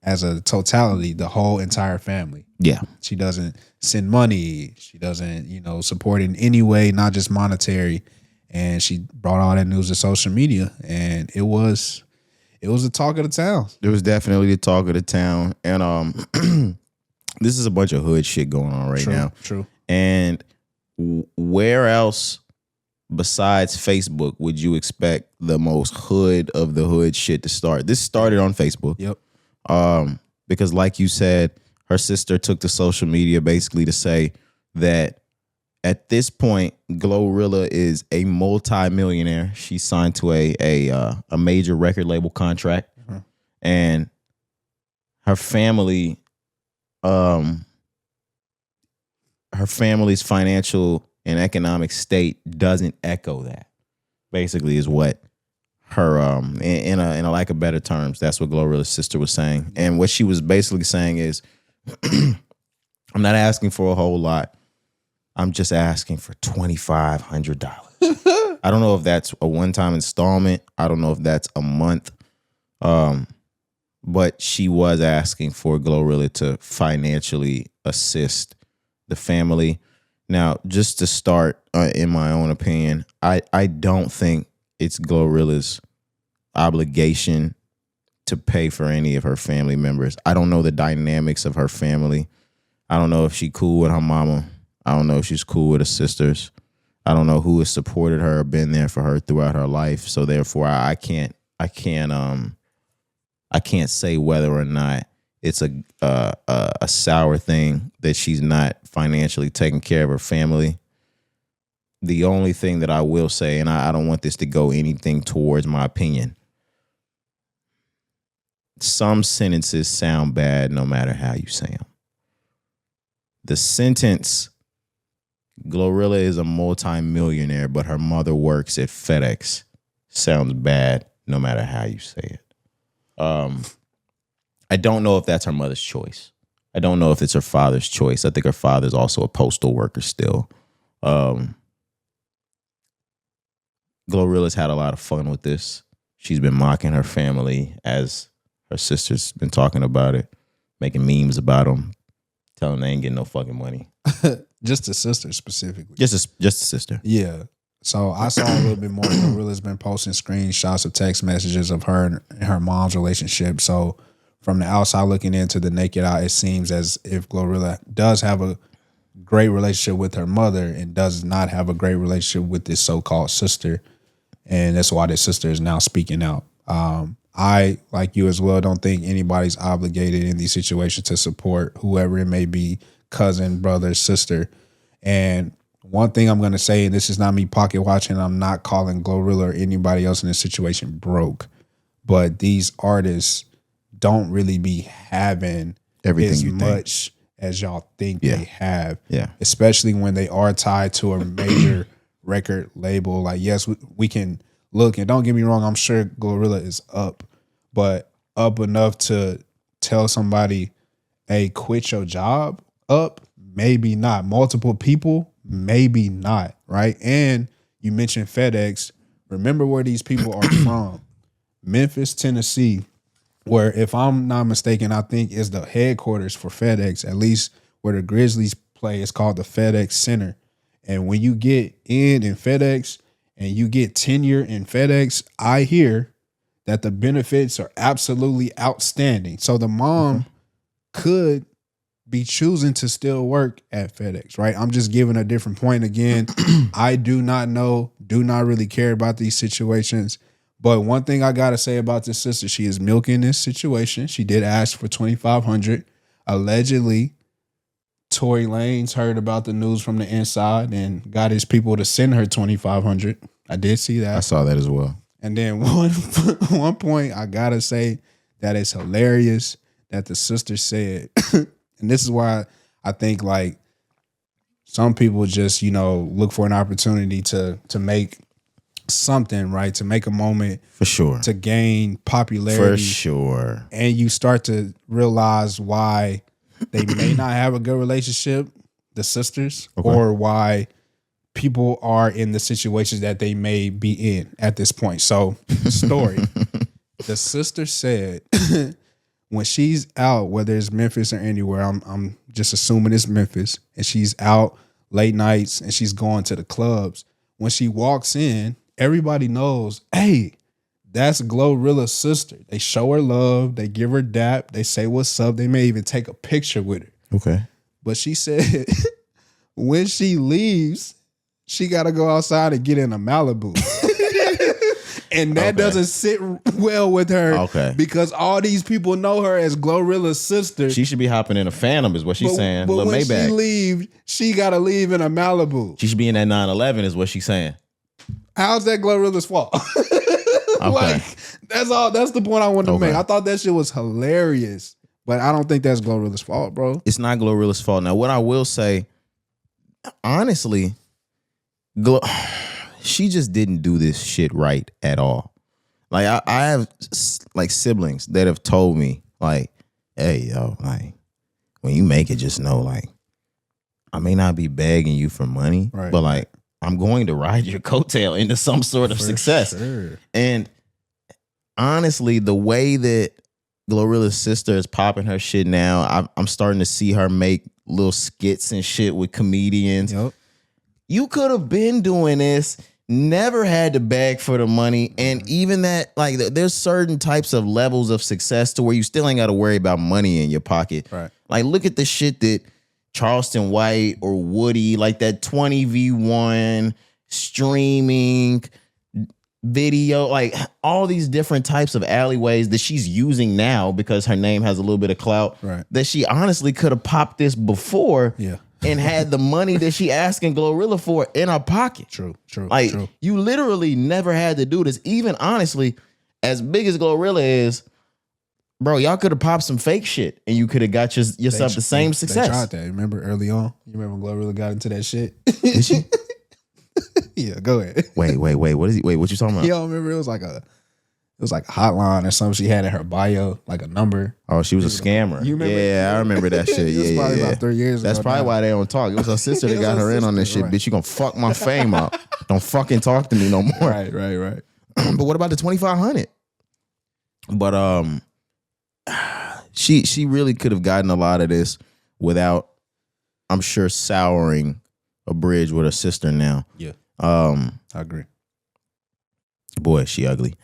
as a totality, the whole entire family. Yeah. She doesn't send money. She doesn't, support in any way, not just monetary. And she brought all that news to social media, and it was the talk of the town. It was definitely the talk of the town, and this is a bunch of hood shit going on right now. True. And where else besides Facebook would you expect the most hood of the hood shit to start? This started on Facebook. Yep. Because like you said, her sister took to social media basically to say that at this point, GloRilla is a multi-millionaire. She's signed to a major record label contract, and her family um, her family's financial and economic state doesn't echo that. Basically, is what her in a like a better terms. That's what GloRilla's sister was saying, and what she was basically saying is, I'm not asking for a whole lot. I'm just asking for $2,500. I don't know if that's a one-time installment. I don't know if that's a month. But she was asking for GloRilla to financially assist the family. Now, just to start, in my own opinion, I don't think it's GloRilla's obligation to pay for any of her family members. I don't know the dynamics of her family. I don't know if she's cool with her mama. I don't know if she's cool with her sisters. I don't know who has supported her or been there for her throughout her life. So therefore, I can't say whether or not it's a sour thing that she's not financially taking care of her family. The only thing that I will say, and I don't want this to go anything towards my opinion, some sentences sound bad no matter how you say them. The sentence, GloRilla is a multi-millionaire, but her mother works at FedEx, sounds bad no matter how you say it. I don't know if that's her mother's choice. I don't know if it's her father's choice. I think her father's also a postal worker still. GloRilla's had a lot of fun with this. She's been mocking her family as her sister's been talking about it, making memes about them, telling them they ain't getting no fucking money. Just the sister specifically. Just a sister. Yeah. So I saw a little bit more. GloRilla's been posting screenshots of text messages of her and her mom's relationship. So from the outside looking into the naked eye, it seems as if GloRilla does have a great relationship with her mother and does not have a great relationship with this so-called sister. And that's why this sister is now speaking out. I, like you as well, don't think anybody's obligated in these situations to support whoever it may be, cousin, brother, sister. And one thing I'm going to say, and this is not me pocket watching, I'm not calling GloRilla or anybody else in this situation broke, but these artists don't really be having Everything as you much as y'all think they have. Yeah. Especially when they are tied to a major record label. Like, yes, we can look, and don't get me wrong, I'm sure GloRilla is up, but up enough to tell somebody, hey, quit your job? Up? Maybe not. Multiple people? Maybe not, right? And you mentioned FedEx. Remember where these people are from. Memphis, Tennessee, where, if I'm not mistaken, I think is the headquarters for FedEx, at least where the Grizzlies play. It's called the FedEx Center. And when you get in FedEx and you get tenure in FedEx, I hear that the benefits are absolutely outstanding. So the mom could be choosing to still work at FedEx, right? I'm just giving a different point. Again, I do not know, do not really care about these situations. But one thing I got to say about this sister, she is milking this situation. She did ask for $2,500. Allegedly, Tory Lanez heard about the news from the inside and got his people to send her $2,500. I did see that. I saw that as well. And then one point I got to say that it's hilarious that the sister said, and this is why I think, like, some people just, look for an opportunity to make something, right? To make a moment. For sure. To gain popularity. For sure. And you start to realize why they may not have a good relationship, the sisters, or why people are in the situations that they may be in at this point. So, story. The sister said when she's out, whether it's Memphis or anywhere, I'm just assuming it's Memphis, and she's out late nights and she's going to the clubs. When she walks in, everybody knows, hey, that's GloRilla's sister. They show her love. They give her dap. They say what's up. They may even take a picture with her. Okay. But she said when she leaves, she got to go outside and get in a Malibu. And that doesn't sit well with her. Okay. Because all these people know her as GloRilla's sister. She should be hopping in a Phantom is what she's saying. But Little when Maybach. she leaves, she got to leave in a Malibu. She should be in that 911 is what she's saying. How's that GloRilla's fault? Okay. Like, that's all. That's the point I wanted to make. I thought that shit was hilarious. But I don't think that's GloRilla's fault, bro. It's not GloRilla's fault. Now, what I will say, honestly, she just didn't do this shit right at all. Like I have like siblings that have told me like, hey, yo, like when you make it, just know like I may not be begging you for money, right, but like I'm going to ride your coattail into some sort of success. Sure. And honestly, the way that GloRilla's sister is popping her shit now, I'm starting to see her make little skits and shit with comedians. Yep. You could have been doing this, never had to beg for the money, and even that, like, there's certain types of levels of success to where you still ain't got to worry about money in your pocket. Right. Like, look at the shit that Charleston White or Woody, like that 20v1 streaming video, like all these different types of alleyways that she's using now because her name has a little bit of clout. Right. That she honestly could have popped this before. Yeah. And had the money that she asking GloRilla for in her pocket. True. Like, true. you literally never had to do this. Even honestly, as big as GloRilla is, bro, y'all could have popped some fake shit and you could have got yourself the same success. They tried that. Remember early on? You remember when GloRilla got into that shit? Did she? Yeah, go ahead. Wait. What you talking about? You don't remember? It was like a hotline or something she had in her bio, like a number. Oh, she was a scammer. You remember? Yeah, I remember that shit. It was probably about 3 years That's ago probably now. why they don't talk. It was her sister that got her in on this shit. right. Bitch, you gonna fuck my fame up. Don't fucking talk to me no more. Right. But what about the 2,500? But she really could have gotten a lot of this without, I'm sure, souring a bridge with her sister now. Yeah. I agree. Boy, she ugly.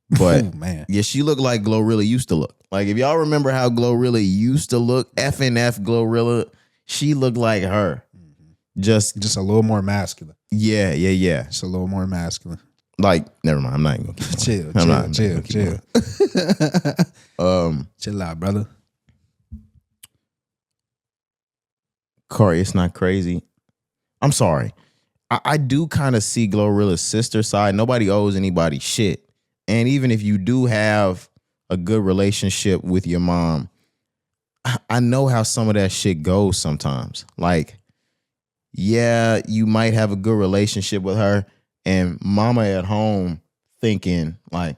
But oh, man. yeah, she looked like GloRilla used to look. Like, if y'all remember how GloRilla used to look, F&F GloRilla, she looked like her. Just a little more masculine. Yeah. Just a little more masculine. Like, never mind. I'm not even gonna keep Chill. Chill out, brother. Cari, it's not crazy. I'm sorry. I do kind of see GloRilla's sister side. Nobody owes anybody shit. And even if you do have a good relationship with your mom, I know how some of that shit goes sometimes. Like, yeah, you might have a good relationship with her and mama at home thinking like,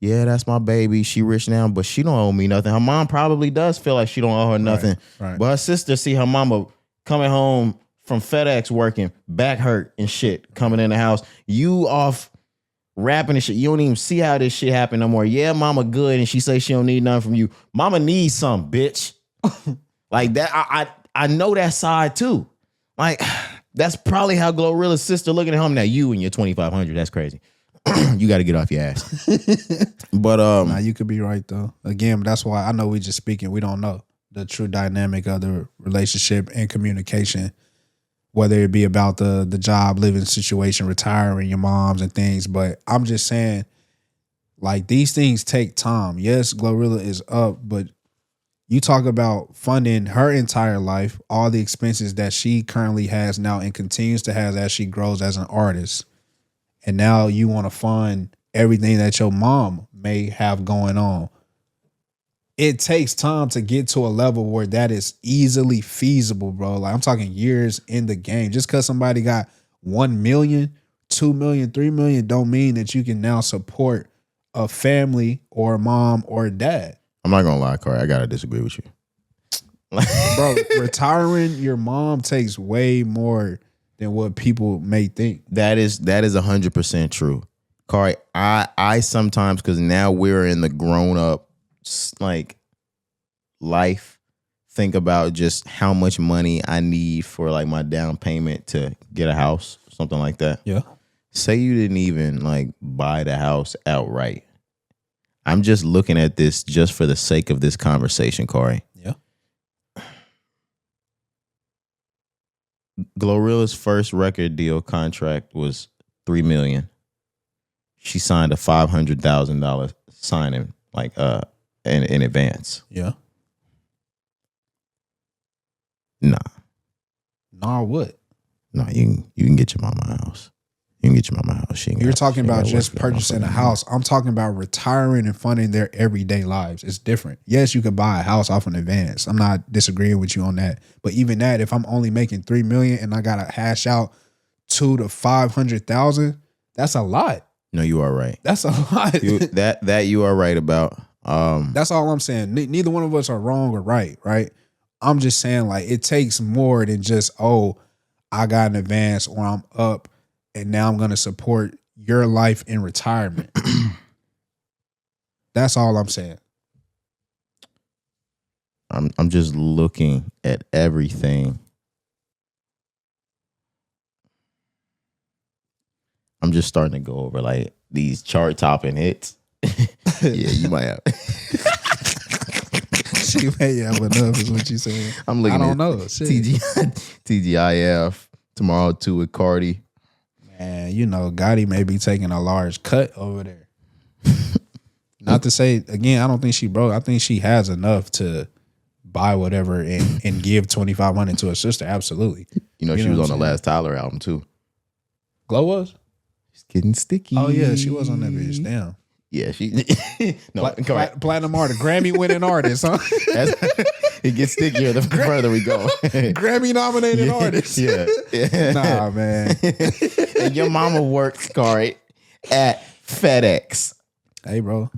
yeah, that's my baby. She rich now, but she don't owe me nothing. Her mom probably does feel like she don't owe her nothing. Right. But her sister see her mama coming home from FedEx working, back hurt and shit, coming in the house. You off rapping and shit. You don't even see how this shit happen no more. Yeah, mama good, and she say she don't need nothing from you. Mama needs some, bitch. Like that. I know that side too. Like, that's probably how GloRilla's sister looking at home. Now you and your 2,500, that's crazy. You got to get off your ass. But nah, you could be right though. Again, that's why I know we just speaking. We don't know the true dynamic of the relationship and communication, whether it be about the job, living situation, retiring, your moms and things. But I'm just saying, like, these things take time. Yes, GloRilla is up, but you talk about funding her entire life, all the expenses that she currently has now and continues to have as she grows as an artist. And now you want to fund everything that your mom may have going on. It takes time to get to a level where that is easily feasible, bro. Like, I'm talking years in the game. Just because somebody got 1 million, 2 million, 3 million don't mean that you can now support a family or a mom or a dad. I'm not gonna lie, Cari, I gotta disagree with you. Bro, retiring your mom takes way more than what people may think. That is 100% true. Cari, I sometimes, because now we're in the grown up like life, think about just how much money I need for like my down payment to get a house, something like that. Yeah. Say you didn't even like buy the house outright. I'm just looking at this just for the sake of this conversation, Cari. Yeah. GloRilla's first record deal contract was $3 million. She signed a $500,000 signing like in advance. Yeah. Nah, Nah, what? you can get your mama a house. You can get your mama a house. You're talking about just purchasing a house. I'm talking about retiring and funding their everyday lives. It's different. Yes, you could buy a house off an advance. I'm not disagreeing with you on that. But even that, if I'm only making $3 million and I gotta hash out $200,000 to $500,000, that's a lot. No, you are right. That's a lot. That you are right about. That's all I'm saying. Neither one of us are wrong or right. I'm just saying, like, it takes more than just, oh, I got an advance or I'm up and now I'm gonna support your life in retirement. That's all I'm saying. I'm just looking at everything. I'm just starting to go over like these chart topping hits. Yeah, you might have. She may have enough is what you saying. I'm looking I don't at know. TGIF tomorrow too with Cari. Man, you know, Gotti may be taking a large cut over there. Not to say, again, I don't think she broke. I think she has enough to buy whatever and give $2,500 to her sister. Absolutely. You know she was on the last Tyler album too. Glow was? She's getting sticky. Oh, yeah, she was on that bitch. Damn. Yeah, she. No, Platinum artist, Grammy winning artist, huh? It gets stickier the further we go. Grammy nominated artist. Yeah. Nah, man. And your mama works, Cari, at FedEx. Hey, bro.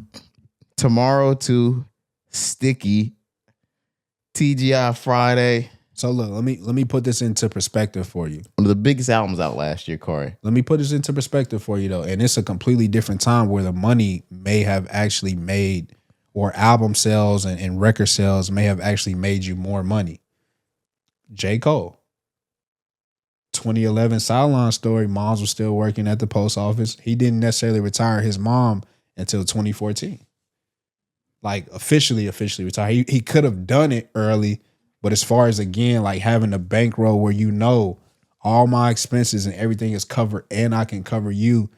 Tomorrow too, Sticky. TGI Friday. So look, let me put this into perspective for you. One of the biggest albums out last year, Cari. Let me put this into perspective for you though. And it's a completely different time where the money may have actually made, or album sales and record sales may have actually made you more money. J. Cole. 2011 sideline story. Moms was still working at the post office. He didn't necessarily retire his mom until 2014. Like officially retired. He could have done it early. But as far as, again, like having a bankroll where you know all my expenses and everything is covered and I can cover you,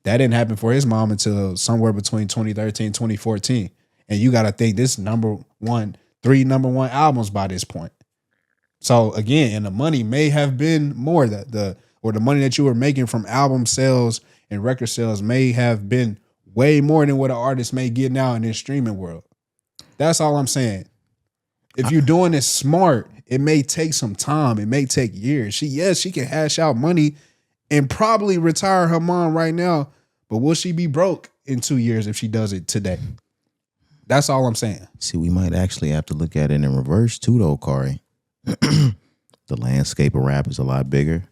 that didn't happen for his mom until somewhere between 2013 and 2014. And you got to think this 3 number one albums by this point. So again, and the money may have been more that the money that you were making from album sales and record sales may have been way more than what an artist may get now in this streaming world. That's all I'm saying. If you're doing this smart, it may take some time. It may take years. She can hash out money and probably retire her mom right now, but will she be broke in 2 years if she does it today? That's all I'm saying. See, we might actually have to look at it in reverse too, though, Cari. The landscape of rap is a lot bigger.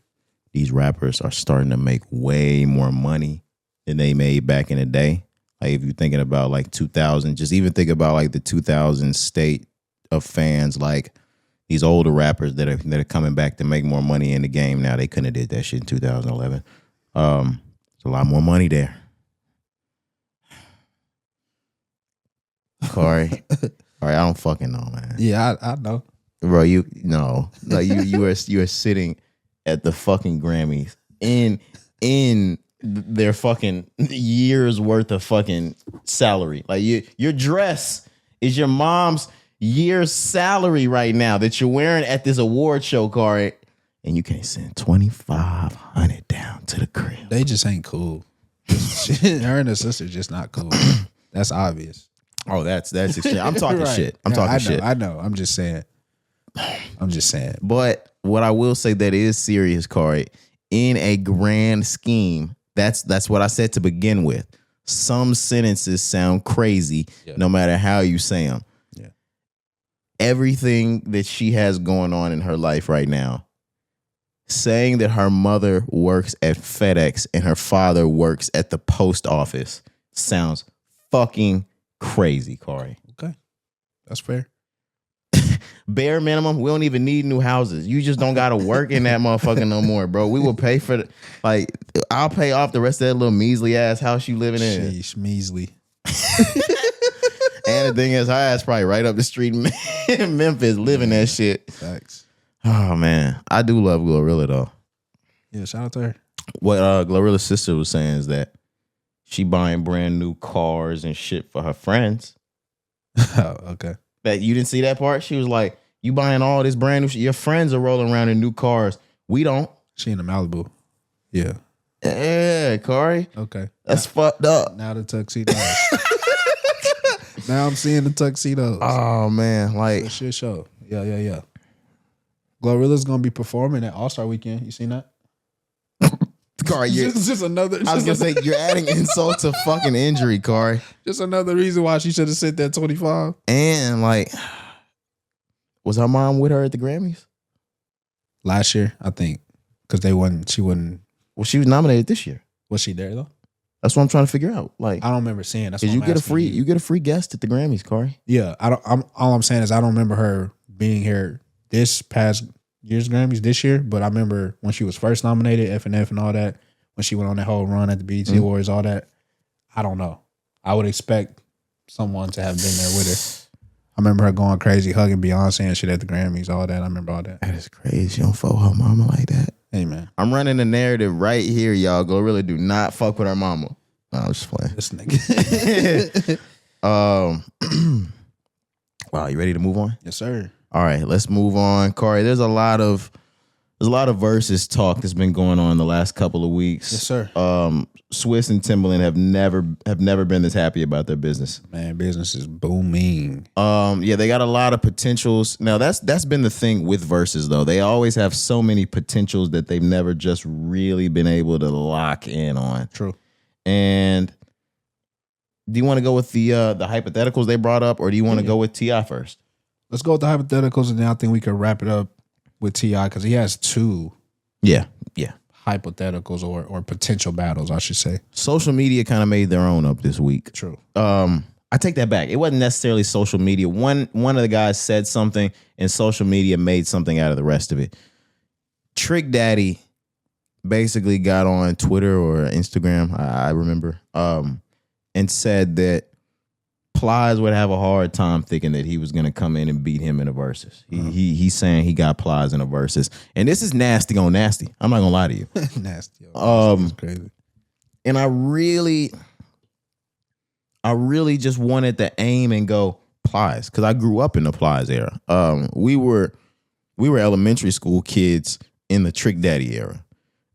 These rappers are starting to make way more money than they made back in the day. Like if you're thinking about like 2000, just even think about like the 2000 state of fans, like these older rappers that are coming back to make more money in the game now. They couldn't have did that shit in 2011. There's a lot more money there. Cari, I don't fucking know, man. Yeah, I know, bro. You are sitting at the fucking Grammys in their fucking years worth of fucking salary. Like your dress is your mom's year's salary right now that you're wearing at this award show, Cari, and you can't send $2,500 down to the crib. They just ain't cool. Her and her sister just not cool. That's obvious. Oh, that's extreme. I'm talking right. Shit. I'm talking shit. I know. I'm just saying. But what I will say that is serious, Cari, in a grand scheme, that's what I said to begin with. Some sentences sound crazy, no matter how you say them. Everything that she has going on in her life right now, saying that her mother works at FedEx and her father works at the post office sounds fucking crazy, Cari. Okay. That's fair. Bare minimum, we don't even need new houses. You just don't got to work in that motherfucker no more, bro. We will pay for I'll pay off the rest of that little measly ass house you living in. Sheesh, measly. And the thing is, her ass probably right up the street in Memphis living that shit. Facts. Oh, man. I do love GloRilla, though. Yeah, shout out to her. What GloRilla's sister was saying is that she buying brand new cars and shit for her friends. Oh, okay. That you didn't see that part? She was like, you buying all this brand new shit. Your friends are rolling around in new cars. We don't. She in the Malibu. Yeah. Yeah, Cari. Okay. That's fucked up. Now the tuxedos. Now I'm seeing the tuxedos. Oh man, like shit show. Yeah. GloRilla's gonna be performing at All-Star Weekend. You seen that? Cari, just another. I was gonna say you're adding insult to fucking injury, Cari. Just another reason why she should have sent that 25. And like, was her mom with her at the Grammys Last year, I think, because she wasn't. Well, she was nominated this year. Was she there though? That's what I'm trying to figure out. Like, I don't remember seeing. That's because you get a free guest at the Grammys, Cari. Yeah, all I'm saying is I don't remember her being here this past year's Grammys this year, but I remember when she was first nominated, F&F and all that, when she went on that whole run at the BET Awards, all that. I don't know. I would expect someone to have been there with her. I remember her going crazy, hugging Beyonce and shit at the Grammys, all that. I remember all that. That is crazy. She don't fuck with her mama like that. Hey, man. I'm running the narrative right here, y'all. GloRilla do not fuck with her mama. No, I'm just playing. This nigga. Wow, you ready to move on? Yes, sir. All right, let's move on. Cari, there's a lot of versus talk that's been going on the last couple of weeks. Yes, sir. Swiss and Timbaland have never been this happy about their business. Man, business is booming. Yeah, they got a lot of potentials. Now that's been the thing with verses though. They always have so many potentials that they've never just really been able to lock in on. True. And do you want to go with the hypotheticals they brought up, or do you want to go with T.I. first? Let's go with the hypotheticals, and then I think we could wrap it up with T.I. because he has two. Yeah. Hypotheticals or potential battles, I should say. Social media kind of made their own up this week. True. I take that back. It wasn't necessarily social media. One of the guys said something, and social media made something out of the rest of it. Trick Daddy basically got on Twitter or Instagram, I remember, and said that Plies would have a hard time thinking that he was going to come in and beat him in a versus. He's saying he got Plies in a versus, and this is nasty on nasty. I'm not gonna lie to you. Nasty. That's crazy. And I really just wanted to aim and go Plies because I grew up in the Plies era. We were elementary school kids in the Trick Daddy era,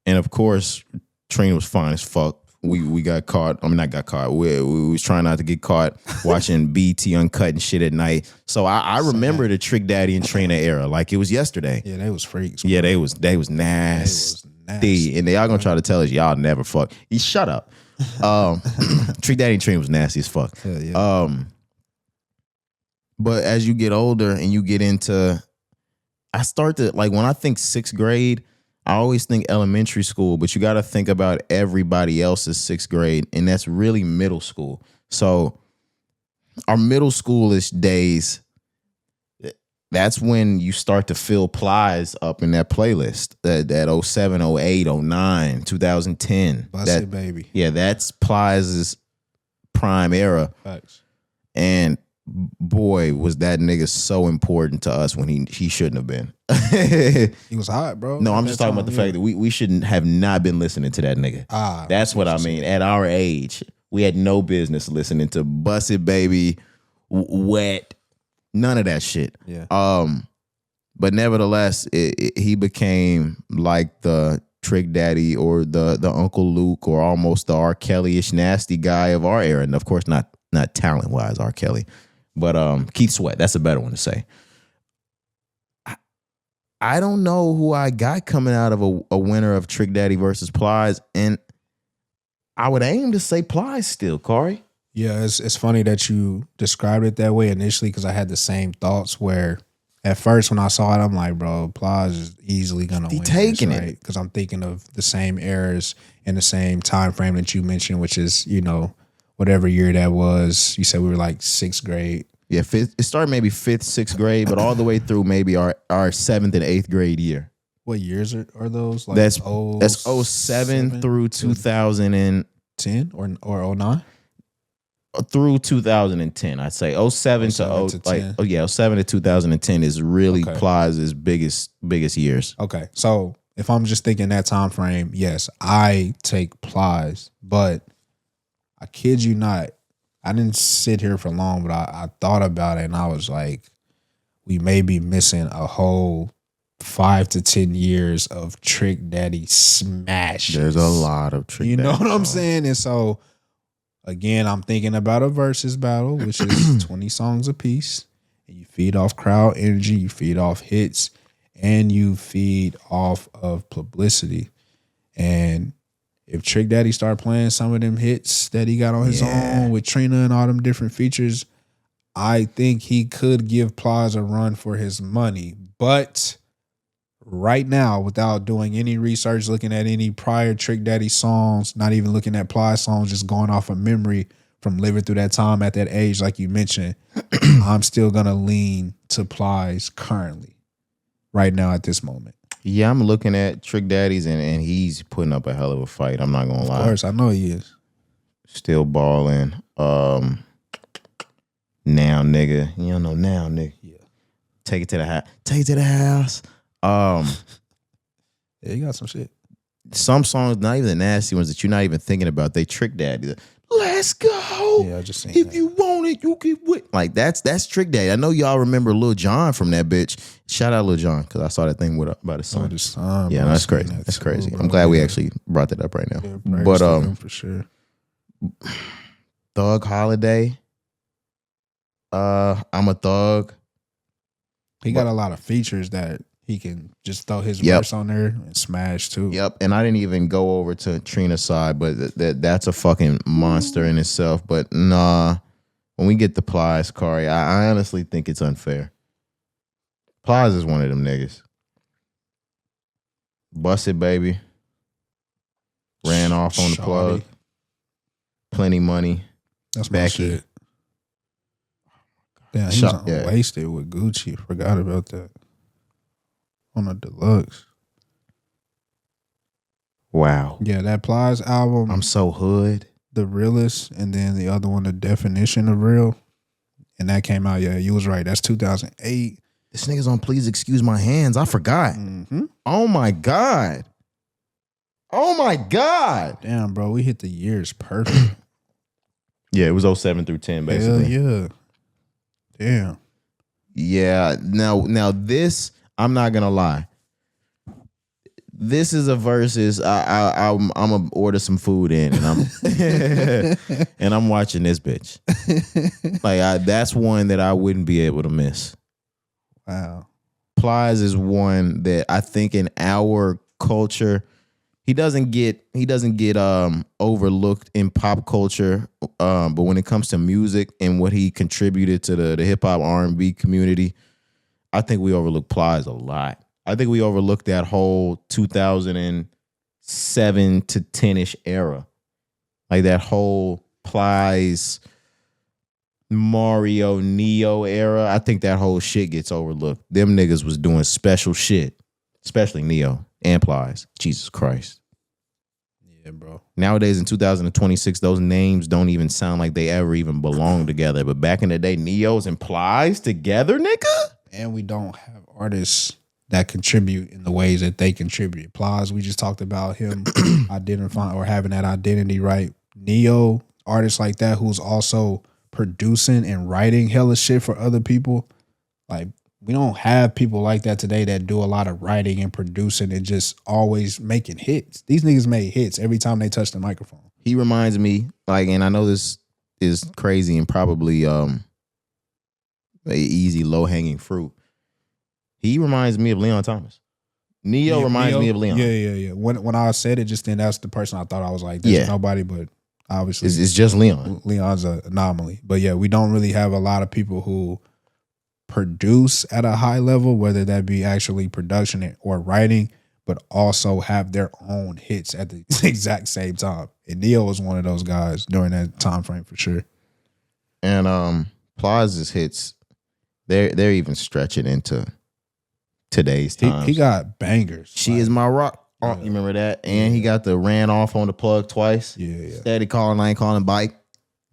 and of course, Trina was fine as fuck. We got caught. I mean, not got caught. We was trying not to get caught watching BT Uncut and shit at night. So I remember the Trick Daddy and Trina era like it was yesterday. Yeah, they was freaks. Bro. Yeah, they was nasty. And they all gonna try to tell us y'all never fuck. You shut up. Trick Daddy and Trina was nasty as fuck. Hell yeah. But as you get older and you get into, I start to like when I think sixth grade. I always think elementary school, but you got to think about everybody else's sixth grade, and that's really middle school. So our middle schoolish days, that's when you start to fill Plies up in that playlist, that 07, 08, 09, 2010. Bust it, baby. Yeah, that's Plies' prime era. Facts. And boy, was that nigga so important to us when he shouldn't have been. He was hot, bro. No, I'm just talking about the fact that we shouldn't have not been listening to that nigga. That's what I mean. At our age, we had no business listening to Bust It Baby, Wet, none of that shit. Yeah. But nevertheless, he became like the Trick Daddy or the Uncle Luke or almost the R. Kelly-ish nasty guy of our era. And of course, not talent-wise R. Kelly. But Keith Sweat, that's a better one to say. I don't know who I got coming out of a winner of Trick Daddy versus Plies, and I would aim to say Plies still, Cari. Yeah, it's funny that you described it that way initially because I had the same thoughts where at first when I saw it, I'm like, bro, Plies is easily going to win taking this, right? Because I'm thinking of the same eras in the same time frame that you mentioned, which is, whatever year that was. You said we were like sixth grade. Yeah, it started maybe fifth, sixth grade, but all the way through maybe our seventh and eighth grade year. What years are those? Like that's 07 through 2010 or 09? Through 2010, I'd say 07 to 10. 07 to 2010 is really Plies' biggest years. Okay, so if I'm just thinking that time frame, yes, I take Plies, but I kid you not, I didn't sit here for long, but I thought about it and I was like, we may be missing a whole 5 to 10 years of Trick Daddy smashes. There's a lot of Trick Daddy. You know what I'm songs. saying? And so, again, I'm thinking about a versus battle, which is 20 songs apiece. And you feed off crowd energy, you feed off hits, and you feed off of publicity. And if Trick Daddy start playing some of them hits that he got on his own with Trina and all them different features, I think he could give Plies a run for his money. But right now, without doing any research, looking at any prior Trick Daddy songs, not even looking at Plies songs, just going off of memory from living through that time at that age, like you mentioned, I'm still going to lean to Plies currently, right now at this moment. Yeah, I'm looking at Trick Daddy's and he's putting up a hell of a fight. I'm not gonna lie. Of course, I know he is. Still balling. Now, nigga. You don't know now, nigga. Yeah. Take it to the house. Take it to the house. Yeah, he got some shit. Some songs, not even the nasty ones that you're not even thinking about, they Trick Daddy. Let's go. Yeah, I just seen if that. you want it, you can win. Like that's Trick Daddy. I know y'all remember Lil Jon from that bitch. Shout out Lil Jon because I saw that thing about his son. Yeah, no, that's crazy. That's crazy. I'm glad we actually brought that up right now. Yeah, but for sure. Thug Holiday. I'm a thug. He got a lot of features that he can just throw his Yep. verse on there and smash too. Yep, and I didn't even go over to Trina's side, but that's a fucking monster in itself. But nah, when we get to Plies, Cari, I honestly think it's unfair. Plies is one of them niggas. Bust It Baby. Ran off on the plug. Plenty Money. That's my Becky. shit. Damn, he was on Wasted with Gucci. Forgot about that. On a deluxe. Wow. Yeah, that Plies album. I'm so hood. The Realest, and then the other one, The Definition of Real. And that came out, yeah, you was right. That's 2008. This nigga's on Please Excuse My Hands. I forgot. Mm-hmm. Oh my God. Oh my God. Damn, bro, we hit the years perfect. Yeah, it was 07 through 10, basically. Hell yeah. Damn. Yeah. Now this, I'm not gonna lie. This is a versus. I'm gonna order some food in, and I'm and I'm watching this bitch. Like that's one that I wouldn't be able to miss. Wow. Plies is one that I think in our culture, he doesn't get overlooked in pop culture. But when it comes to music and what he contributed to the hip hop R&B community, I think we overlook Plies a lot. I think we overlooked that whole 2007 to 10-ish era. Like that whole Plies, Mario, Neo era. I think that whole shit gets overlooked. Them niggas was doing special shit, especially Neo and Plies. Jesus Christ. Yeah, bro. Nowadays in 2026, those names don't even sound like they ever even belong together. But back in the day, Neos and Plies together, nigga? And we don't have artists that contribute in the ways that they contribute. Plies, we just talked about him identifying or having that identity right. Neo, artists like that who's also producing and writing hella shit for other people. Like, we don't have people like that today that do a lot of writing and producing and just always making hits. These niggas made hits every time they touch the microphone. He reminds me, like, and I know this is crazy and probably a easy, low-hanging fruit. He reminds me of Leon Thomas. Neo reminds me of Leon. Yeah. When I said it just then, that's the person I thought. I was like, there's nobody, but obviously it's just Leon. Leon's an anomaly. But yeah, we don't really have a lot of people who produce at a high level, whether that be actually production or writing, but also have their own hits at the exact same time. And Neo was one of those guys during that time frame for sure. And Plies' hits, they're even stretching into today's times. He got bangers. She is my rock. Oh, you remember that? And he got the ran off on the plug twice. Yeah. Steady calling, I ain't calling bike.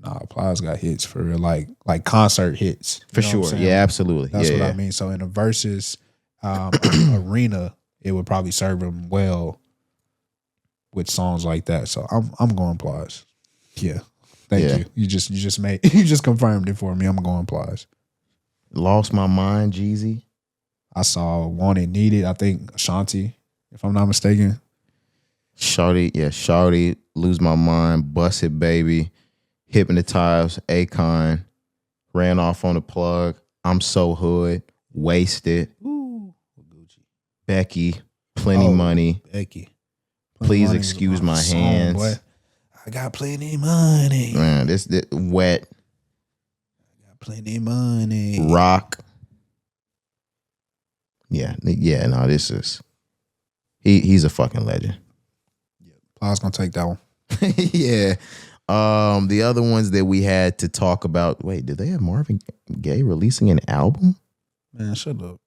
Nah, Plies got hits for real, like concert hits. For sure. Yeah, absolutely. That's what I mean. So in a versus arena, it would probably serve him well with songs like that. So I'm going Plies. Yeah. Thank you. You just confirmed it for me. I'm going Plies. Lost My Mind, Jeezy. I saw Wanted Needed. I think Ashanti, if I'm not mistaken. Shawty, Lose My Mind, Bust It Baby, Hypnotize, Akon, Ran Off on the Plug, I'm So Hood, Wasted, Ooh, Gucci. Becky, Plenty Money, Becky. Please Excuse My Hands. Boy. I got plenty money. Man, this Wet. I got plenty money. Rock. Yeah, no, this is he's a fucking legend. Yeah, Plies gonna take that one. Yeah. The other ones that we had to talk about. Wait, did they have Marvin Gaye releasing an album? Man, shut up.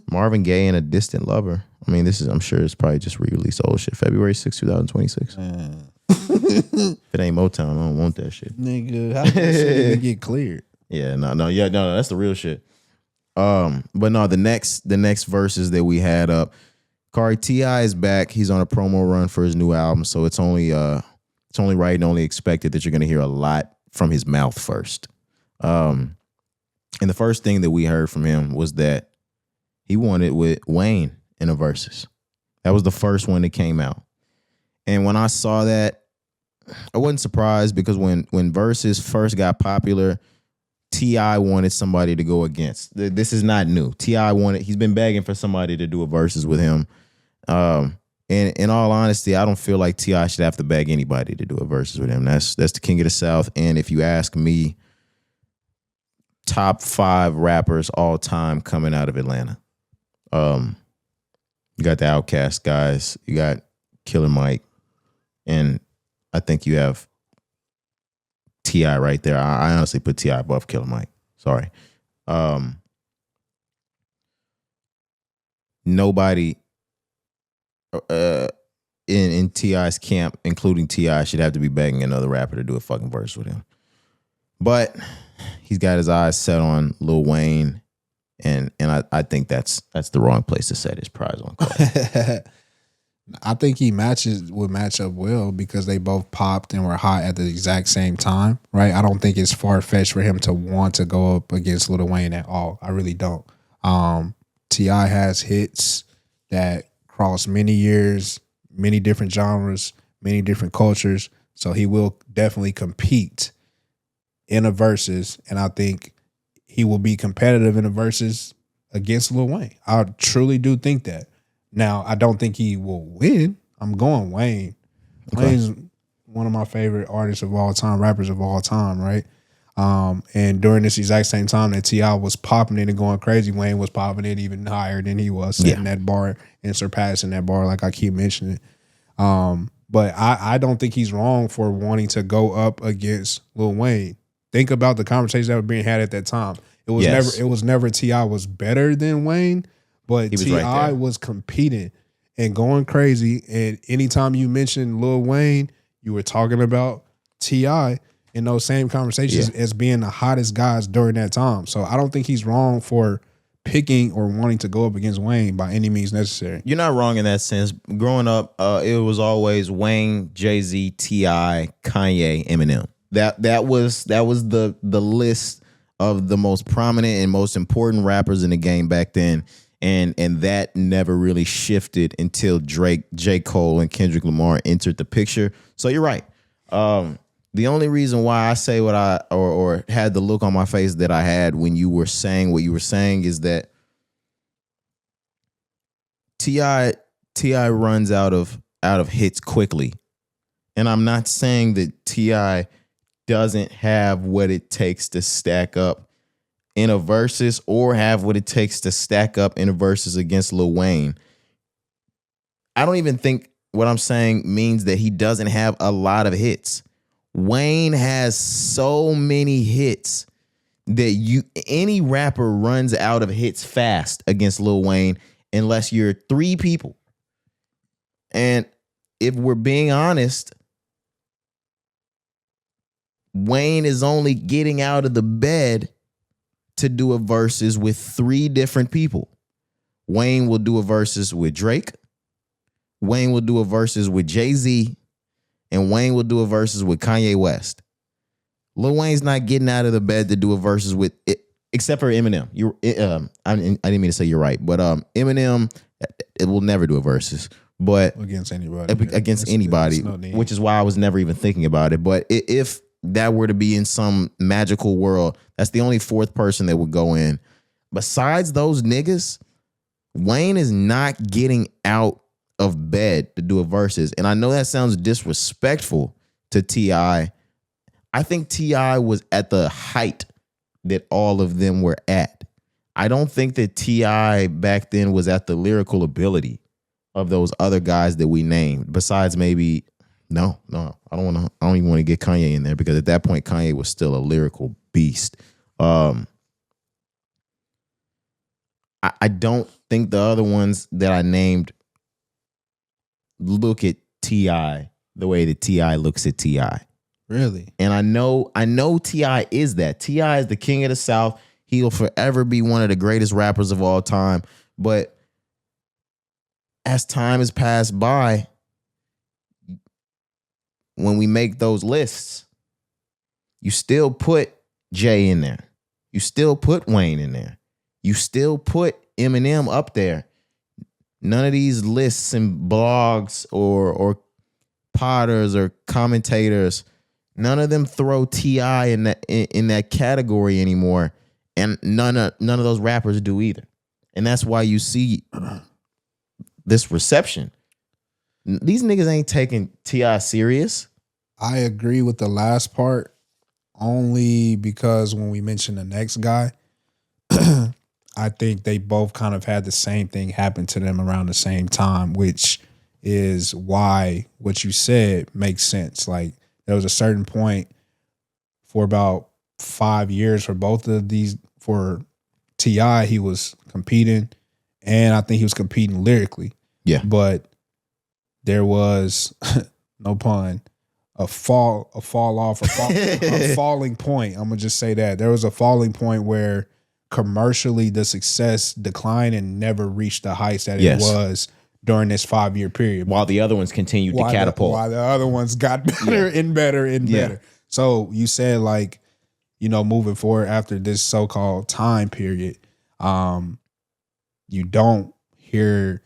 Marvin Gaye and A Distant Lover. I mean, I'm sure it's probably just re-released old shit. February 6, 2026. If it ain't Motown, I don't want that shit. Nigga, how did that shit even get cleared? Yeah, no, that's the real shit. But no, the next verses that we had up, Cari T.I. is back. He's on a promo run for his new album, so it's only right and only expected that you're gonna hear a lot from his mouth first. And the first thing that we heard from him was that he wanted with Wayne in a verses. That was the first one that came out. And when I saw that, I wasn't surprised because when verses first got popular, T.I. wanted somebody to go against. This is not new. He's been begging for somebody to do a verses with him. And in all honesty, I don't feel like T.I. should have to beg anybody to do a verses with him. That's the king of the South. And if you ask me, top 5 rappers all time coming out of Atlanta. You got the Outkast guys, you got Killer Mike, and I think you have T.I. right there. I honestly put T.I. above Killer Mike. Sorry. Nobody in T.I.'s camp, including T.I., should have to be begging another rapper to do a fucking verse with him. But he's got his eyes set on Lil Wayne, and I think that's the wrong place to set his prize on. I think he would match up well because they both popped and were hot at the exact same time, right? I don't think it's far-fetched for him to want to go up against Lil Wayne at all. I really don't. T.I. has hits that cross many years, many different genres, many different cultures, so he will definitely compete in a versus, and I think he will be competitive in a versus against Lil Wayne. I truly do think that. Now, I don't think he will win. I'm going Wayne. Okay. Wayne's one of my favorite artists of all time, rappers of all time, right? And during this exact same time that T.I. was popping it and going crazy, Wayne was popping it even higher than he was, setting that bar and surpassing that bar, like I keep mentioning. But I don't think he's wrong for wanting to go up against Lil Wayne. Think about the conversations that were being had at that time. It was never T.I. was better than Wayne, but T.I. was competing and going crazy. And anytime you mentioned Lil Wayne, you were talking about T.I. in those same conversations as being the hottest guys during that time. So I don't think he's wrong for picking or wanting to go up against Wayne by any means necessary. You're not wrong in that sense. Growing up, it was always Wayne, Jay-Z, T.I., Kanye, Eminem. That was the list of the most prominent and most important rappers in the game back then. And that never really shifted until Drake, J. Cole, and Kendrick Lamar entered the picture. So you're right. The only reason why I say what or had the look on my face that I had when you were saying what you were saying is that T.I. runs out of hits quickly. And I'm not saying that T.I. doesn't have what it takes to stack up in a versus or have what it takes to stack up in a versus against Lil Wayne. I don't even think what I'm saying means that he doesn't have a lot of hits. Wayne has so many hits that any rapper runs out of hits fast against Lil Wayne unless you're 3 people. And if we're being honest, Wayne is only getting out of the bed to do a versus with 3 different people. Wayne will do a versus with Drake. Wayne will do a versus with Jay-Z. And Wayne will do a versus with Kanye West. Lil Wayne's not getting out of the bed to do a versus with except for Eminem. I didn't mean to say you're right, but Eminem, it will never do a versus, but against anybody, against anybody, which is why I was never even thinking about it. But if that were to be in some magical world, that's the only fourth person that would go in. Besides those niggas, Wayne is not getting out of bed to do a versus. And I know that sounds disrespectful to T.I. I think T.I. was at the height that all of them were at. I don't think that T.I. back then was at the lyrical ability of those other guys that we named. Besides maybe, no, I don't even want to get Kanye in there, because at that point Kanye was still a lyrical beast. I don't think the other ones that I named look at T.I. the way that T.I. looks at T.I. Really? And I know T.I. is that. T.I. is the king of the South. He'll forever be one of the greatest rappers of all time. But as time has passed by, when we make those lists, you still put Jay in there. You still put Wayne in there. You still put Eminem up there. None of these lists and blogs or potters or commentators, none of them throw T.I. in that category anymore. And none of those rappers do either. And that's why you see this reception. These niggas ain't taking T.I. serious. I agree with the last part, only because when we mentioned the next guy, I think they both kind of had the same thing happen to them around the same time, which is why what you said makes sense. Like, there was a certain point for about 5 years for both of these. For T.I., he was competing, and I think he was competing lyrically. Yeah. But there was, no pun, a falling point. I'm going to just say that. There was a falling point where commercially the success declined and never reached the heights that it was during this 5-year period. While the other ones continued to catapult. While the other ones got better and better and better. So you said, like, you know, moving forward after this so-called time period, you don't hear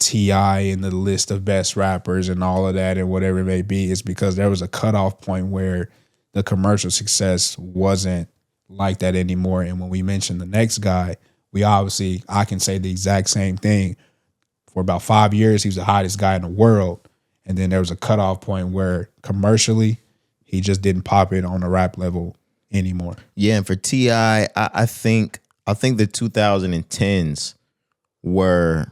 T.I. in the list of best rappers and all of that and whatever it may be. It's because there was a cutoff point where the commercial success wasn't like that anymore. And when we mentioned the next guy, I can say the exact same thing. For about 5 years, he was the hottest guy in the world. And then there was a cutoff point where commercially, he just didn't pop it on the rap level anymore. Yeah, and for T.I., I think the 2010s were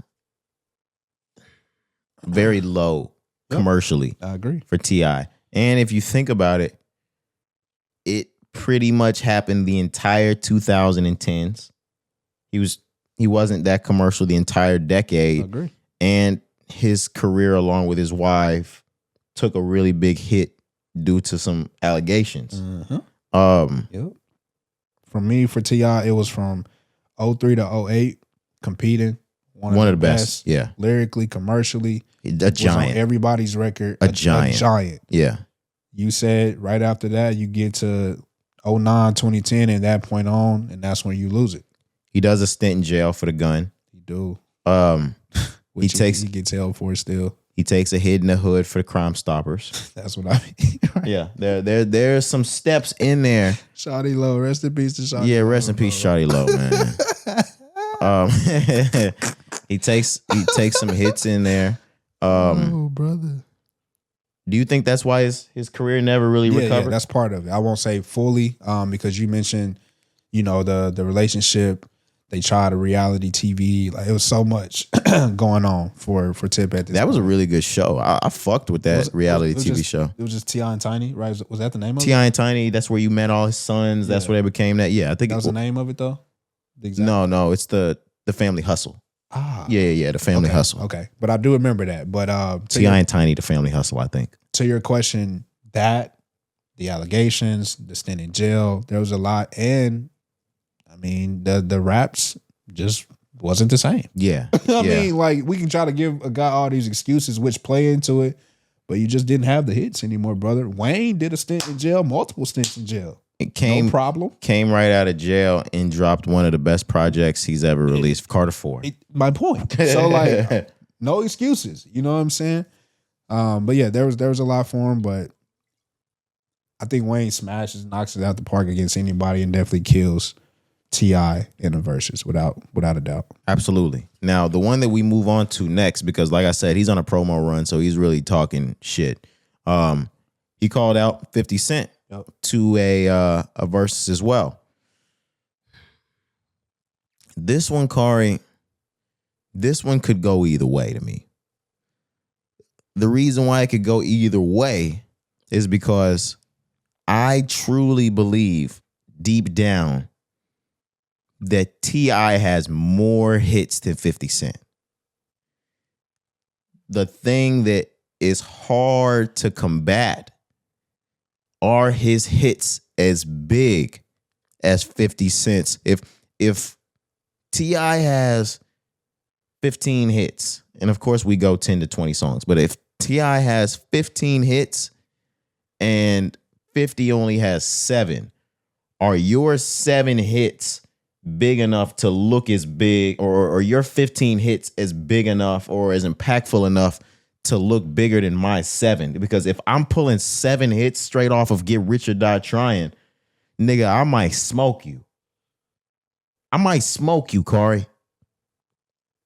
very low commercially. I agree. For T.I. And if you think about it, it pretty much happened the entire 2010s. He wasn't that commercial the entire decade. I agree. And his career, along with his wife, took a really big hit due to some allegations. Mm-hmm. For T.I., it was from 03 to 08, competing. One of the best. Yeah. Lyrically, commercially. A giant. On everybody's record. A giant. A giant. Yeah. You said right after that, you get to 09, 2010, and that point on, and that's when you lose it. He does a stint in jail for the gun. He do. He gets held for it still. He takes a hit in the hood for the Crime Stoppers. That's what I mean. Yeah, there's some steps in there. Shawty Low, rest in peace to Shawty. Yeah, rest in peace, Shawty Low, man. He takes some hits in there. Oh, brother. Do you think that's why his career never really recovered? Yeah, that's part of it. I won't say fully, because you mentioned, you know, the relationship. They tried a reality TV. Like, it was so much going on for Tip at this That was point. a really good show. I fucked with that reality TV show. It was just T.I. and Tiny, right? Was that the name of it? T.I. and Tiny, that's where you met all his sons. That's where they became that. Yeah, I think that was the name of it, though? No, it's the Family Hustle. Yeah, the Family Hustle. Okay, but I do remember that. But T.I. and Tiny, the Family Hustle, I think. To your question, the allegations, the stint in jail, there was a lot. And I mean, the raps just wasn't the same. Yeah. I mean, like, we can try to give a guy all these excuses which play into it, but you just didn't have the hits anymore, brother. Wayne did a stint in jail, multiple stints in jail. It came, no problem. Came right out of jail and dropped one of the best projects he's ever released, Carter 4. My point. So like, no excuses. You know what I'm saying? But yeah, there was a lot for him, but I think Wayne smashes, knocks it out the park against anybody, and definitely kills T.I. in the verses without a doubt. Absolutely. Now, the one that we move on to next, because like I said, he's on a promo run, so he's really talking shit. He called out 50 Cent to a versus as well. This one, Cari, this one could go either way to me. The reason why it could go either way is because I truly believe deep down that T.I. has more hits than 50 Cent. The thing that is hard to combat are his hits as big as 50 Cent's. If T.I. has 15 hits, and of course we go 10 to 20 songs, but if T.I. has 15 hits and 50 only has 7, are your 7 hits big enough to look as big, or your 15 hits as big enough or as impactful enough to look bigger than my 7? Because if I'm pulling 7 hits straight off of Get Rich or Die Trying, nigga, I might smoke you. I might smoke you, Cari.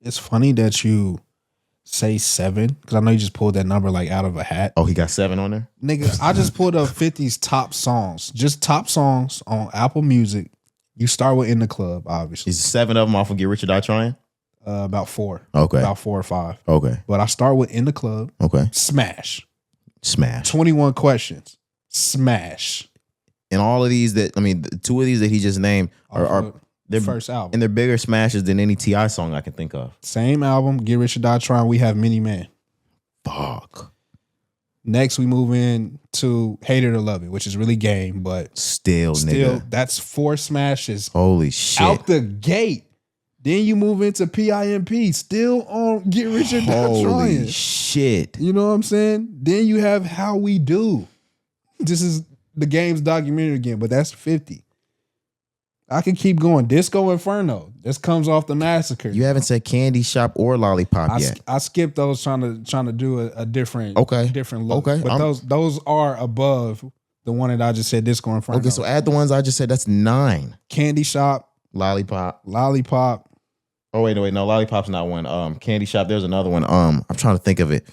It's funny that you say 7, because I know you just pulled that number like out of a hat. Oh, he got 7 on there? Nigga, I just pulled up 50's top songs. Just top songs on Apple Music. You start with In the Club, obviously. Is 7 of them off of Get Rich or Die Trying? About 4. Okay. About 4 or 5. Okay. But I start with In the Club. Okay. Smash. 21 Questions. Smash. And all of these that, I mean, 2 of these that he just named are their first album. And they're bigger smashes than any T.I. song I can think of. Same album, Get Rich or Die Trying. We have Many Men. Fuck. Next, we move in to Hate It or Love It, which is really game, but still, nigga. That's 4 smashes. Holy shit. Out the gate. Then you move into PIMP, still on Get Rich or Die Trying. Holy shit. You know what I'm saying? Then you have How We Do. This is the game's documentary again, but that's 50. I can keep going. Disco Inferno. This comes off the Massacre. You haven't said Candy Shop or Lollipop yet. I skipped those trying to do a different different look. Okay. But those are above the one that I just said, Disco Inferno. Okay, so add the ones I just said. That's 9. Candy Shop. Lollipop. Oh, wait, no, Lollipop's not one. Candy Shop, there's another one. I'm trying to think of it.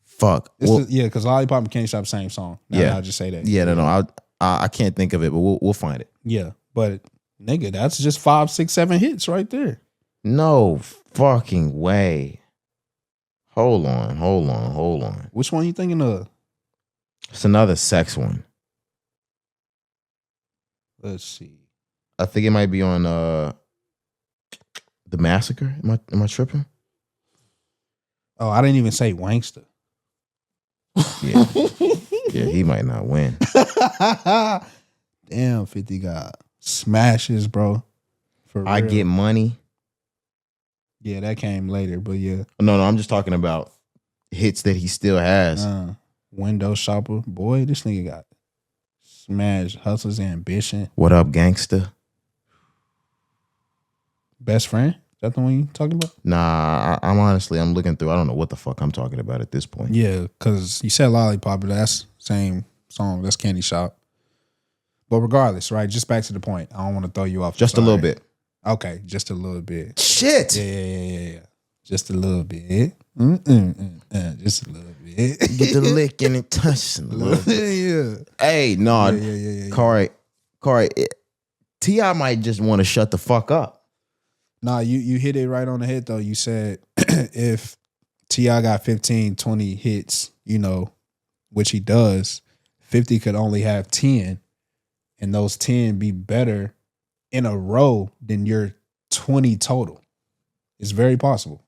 Fuck. Because Lollipop and Candy Shop, same song. I'll just say that. Yeah, no. I can't think of it, but we'll find it. Yeah. But nigga, that's just 5, 6, 7 hits right there. No fucking way. Hold on. Which one you thinking of? It's another sex one. Let's see. I think it might be on The Massacre. Am I tripping? Oh, I didn't even say Wankster. Yeah. Yeah, he might not win. Damn, 50 got smashes, bro. For real. I Get Money. Yeah, that came later, but yeah. No, I'm just talking about hits that he still has. Window Shopper. Boy, this nigga got smash. Hustler's Ambition. What Up, Gangsta? Best Friend? Is that the one you talking about? Nah, I'm looking through. I don't know what the fuck I'm talking about at this point. Yeah, because you said Lollipop, but that's same song. That's Candy Shop. But regardless, right? Just back to the point. I don't want to throw you off. Just a little bit. Okay, just a little bit. Shit. Yeah. Just a little bit. Just a little bit. Get the lick and it touch a little bit. Yeah. Hey, no. Yeah. Cari, T.I. might just want to shut the fuck up. Nah, you hit it right on the head, though. You said if T.I. got 15, 20 hits, which he does, 50 could only have 10, and those 10 be better in a row than your 20 total. It's very possible.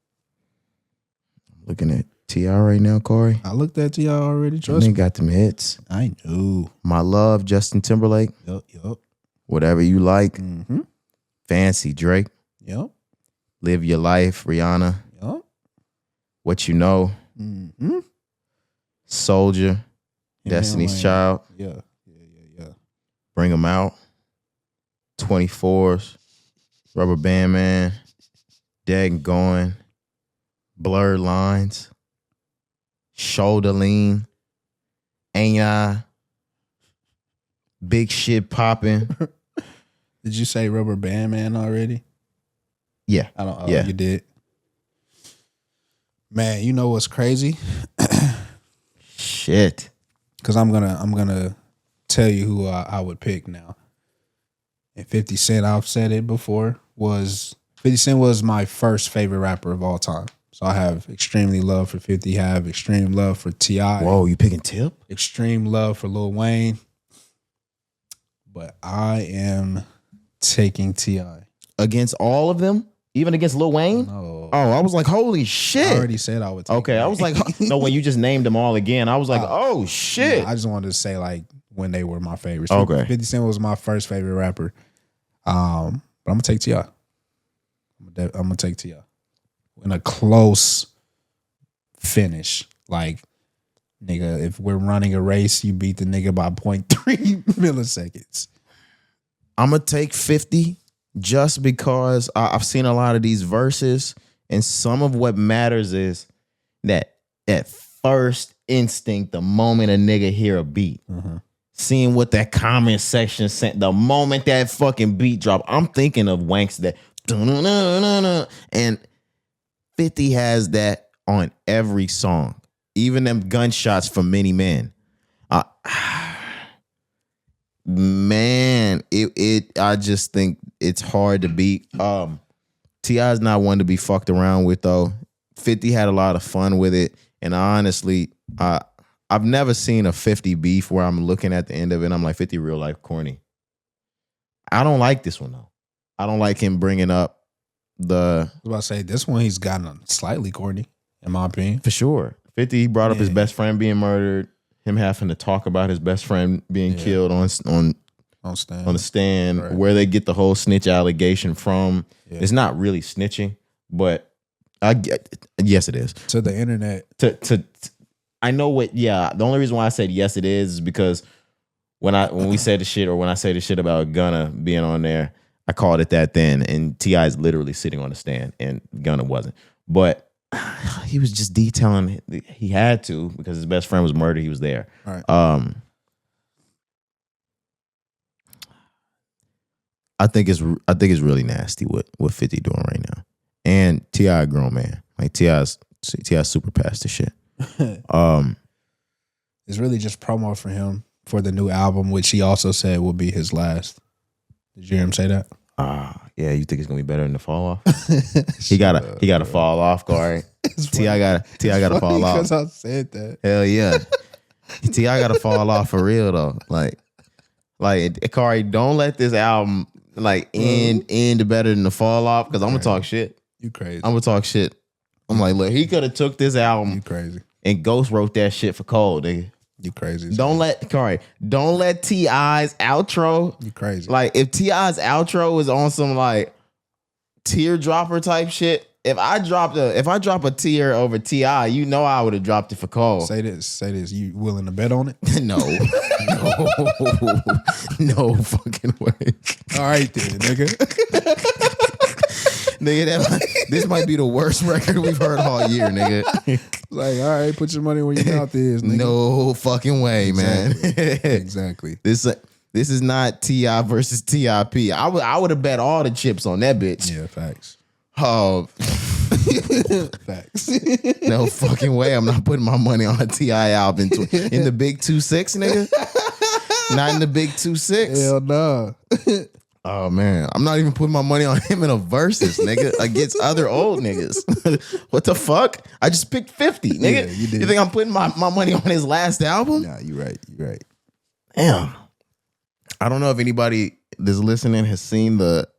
Looking at T.I. right now, Cari. I looked at T.I. already. Trust me. Got them hits. I knew. My Love, Justin Timberlake. Yup. Whatever You Like. Mm-hmm. Fancy, Drake. Yep. Live Your Life, Rihanna. Yep. What You Know. Mm-hmm. Soldier. Destiny's Child. Yeah. Bring 'Em Out, 24s, Rubber Band Man, Dead and Going, Blurred Lines, Shoulder Lean, Ain't I, Big Shit Poppin'. Did you say Rubber Band Man already? Yeah. I don't. Oh, yeah. You did. Man, you know what's crazy? Shit. Because I'm gonna tell you who I would pick now. And 50 Cent, I've said it before, 50 Cent was my first favorite rapper of all time. So I have extremely love for 50, have extreme love for T.I. Whoa, you picking Tip? Extreme love for Lil Wayne. But I am taking T.I. Against all of them? Even against Lil Wayne? No. Oh, I was like, holy shit. I already said I would take Okay, Wayne. I was like, no, when you just named them all again, I was like, oh shit. I just wanted to say like when they were my favorites. Okay. 50 Cent was my first favorite rapper. But I'm gonna take T.I. I'm gonna take T.I. in a close finish. Like, nigga, if we're running a race, you beat the nigga by 0.3 milliseconds. I'm going to take 50 just because I've seen a lot of these verses, and some of what matters is that at first instinct, the moment a nigga hear a beat, seeing what that comment section sent, the moment that fucking beat drop, I'm thinking of Wanks that, and 50 has that on every song, even them gunshots for Many Men. Man, I just think it's hard to beat. T.I.'s not one to be fucked around with though. 50 had a lot of fun with it, and honestly, I've never seen a 50 beef where I'm looking at the end of it and I'm like, 50 real life corny. I don't like this one though. I don't like him bringing up I was about to say, this one he's gotten slightly corny, in my opinion. for sure. 50 he brought up his best friend being murdered, him having to talk about his best friend being killed on the stand, right. where they get the whole snitch allegation from. Yeah. It's not really snitching, but yes, it is. To the internet. I know what. Yeah, the only reason why I said yes, it is because when we said the shit, or when I say the shit about Gunna being on there, I called it that then, and T.I. is literally sitting on the stand, and Gunna wasn't. But he was just detailing he had to because his best friend was murdered. He was there. All right. I think it's really nasty what 50 doing right now, and T.I. a grown man. Like T.I.'s super past the shit. It's really just promo for him for the new album, which he also said will be his last. Did you hear him say that? Yeah. You think it's gonna be better than the fall off? he gotta fall off, Cari. T.I. gotta fall off. Because I said that. Hell yeah. T.I. gotta fall off for real though. Like Cari, don't let this album end better than the fall off, because I'm gonna talk shit. You crazy. I'm gonna talk shit. I'm like, look, he could have took this album. You crazy. And Ghost wrote that shit for Cole, nigga. You crazy. Don't let T.I.'s outro. You crazy. Like, if T.I.'s outro was on some like teardropper type shit, if I drop a tear over T.I., you know I would have dropped it for Cole. Say this. You willing to bet on it? No fucking way. All right then, nigga. Nigga, this might be the worst record we've heard all year, nigga. Like, all right, put your money where your mouth is, nigga. No fucking way, exactly. man. Exactly. This is not T.I. versus T.I.P. I would have bet all the chips on that bitch. Yeah, facts. Oh, facts. No fucking way. I'm not putting my money on a T.I. album in the big 2-6, nigga. Not in the big 2-6. Hell no. Oh man, I'm not even putting my money on him in a versus, nigga, against other old niggas. What the fuck? I just picked 50, nigga. Yeah, you did. You think I'm putting my money on his last album? Nah, you right. Damn. I don't know if anybody that's listening has seen the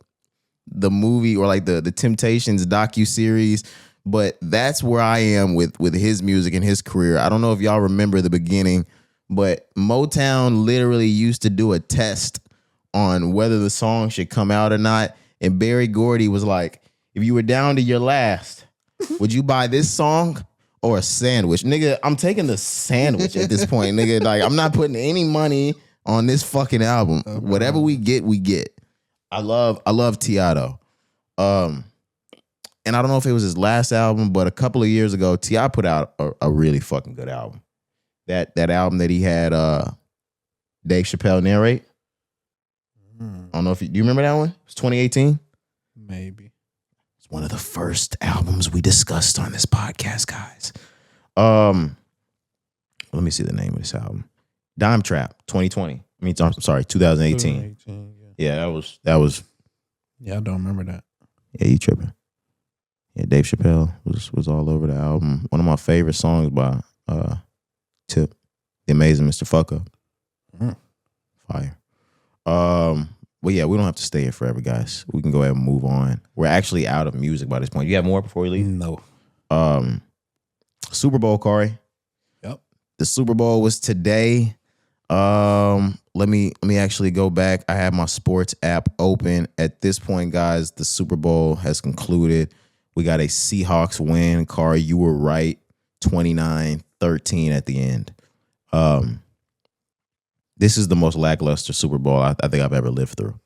movie or like the Temptations docuseries, but that's where I am with his music and his career. I don't know if y'all remember the beginning, but Motown literally used to do a test on whether the song should come out or not. And Berry Gordy was like, if you were down to your last, would you buy this song or a sandwich? Nigga, I'm taking the sandwich at this point, nigga. Like, I'm not putting any money on this fucking album. Whatever we get, we get. I love T.I. though. And I don't know if it was his last album, but a couple of years ago, T.I. put out a really fucking good album. That album that he had Dave Chappelle narrate. I don't know if do you remember that one? It was 2018? Maybe. It's one of the first albums we discussed on this podcast, guys. Let me see the name of this album. Dime Trap, 2020. I'm sorry, 2018. Yeah, that was. Yeah, I don't remember that. Yeah, you tripping. Yeah, Dave Chappelle was all over the album. One of my favorite songs by Tip, The Amazing Mr. Fuck Up. Fire. But yeah, we don't have to stay here forever, guys. We can go ahead and move on. We're actually out of music by this point. You have more before we leave? No. Super Bowl, Cari. Yep. The Super Bowl was today. Let me actually go back. I have my sports app open. At this point, guys, the Super Bowl has concluded. We got a Seahawks win. Cari, you were right. 29-13 at the end. This is the most lackluster Super Bowl I think I've ever lived through.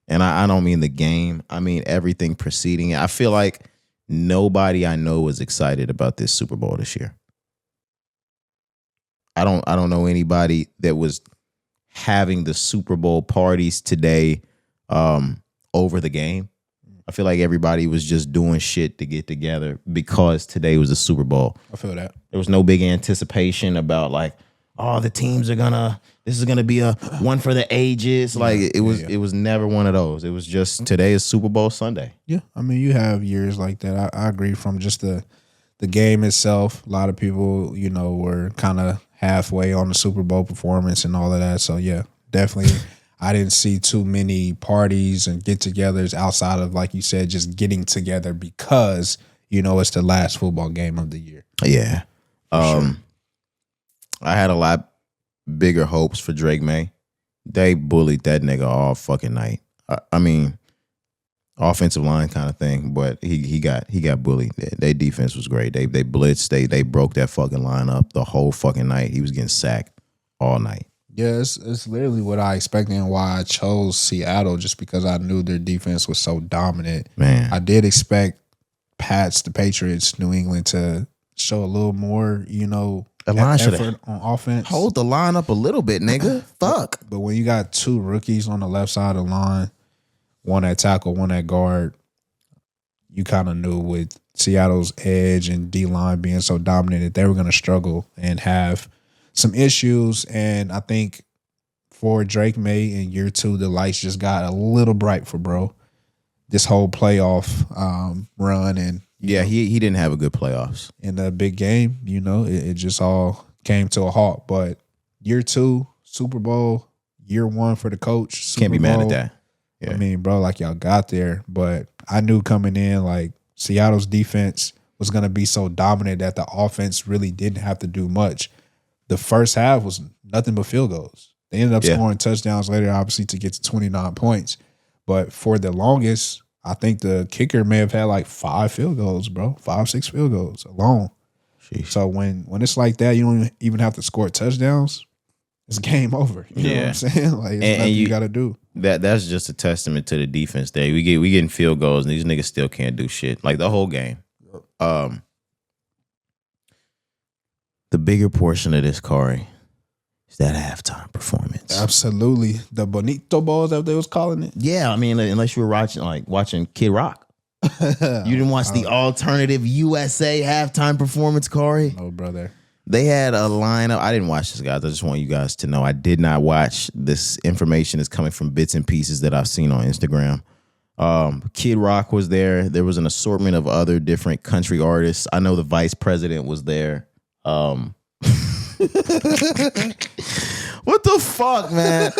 And I don't mean the game. I mean everything preceding it. I feel like nobody I know was excited about this Super Bowl this year. I don't know anybody that was having the Super Bowl parties today over the game. I feel like everybody was just doing shit to get together because today was the Super Bowl. I feel that. There was no big anticipation about like, oh, the teams are this is gonna be a one for the ages. Like it was never one of those. It was just today is Super Bowl Sunday. Yeah, I mean you have years like that. I agree. From just the game itself, a lot of people, were kind of halfway on the Super Bowl performance and all of that. So yeah, definitely. I didn't see too many parties and get-togethers outside of, like you said, just getting together because, it's the last football game of the year. Yeah. Sure. I had a lot bigger hopes for Drake May. They bullied that nigga all fucking night. I mean, offensive line kind of thing, but he got bullied. Their defense was great. They blitzed. They broke that fucking line up the whole fucking night. He was getting sacked all night. Yeah, it's literally what I expected and why I chose Seattle, just because I knew their defense was so dominant. Man, I did expect the Patriots, New England to show a little more, effort on offense. Hold the line up a little bit, nigga. Fuck. But when you got two rookies on the left side of the line, one at tackle, one at guard, you kind of knew with Seattle's edge and D-line being so dominant that they were going to struggle and have some issues. And I think for Drake May in year two, the lights just got a little bright for bro. This whole playoff run and he didn't have a good playoffs in the big game. It just all came to a halt. But year two, Super Bowl, year one for the coach. Super Can't be Bowl, mad at that. Yeah. I mean, bro, like y'all got there, but I knew coming in like Seattle's defense was going to be so dominant that the offense really didn't have to do much. The first half was nothing but field goals. They ended up scoring touchdowns later, obviously, to get to 29 points. But for the longest, I think the kicker may have had like 5 field goals, bro. 5-6 field goals alone. Sheesh. So when it's like that, you don't even have to score touchdowns. It's game over. You know what I'm saying? Like, it's nothing you got to do. That's just a testament to the defense there. We getting field goals, and these niggas still can't do shit. Like the whole game. The bigger portion of this, Cari, is that halftime performance. Absolutely. The Bonito balls that they was calling it. Yeah, I mean, unless you were watching Kid Rock. You didn't watch the alternative USA halftime performance, Cari? No, brother. They had a lineup. I didn't watch this, guys. I just want you guys to know I did not watch. This information is coming from bits and pieces that I've seen on Instagram. Kid Rock was there. There was an assortment of other different country artists. I know the vice president was there. What the fuck, man?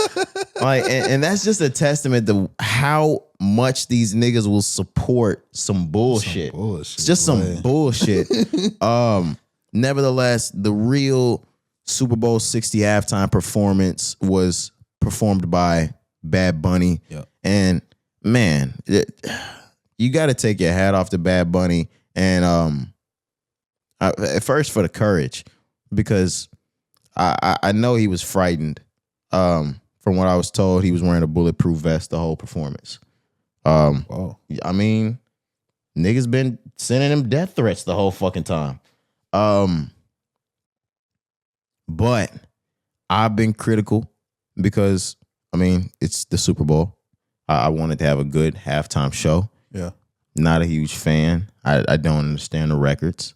Like, and that's just a testament to how much these niggas will support some bullshit. It's just some bullshit. Nevertheless, the real Super Bowl 60 halftime performance was performed by Bad Bunny. Yep. And man, you got to take your hat off to Bad Bunny. And at first for the courage, because I know he was frightened From what I was told, he was wearing a bulletproof vest the whole performance. Whoa. I mean, niggas been sending him death threats the whole fucking time. But I've been critical because, I mean, it's the Super Bowl. I wanted to have a good halftime show. Yeah. Not a huge fan. I don't understand the records.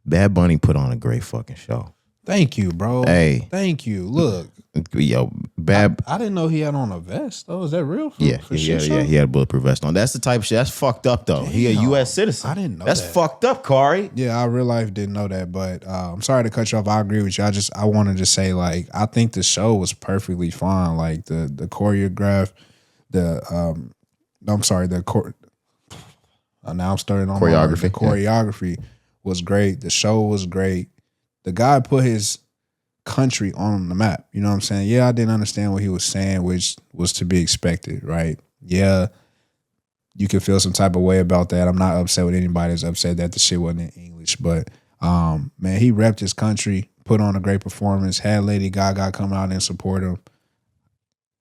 Bad Bunny put on a great fucking show. Thank you, bro. Hey. Thank you. Look. Yo, I didn't know he had on a vest, though. Is that real? He had a bulletproof vest on. That's the type of shit. That's fucked up, though. Damn. He a U.S. citizen. I didn't know That's that. fucked up, Cari. Yeah, I real life didn't know that, but I'm sorry to cut you off. I agree with you. I wanted to say, like, I think the show was perfectly fine. Like the choreograph, now I'm starting on choreography. The choreography was great. The show was great. The guy put his country on the map. You know what I'm saying? Yeah, I didn't understand what he was saying, which was to be expected, right? Yeah, you could feel some type of way about that. I'm not upset with anybody that's upset that the shit wasn't in English, but man, he repped his country, put on a great performance, had Lady Gaga come out and support him.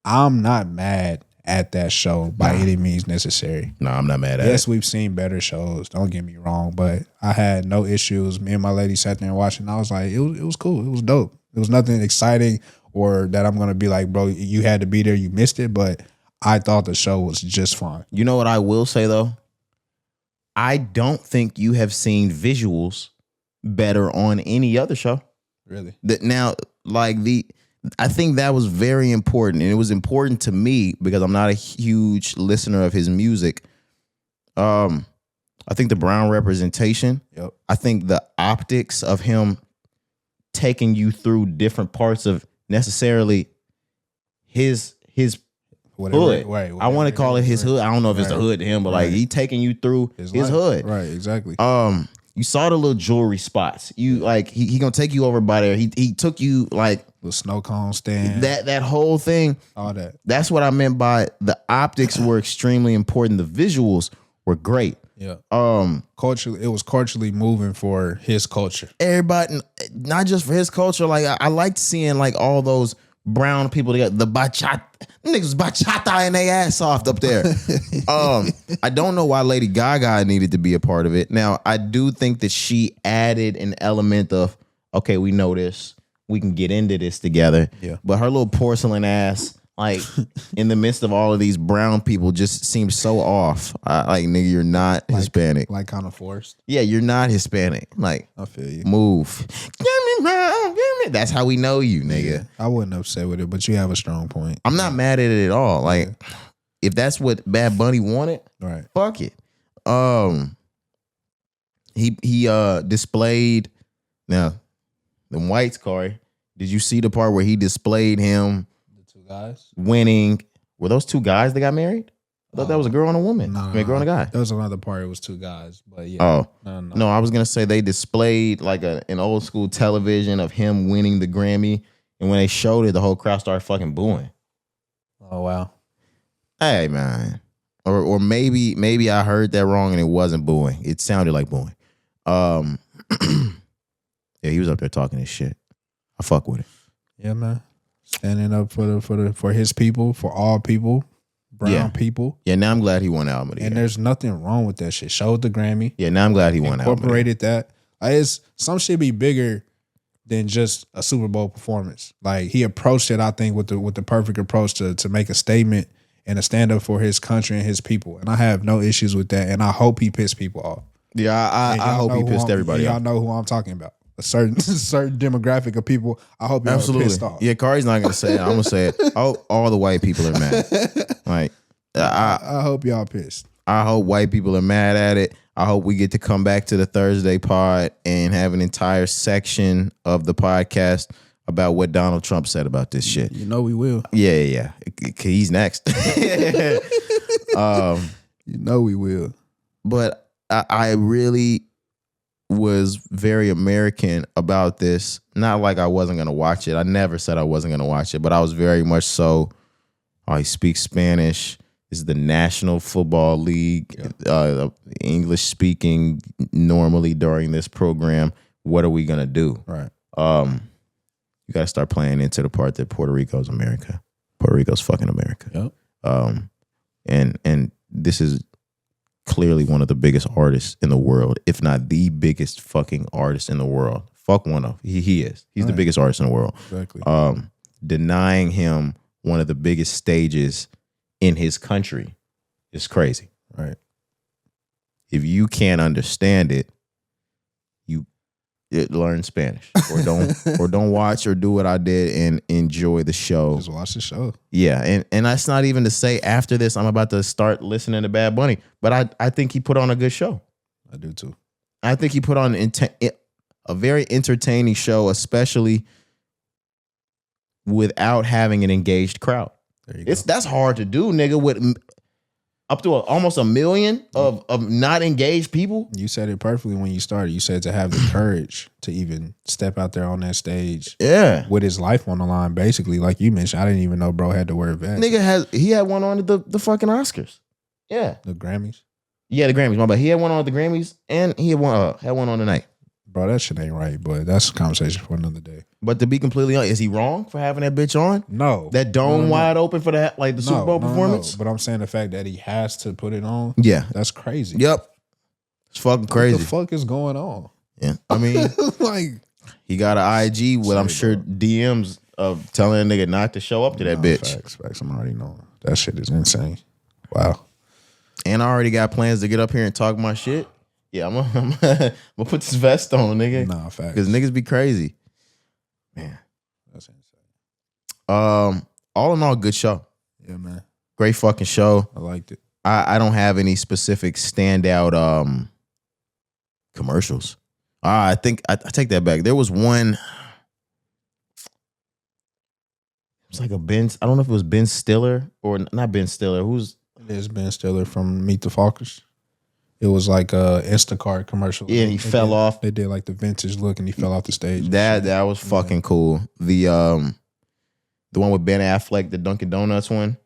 I'm not mad at that show by any means necessary. No, I'm not mad at it. Yes, we've seen better shows. Don't get me wrong, but I had no issues. Me and my lady sat there and watched it, and I was like, it was cool. It was dope. It was nothing exciting or that I'm gonna be like, bro, you had to be there, you missed it. But I thought the show was just fine. You know what I will say though? I don't think you have seen visuals better on any other show. Really? I think that was very important, and it was important to me because I'm not a huge listener of his music. I think the brown representation. Yep. I think the optics of him taking you through different parts of necessarily his hood. Right. I want to call it his hood. I don't know if it's the hood to him, but like he taking you through his hood. Right. Exactly. You saw the little jewelry spots. You like he gonna take you over by there. He took you like the snow cone stand. That whole thing. All that. That's what I meant by the optics were extremely important. The visuals were great. Yeah. Culturally, it was culturally moving for his culture. Everybody, not just for his culture. Like I liked seeing like all those brown people together. The bachata niggas bachata and they ass off up there. I don't know why Lady Gaga needed to be a part of it. Now I do think that she added an element of, okay, we know this, we can get into this together. Yeah. But her little porcelain ass, like in the midst of all of these brown people, just seems so off. Like nigga, you're not Hispanic. Like kind of forced. Yeah, you're not Hispanic. Like I feel you. Move. Give me brown, give me. That's how we know you, nigga. Yeah, I wasn't upset with it, but you have a strong point. I'm not mad at it at all. Like, if that's what Bad Bunny wanted, right? Fuck it. He displayed now the whites, Cari. Did you see the part where he displayed him? The two guys winning. Were those two guys that got married? I thought that was a girl and a woman. No, a girl and a guy. There was another part. It was two guys, but yeah. Oh no, I was gonna say they displayed like an old school television of him winning the Grammy, and when they showed it, the whole crowd started fucking booing. Oh wow. Hey man, or maybe I heard that wrong and it wasn't booing. It sounded like booing. Yeah, he was up there talking his shit. I fuck with it. Yeah, man. Standing up for his people, for all people. Brown people. Yeah, now I'm glad he won Album of the Year. And there's nothing wrong with that shit. Showed the Grammy. Yeah, now I'm glad he won Album of the Year. Incorporated that. It's some shit be bigger than just a Super Bowl performance. Like he approached it, I think, with the perfect approach to make a statement and a stand up for his country and his people. And I have no issues with that. And I hope he pissed people off. Yeah, I hope he pissed everybody off. Y'all know who I'm talking about. A certain demographic of people. I hope y'all are pissed off. Yeah, Cari's not gonna say it. I'm gonna say it. All the white people are mad. Like I hope y'all pissed. I hope white people are mad at it. I hope we get to come back to the Thursday pod and have an entire section of the podcast about what Donald Trump said about this shit. You know we will. Yeah. He's next. You know we will. But I really was very American about this. Not like I wasn't going to watch it. I never said I wasn't going to watch it, but I was very much so, he speaks Spanish. This is the National Football League, English speaking normally during this program. What are we going to do? Right. you got to start playing into the part that Puerto Rico's America. Puerto Rico's fucking America. Yep. And this is clearly one of the biggest artists in the world, if not the biggest fucking artist in the world. Fuck one of. He is. He's the biggest artist in the world. Exactly. Denying him one of the biggest stages in his country is crazy. Right. If you can't understand it, learn Spanish or don't watch or do what I did and enjoy the show. Just watch the show. Yeah, and that's not even to say after this I'm about to start listening to Bad Bunny, but I think he put on a good show. I do too. I think he put on a very entertaining show, especially without having an engaged crowd. There you go. That's hard to do, nigga, with up to almost 1 million of not engaged people. You said it perfectly when you started. You said to have the courage to even step out there on that stage. Yeah. With his life on the line, basically. Like you mentioned, I didn't even know bro had to wear a vest. Nigga had one on at the fucking Oscars. Yeah. The Grammys? Yeah, the Grammys. My bad. He had one on at the Grammys and he had one on tonight. Bro, that shit ain't right, but that's a conversation for another day. But to be completely honest, is he wrong for having that bitch on? No. That dome wide open for that, like the Super Bowl performance? No. But I'm saying the fact that he has to put it on. Yeah. That's crazy. Yep. It's fucking crazy. What the fuck is going on? Yeah. I mean, like, he got an IG with, I'm sure, DMs of telling a nigga not to show up to that bitch. Facts. I'm already knowing. That shit is insane. Wow. And I already got plans to get up here and talk my shit. Yeah, I'm gonna put this vest on, nigga. Nah, facts. Because niggas be crazy. Man. That's insane. All in all, good show. Yeah, man. Great fucking show. I liked it. I don't have any specific standout commercials. I think I take that back. There was one. It was like a Ben. I don't know if it was Ben Stiller or not Ben Stiller. Who's It is Ben Stiller from Meet the Fockers. It was like a Instacart commercial. Yeah, he fell off. They did like the vintage look and he fell off the stage. That was fucking cool. The one with Ben Affleck, the Dunkin' Donuts one.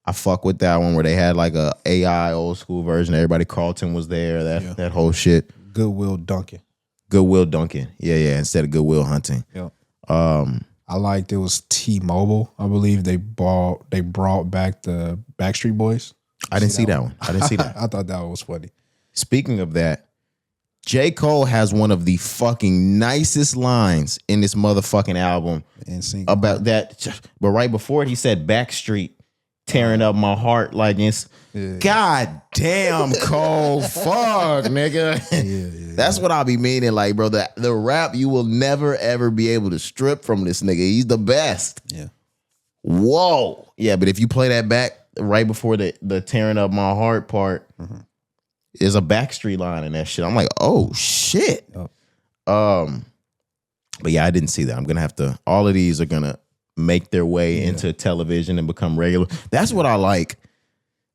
I fuck with that one where they had like a AI old school version. Everybody Carlton was there. That whole shit. Goodwill Dunkin'. Goodwill Dunkin'. Yeah. Instead of Goodwill Hunting. Yeah. I liked it was T-Mobile. I believe they brought back the Backstreet Boys. I didn't see that one. I didn't see that. I thought that was funny. Speaking of that, J. Cole has one of the fucking nicest lines in this motherfucking album about that. But right before it, he said Backstreet tearing up my heart like it's God damn Cole. Fuck, nigga. Yeah. That's what I'll be meaning. Like, bro, the rap you will never ever be able to strip from this nigga. He's the best. Yeah. Whoa. Yeah, but if you play that back right before the tearing up my heart part, there's a Backstreet line in that shit. I'm like, oh shit. But yeah, I didn't see that. I'm gonna have to. All of these are gonna make their way into television and become regular. That's what I like,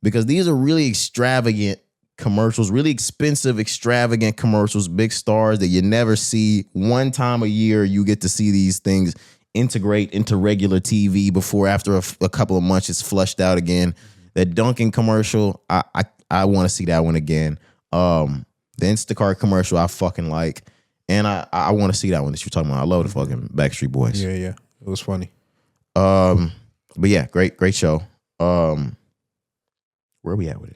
because these are really extravagant commercials, really expensive, extravagant commercials, big stars that you never see. One time a year, you get to see these things integrate into regular TV before after a couple of months it's flushed out again. That Dunkin' commercial, I want to see that one again. The Instacart commercial I fucking like. And I want to see that one that you're talking about. I love the fucking Backstreet Boys. Yeah. It was funny. But yeah, great show. Where are we at with it?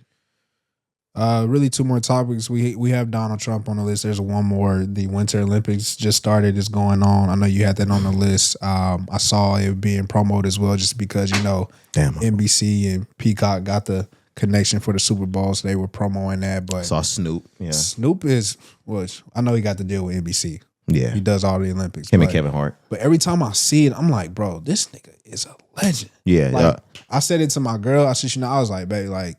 Really two more topics. We have Donald Trump on the list. There's one more. The Winter Olympics just started. It's going on. I know you had that on the list. I saw it being promoted as well, just because, NBC and Peacock got the connection for the Super Bowl, so they were promoting that. But saw Snoop. Yeah, Snoop I know he got to deal with NBC. Yeah, he does all the Olympics. Him and Kevin Hart. But every time I see it, I'm like, bro, this nigga is a legend. Yeah, I said it to my girl. I said, I was like, babe, like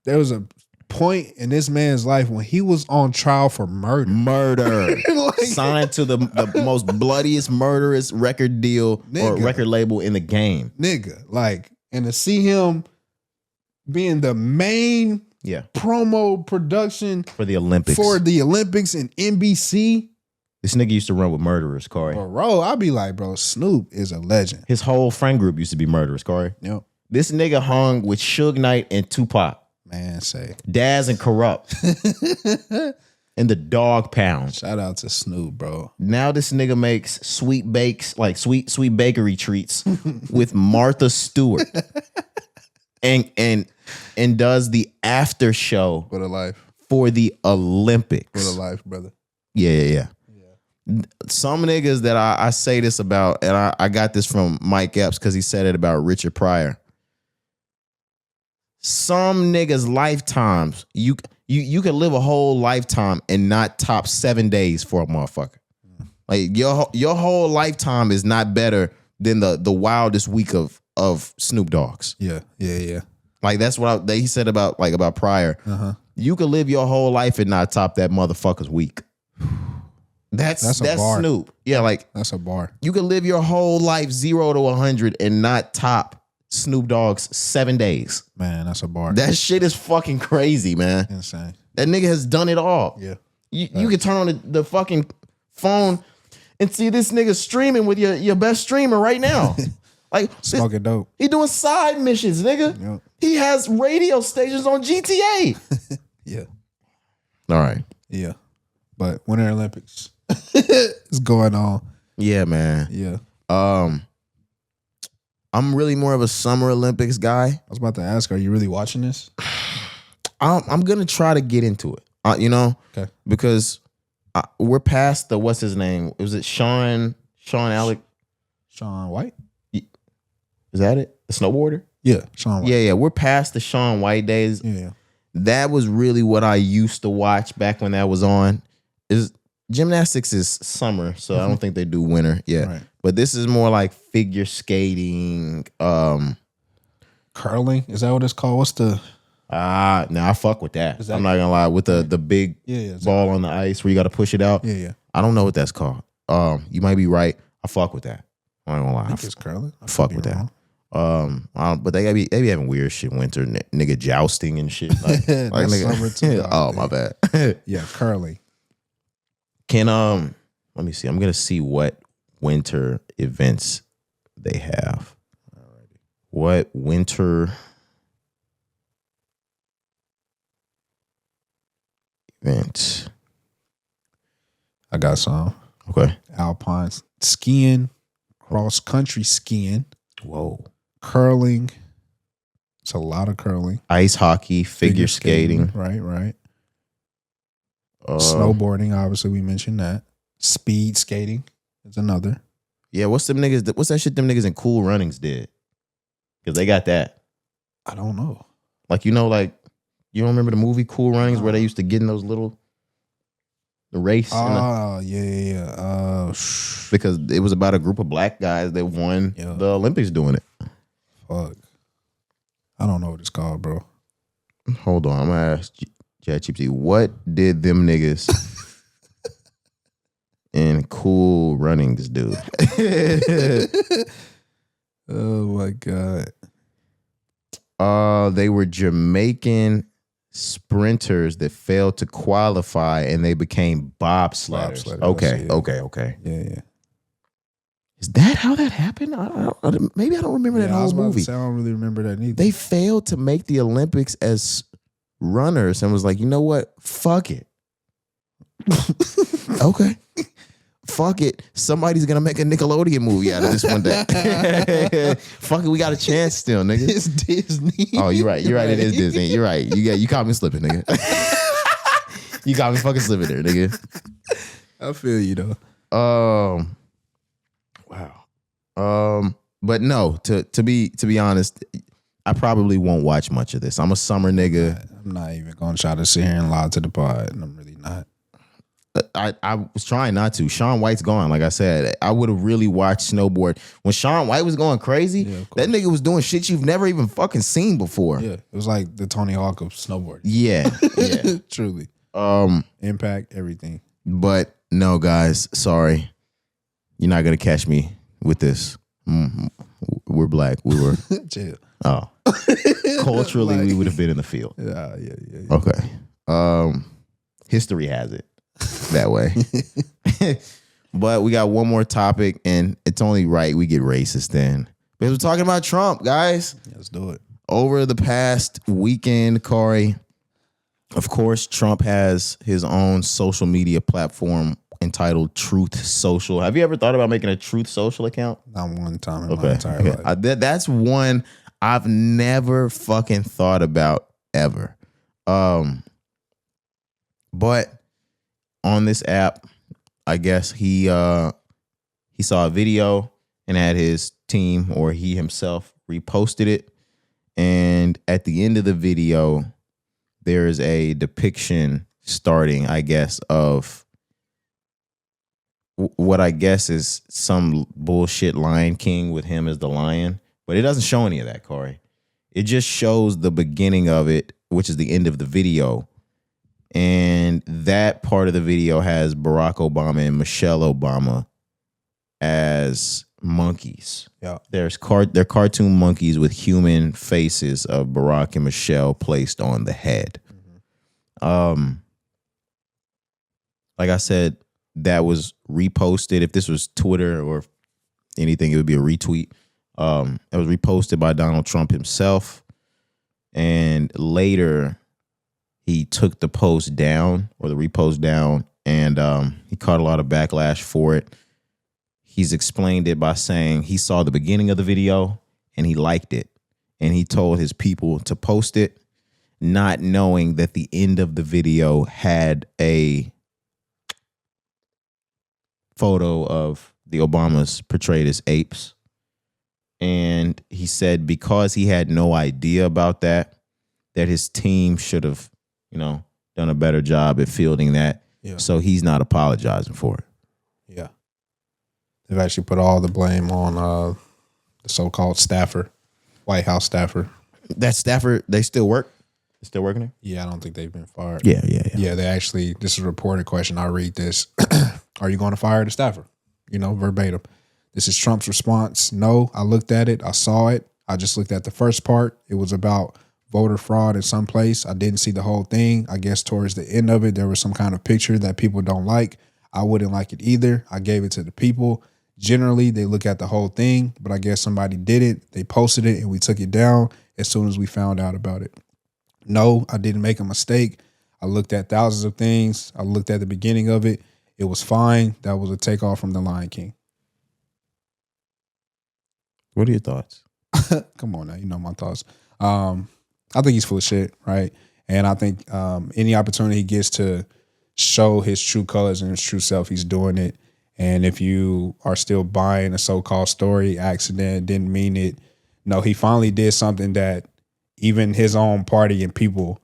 there was a point in this man's life when he was on trial for murder. Signed to the most bloodiest, murderous record deal or record label in the game. And to see him being the main promo production for the Olympics and NBC. This nigga used to run with murderers, Cari. Bro, I'd be like, bro, Snoop is a legend. His whole friend group used to be murderers, Cari. Yep. This nigga hung with Suge Knight and Tupac. Man, say. Daz and Corrupt. in the dog pound. Shout out to Snoop, bro. Now this nigga makes sweet bakery treats with Martha Stewart, and does the after show For the life. for the Olympics. For the life, brother. Yeah. Some niggas that I say this about, and I got this from Mike Epps because he said it about Richard Pryor. Some niggas' lifetimes, you could live a whole lifetime and not top 7 days for a motherfucker. Like your whole lifetime is not better than the wildest week of Snoop Dogg's. Yeah. Like that's what he said about Pryor. You could live your whole life and not top that motherfucker's week. That's bar. Snoop. Yeah, like That's a bar. you could live your whole life 0 to 100 and not top Snoop Dogg's 7 days. Man, that's a bar. That shit is fucking crazy, man. Insane. That nigga has done it all. Yeah. You can turn on the fucking phone and see this nigga streaming with your best streamer right now. Like Smoking dope. he doing side missions, nigga. Yep. He has radio stations on GTA. Yeah. All right. Yeah. But Winter Olympics is going on. Yeah, man. Yeah. I'm really more of a Summer Olympics guy. I was about to ask, are you really watching this? I'm gonna try to get into it. Okay. Because we're past the what's his name? Was it Sean Alec? Shaun White? Is that it? The snowboarder? Yeah, Shaun White. Yeah. We're past the Sean White days. Yeah. That was really what I used to watch back when that was on. Is gymnastics is summer, so I don't think they do winter. Yeah. Right. But this is more like figure skating. Curling? Is that what it's called? What's the I fuck with that. Is that- I'm not gonna lie. With the big Yeah. ball on the ice where you gotta push it out. Yeah. I don't know what that's called. You might be right. I fuck with that. I'm not gonna lie. I think it's curling. I fuck could with be that. wrong. But they be having weird shit winter, nigga jousting and shit. Like, That's nigga, summer too, dog. oh my bad. Yeah, curling. Can let me see. I'm gonna see what winter events they have. Alrighty. What winter events? I got some. Okay. Alpine skiing, cross country skiing, Whoa. curling. It's a lot of curling. Ice hockey, figure skating. Right. Uh, Snowboarding, obviously we mentioned that. Speed skating is another. Yeah, what's that shit them niggas in Cool Runnings did? Because they got that. I don't know. Like, you don't remember the movie Cool Runnings where they used to get in those the race? Yeah. Because it was about a group of black guys that won the Olympics doing it. Fuck. I don't know what it's called, bro. Hold on, I'm gonna ask ChatGPT, what did them niggas in Cool Runnings do? Oh my God. They were Jamaican sprinters that failed to qualify and they became bobsledders. Okay. Yeah. Is that how that happened? Maybe I don't remember that I was whole about to movie. say, I don't really remember that neither. They failed to make the Olympics as runners and was like, you know what? Fuck it. Okay. Fuck it. Somebody's gonna make a Nickelodeon movie out of this one day. Fuck it. We got a chance still, nigga. It's Disney. Oh, you're right. It is Disney. You're right. You caught me slipping, nigga. You got me fucking slipping there, nigga. I feel you though. Wow. But no, to be honest, I probably won't watch much of this. I'm a summer nigga. I'm not even gonna try to sit here and lie to the pod, and I'm really not. I was trying not to. Shaun White's gone. Like I said, I would have really watched snowboard when Shaun White was going crazy. That nigga was doing shit you've never even fucking seen before. Yeah, it was like the Tony Hawk of snowboarding. Yeah. Truly. Impact, everything. But no, guys, sorry, you're not gonna catch me with this. We're black. We were. Chill. Oh, culturally, we would have been in the field. Yeah. Okay. History has it that way. But we got one more topic, and it's only right we get racist then. Because we're talking about Trump, guys. Let's do it. Over the past weekend, Cari, Of course, Trump has his own social media platform entitled Truth Social. Have you ever thought about making a Truth Social account? Not one time in my entire life. That's one I've never fucking thought about ever. But on this app, I guess he saw a video and had his team or he himself reposted it. And at the end of the video, there is a depiction starting, I guess, of what I guess is some bullshit Lion King with him as the lion. But it doesn't show any of that, Cari. It just shows the beginning of it, which is the end of the video. And that part of the video has Barack Obama and Michelle Obama as monkeys. Yeah. They're cartoon monkeys with human faces of Barack and Michelle placed on the head. Mm-hmm. Like I said, that was reposted. If this was Twitter or anything, it would be a retweet. It was reposted by Donald Trump himself. And later he took the post down or the repost down, and he caught a lot of backlash for it. He's explained it by saying he saw the beginning of the video and he liked it. And he told his people to post it, not knowing that the end of the video had a photo of the Obamas portrayed as apes. And he said because he had no idea about that his team should have, done a better job at fielding that. Yeah. So he's not apologizing for it. Yeah. They've actually put all the blame on the so-called staffer, White House staffer. That staffer, they still work? They're still working there? Yeah, I don't think they've been fired. Yeah. Yeah, they actually, this is a reported question. I'll read this. Are you going to fire the staffer? Verbatim. This is Trump's response. No, I looked at it. I saw it. I just looked at the first part. It was about voter fraud in some place. I didn't see the whole thing. I guess towards the end of it, there was some kind of picture that people don't like. I wouldn't like it either. I gave it to the people. Generally, they look at the whole thing, but I guess somebody did it. They posted it and we took it down as soon as we found out about it. No, I didn't make a mistake. I looked at thousands of things. I looked at the beginning of it. It was fine. That was a takeoff from the Lion King. What are your thoughts? Come on now, you know my thoughts. I think he's full of shit, right? And I think any opportunity he gets to show his true colors and his true self, he's doing it. And if you are still buying a so-called story, accident, didn't mean it. No, he finally did something that even his own party and people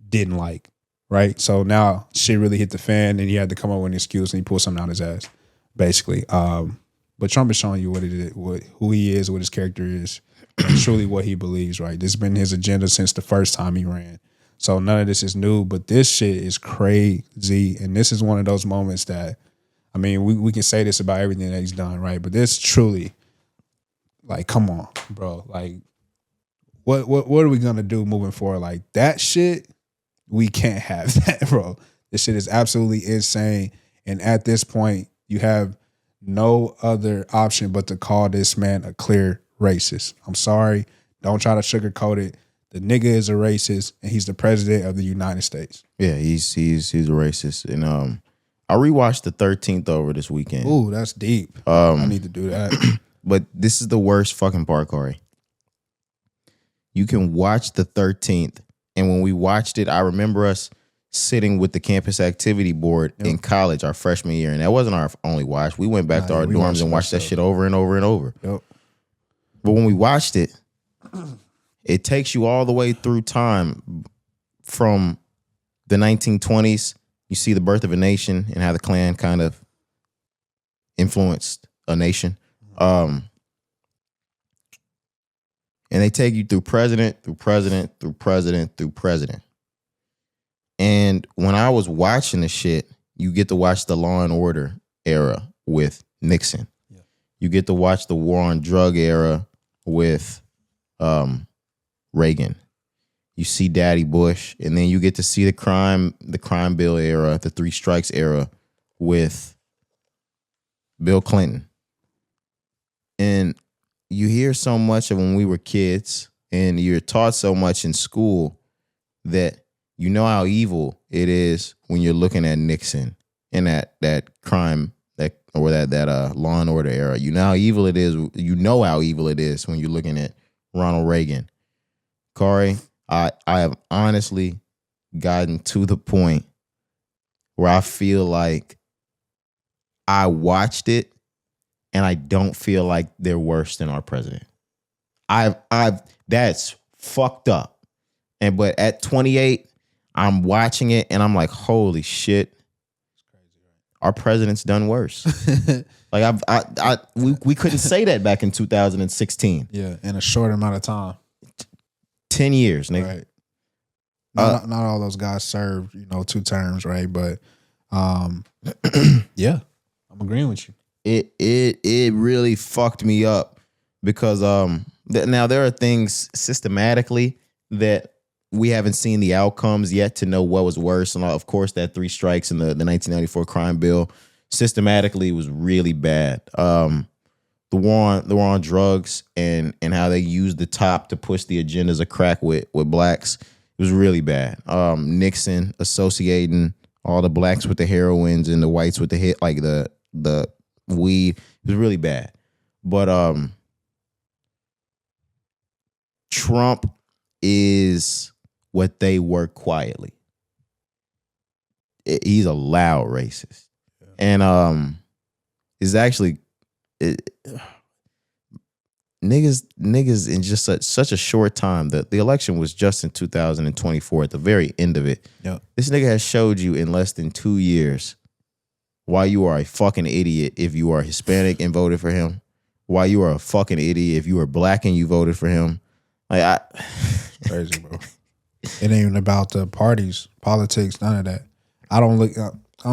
didn't like, right? So now shit really hit the fan and he had to come up with an excuse and he pulled something out his ass, basically. But Trump is showing you what it is, who he is, what his character is, and truly what he believes, right? This has been his agenda since the first time he ran. So none of this is new, but this shit is crazy. And this is one of those moments that, I mean, we can say this about everything that he's done, right? But this truly, like, come on, bro. Like, what are we gonna do moving forward? Like, that shit, we can't have that, bro. This shit is absolutely insane. And at this point, you have no other option but to call this man a clear racist. I'm sorry. Don't try to sugarcoat it. The nigga is a racist, and he's the president of the United States. Yeah, he's a racist. And I rewatched the 13th over this weekend. Ooh, that's deep. I need to do that. But this is the worst fucking part, Cari. You can watch the 13th, and when we watched it, I remember us sitting with the campus activity board in college our freshman year, and that wasn't our only watch. We went back to our dorms and watched that shit over and over and over. Yep. But when we watched it, it takes you all the way through time from the 1920s. You see the birth of a nation and how the Klan kind of influenced a nation. And they take you through president, through president, through president, through president. And when I was watching the shit, you get to watch the Law and Order era with Nixon. Yeah. You get to watch the war on drug era with Reagan. You see Daddy Bush, and then you get to see the crime bill era, the three strikes era with Bill Clinton. And you hear so much of when we were kids, and you're taught so much in school that You know how evil it is when you're looking at Nixon and that crime that Law and Order era. You know how evil it is. You know how evil it is when you're looking at Ronald Reagan. Cari, I have honestly gotten to the point where I feel like I watched it and I don't feel like they're worse than our president. That's fucked up. But at 28, I'm watching it and I'm like, holy shit. Our president's done worse. Like we couldn't say that back in 2016. Yeah, in a short amount of time. 10 years, nigga. Right. Not all those guys served, 2 terms, right? But yeah, I'm agreeing with you. It really fucked me up because now there are things systematically that we haven't seen the outcomes yet to know what was worse. And of course, that 3 strikes in the 1994 crime bill systematically was really bad. The war on drugs and how they used the top to push the agendas of crack with blacks, it was really bad. Nixon associating all the blacks with the heroines and the whites with the weed, it was really bad. But Trump is what they were quietly. He's a loud racist. Yeah. And is actually niggas in just such a short time. The election was just in 2024 at the very end of it. Yep. This nigga has showed you in less than 2 years why you are a fucking idiot if you are Hispanic and voted for him. Why you are a fucking idiot if you are black and you voted for him. Crazy, bro. It ain't even about the parties, politics, none of that. I don't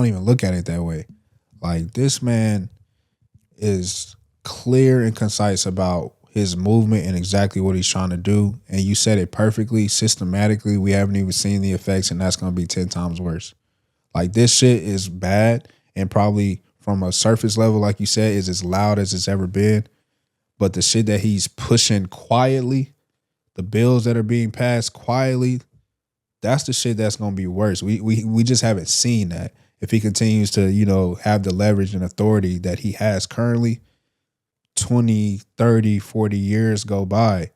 even look at it that way. Like, this man is clear and concise about his movement and exactly what he's trying to do. And you said it perfectly, systematically. We haven't even seen the effects, and that's going to be 10 times worse. Like, this shit is bad, and probably from a surface level, like you said, is as loud as it's ever been. But the shit that he's pushing quietly, the bills that are being passed quietly, that's the shit that's going to be worse. We just haven't seen that. If he continues to, have the leverage and authority that he has currently, 20, 30, 40 years go by,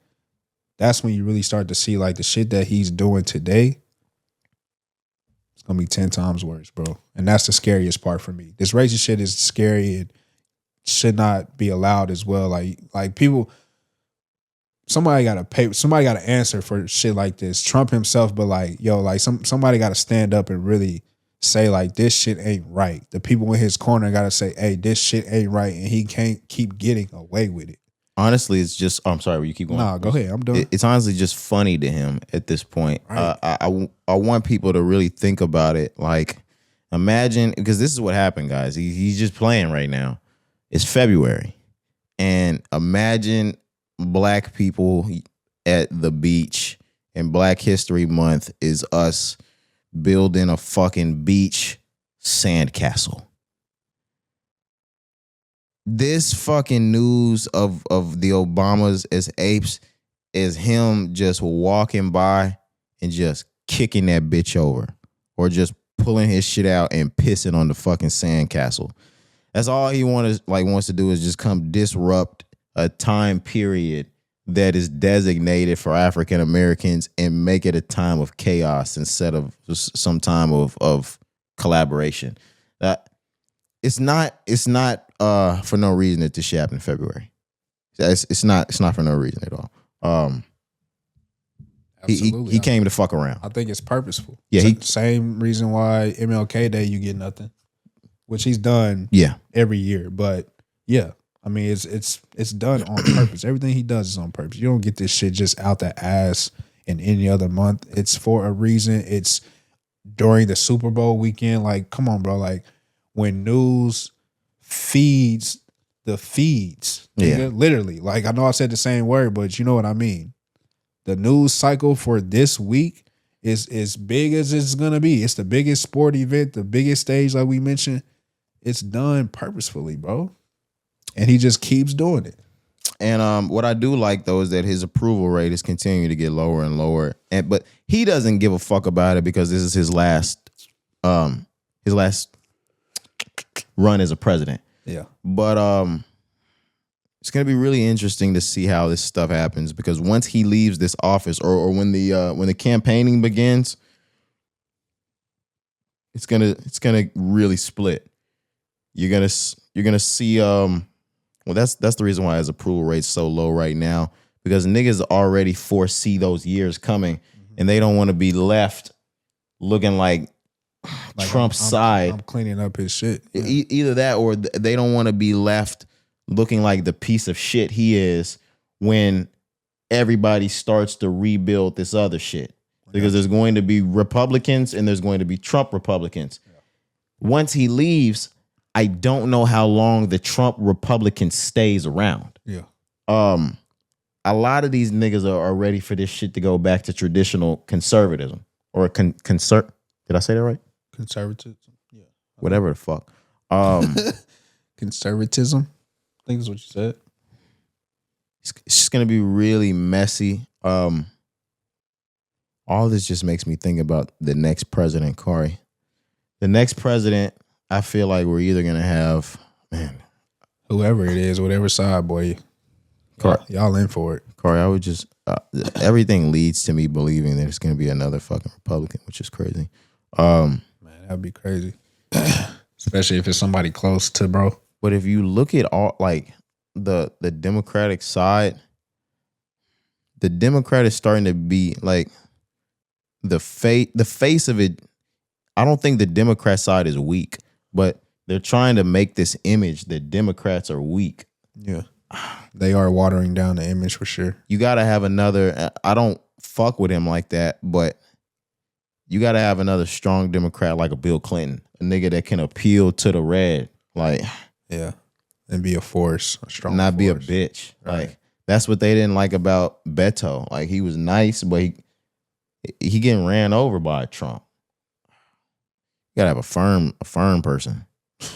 that's when you really start to see like the shit that he's doing today. It's going to be 10 times worse, bro. And that's the scariest part for me. This racist shit is scary and should not be allowed as well. Like people, somebody got to answer for shit like this. Trump himself, but somebody got to stand up and really say like, this shit ain't right. The people in his corner got to say, hey, this shit ain't right, and he can't keep getting away with it. Honestly, it's just, I'm sorry, will you keep going? No, go ahead. I'm done. It's honestly just funny to him at this point. Right. I want people to really think about it. Like, imagine, because this is what happened, guys. He's just playing right now. It's February. And imagine black people at the beach, and Black History Month is us building a fucking beach sandcastle. This fucking news of the Obamas as apes is him just walking by and just kicking that bitch over, or just pulling his shit out and pissing on the fucking sandcastle. That's all he wants to do is just come disrupt a time period that is designated for African Americans and make it a time of chaos instead of some time of collaboration. It's not for no reason that this shit happened in February. It's not for no reason at all. He came to fuck around. I think it's purposeful. Yeah, same reason why MLK Day you get nothing, which he's done. Yeah, every year. But yeah, I mean it's done on purpose. Everything he does is on purpose. You don't get this shit just out the ass in any other month. It's for a reason. It's during the Super Bowl weekend. Like, come on, bro. Like, when news feeds the feeds. Yeah. Literally. Like, I know I said the same word, but you know what I mean. The news cycle for this week is as big as it's going to be. It's the biggest sport event, the biggest stage, like we mentioned. It's done purposefully, bro. And he just keeps doing it. And what I do like though is that his approval rate is continuing to get lower and lower. But he doesn't give a fuck about it because this is his last run as a president. Yeah. But it's gonna be really interesting to see how this stuff happens, because once he leaves this office, or when the campaigning begins, it's gonna really split. You're gonna see well, that's the reason why his approval rate's so low right now, because niggas already foresee those years coming, and they don't want to be left looking like Trump's side. I'm cleaning up his shit. Yeah. Either that, or they don't want to be left looking like the piece of shit he is when everybody starts to rebuild this other shit. Because there's going to be Republicans and there's going to be Trump Republicans. Yeah. Once he leaves, I don't know how long the Trump Republican stays around. Yeah. A lot of these niggas are ready for this shit to go back to traditional conservatism or Did I say that right? Conservatism. Yeah. Whatever the fuck. Conservatism. I think is what you said. It's just gonna be really messy. All this just makes me think about the next president, Cari. The next president, I feel like we're either gonna have, whoever it is, whatever side, boy, y'all in for it. Cari, I would just everything leads to me believing that it's gonna be another fucking Republican, which is crazy. Man, that'd be crazy, especially if it's somebody close to bro. But if you look at all like the Democratic side, the Democrat is starting to be like the face of it. I don't think the Democrat side is weak, but they're trying to make this image that Democrats are weak. Yeah. They are watering down the image for sure. You got to have another, I don't fuck with him like that, but you got to have another strong Democrat like a Bill Clinton, a nigga that can appeal to the red. Like, yeah. And be a force, a strong not force. Be a bitch. Right. Like, that's what they didn't like about Beto. Like, he was nice, but he getting ran over by Trump. You gotta have a firm person.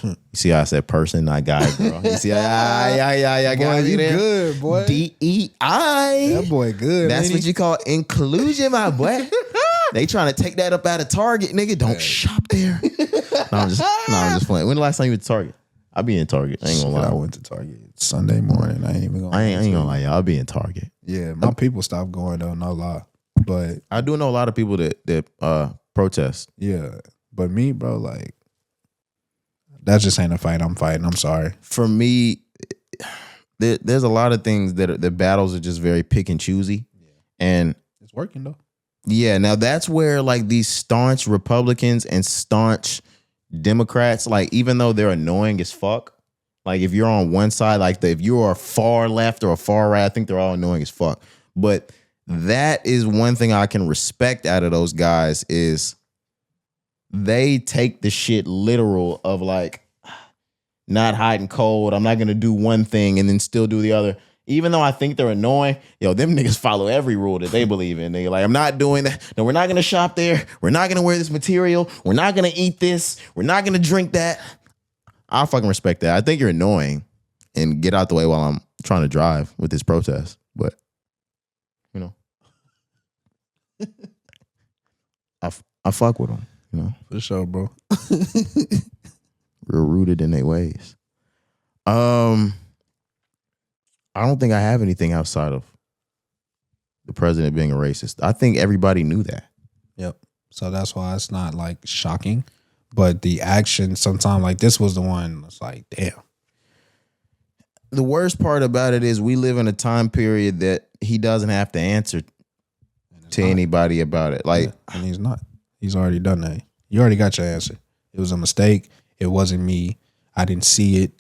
You see how I said person, not guy, girl. You see, yeah, boy, you good, boy. DEI. That boy good. That's what you call inclusion, my boy. They trying to take that up out of Target, nigga. Don't shop there. No, I'm just playing. When the last time you went to Target? I be in Target. I ain't gonna lie. I went to Target Sunday morning. I ain't even gonna. I ain't gonna lie, y'all. I'll be in Target. Yeah, my people stopped going though. No lie, but I do know a lot of people that protest. Yeah, but me, bro, like that just ain't a fight I'm fighting. I'm sorry. For me, there's a lot of things that the battles are just very pick and choosy, and it's working though. Yeah, now that's where like these staunch Republicans and staunch Democrats, like even though they're annoying as fuck, like if you're on one side, like if you are far left or far right, I think they're all annoying as fuck. But that is one thing I can respect out of those guys is they take the shit literal of like not hot and cold. I'm not gonna do one thing and then still do the other. Even though I think they're annoying, them niggas follow every rule that they believe in. They're like, I'm not doing that. No, we're not going to shop there. We're not going to wear this material. We're not going to eat this. We're not going to drink that. I fucking respect that. I think you're annoying and get out the way while I'm trying to drive with this protest. But, I fuck with them, For sure, bro. Real rooted in their ways. I don't think I have anything outside of the president being a racist. I think everybody knew that. Yep. So that's why it's not like shocking, but the action sometimes like this was the one that's like, damn. The worst part about it is we live in a time period that he doesn't have to answer to anybody about it. Like, and he's not. He's already done that. You already got your answer. It was a mistake. It wasn't me. I didn't see it.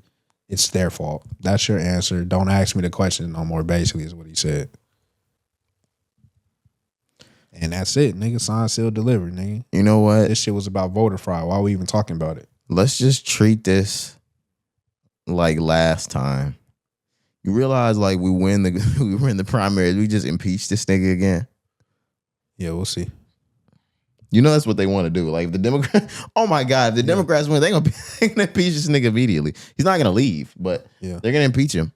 It's their fault. That's your answer. Don't ask me the question no more, basically, is what he said. And that's it, nigga. Sign, seal, deliver, nigga. You know what? This shit was about voter fraud. Why are we even talking about it? Let's just treat this like last time. You realize like we were in the primaries. We just impeached this nigga again. Yeah, we'll see. You know that's what they want to do. Like the Democrats, oh my God, if the Democrats win, they're gonna impeach this nigga immediately. He's not gonna leave, but they're gonna impeach him.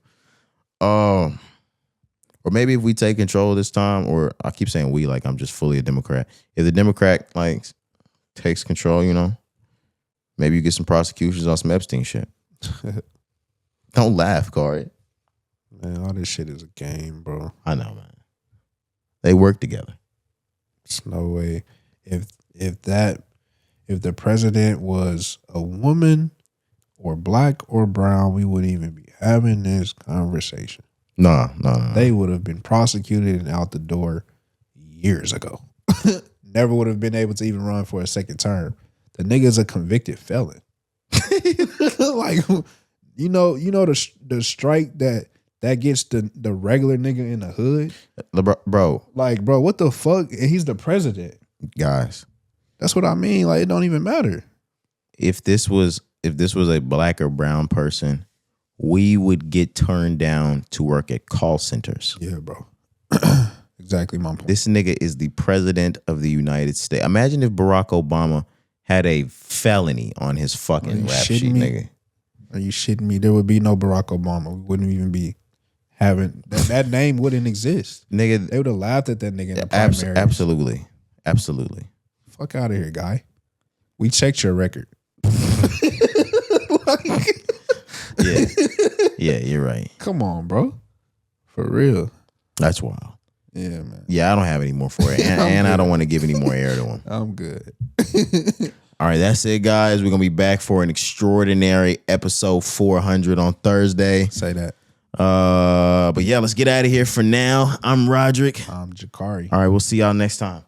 Or maybe if we take control this time, or I keep saying we, like I'm just fully a Democrat. If the Democrat like takes control, you know, maybe you get some prosecutions on some Epstein shit. Don't laugh, Cari. Man, all this shit is a game, bro. I know, man. They work together. There's no way. If the president was a woman or black or brown, we wouldn't even be having this conversation. No. They would have been prosecuted and out the door years ago. Never would have been able to even run for a second term. The nigga's a convicted felon. Like, you know the strike that gets the regular nigga in the hood, bro. Like, bro, what the fuck? And he's the president, guys. That's what I mean. Like, it don't even matter. If this was a black or brown person, we would get turned down to work at call centers. Yeah, bro. Exactly my point. This nigga is the president of the United States. Imagine if Barack Obama had a felony on his fucking rap sheet, nigga. Are you shitting me? There would be no Barack Obama. We wouldn't even be having that name wouldn't exist. Nigga, they would have laughed at that nigga in the primaries. Absolutely. Fuck out of here, guy. We checked your record. Yeah, you're right. Come on, bro. For real. That's wild. Yeah, man. Yeah, I don't have any more for it. And I don't want to give any more air to him. I'm good. All right, that's it, guys. We're going to be back for an extraordinary episode 400 on Thursday. Say that. But yeah, let's get out of here for now. I'm Roderick. I'm Cari. All right, we'll see y'all next time.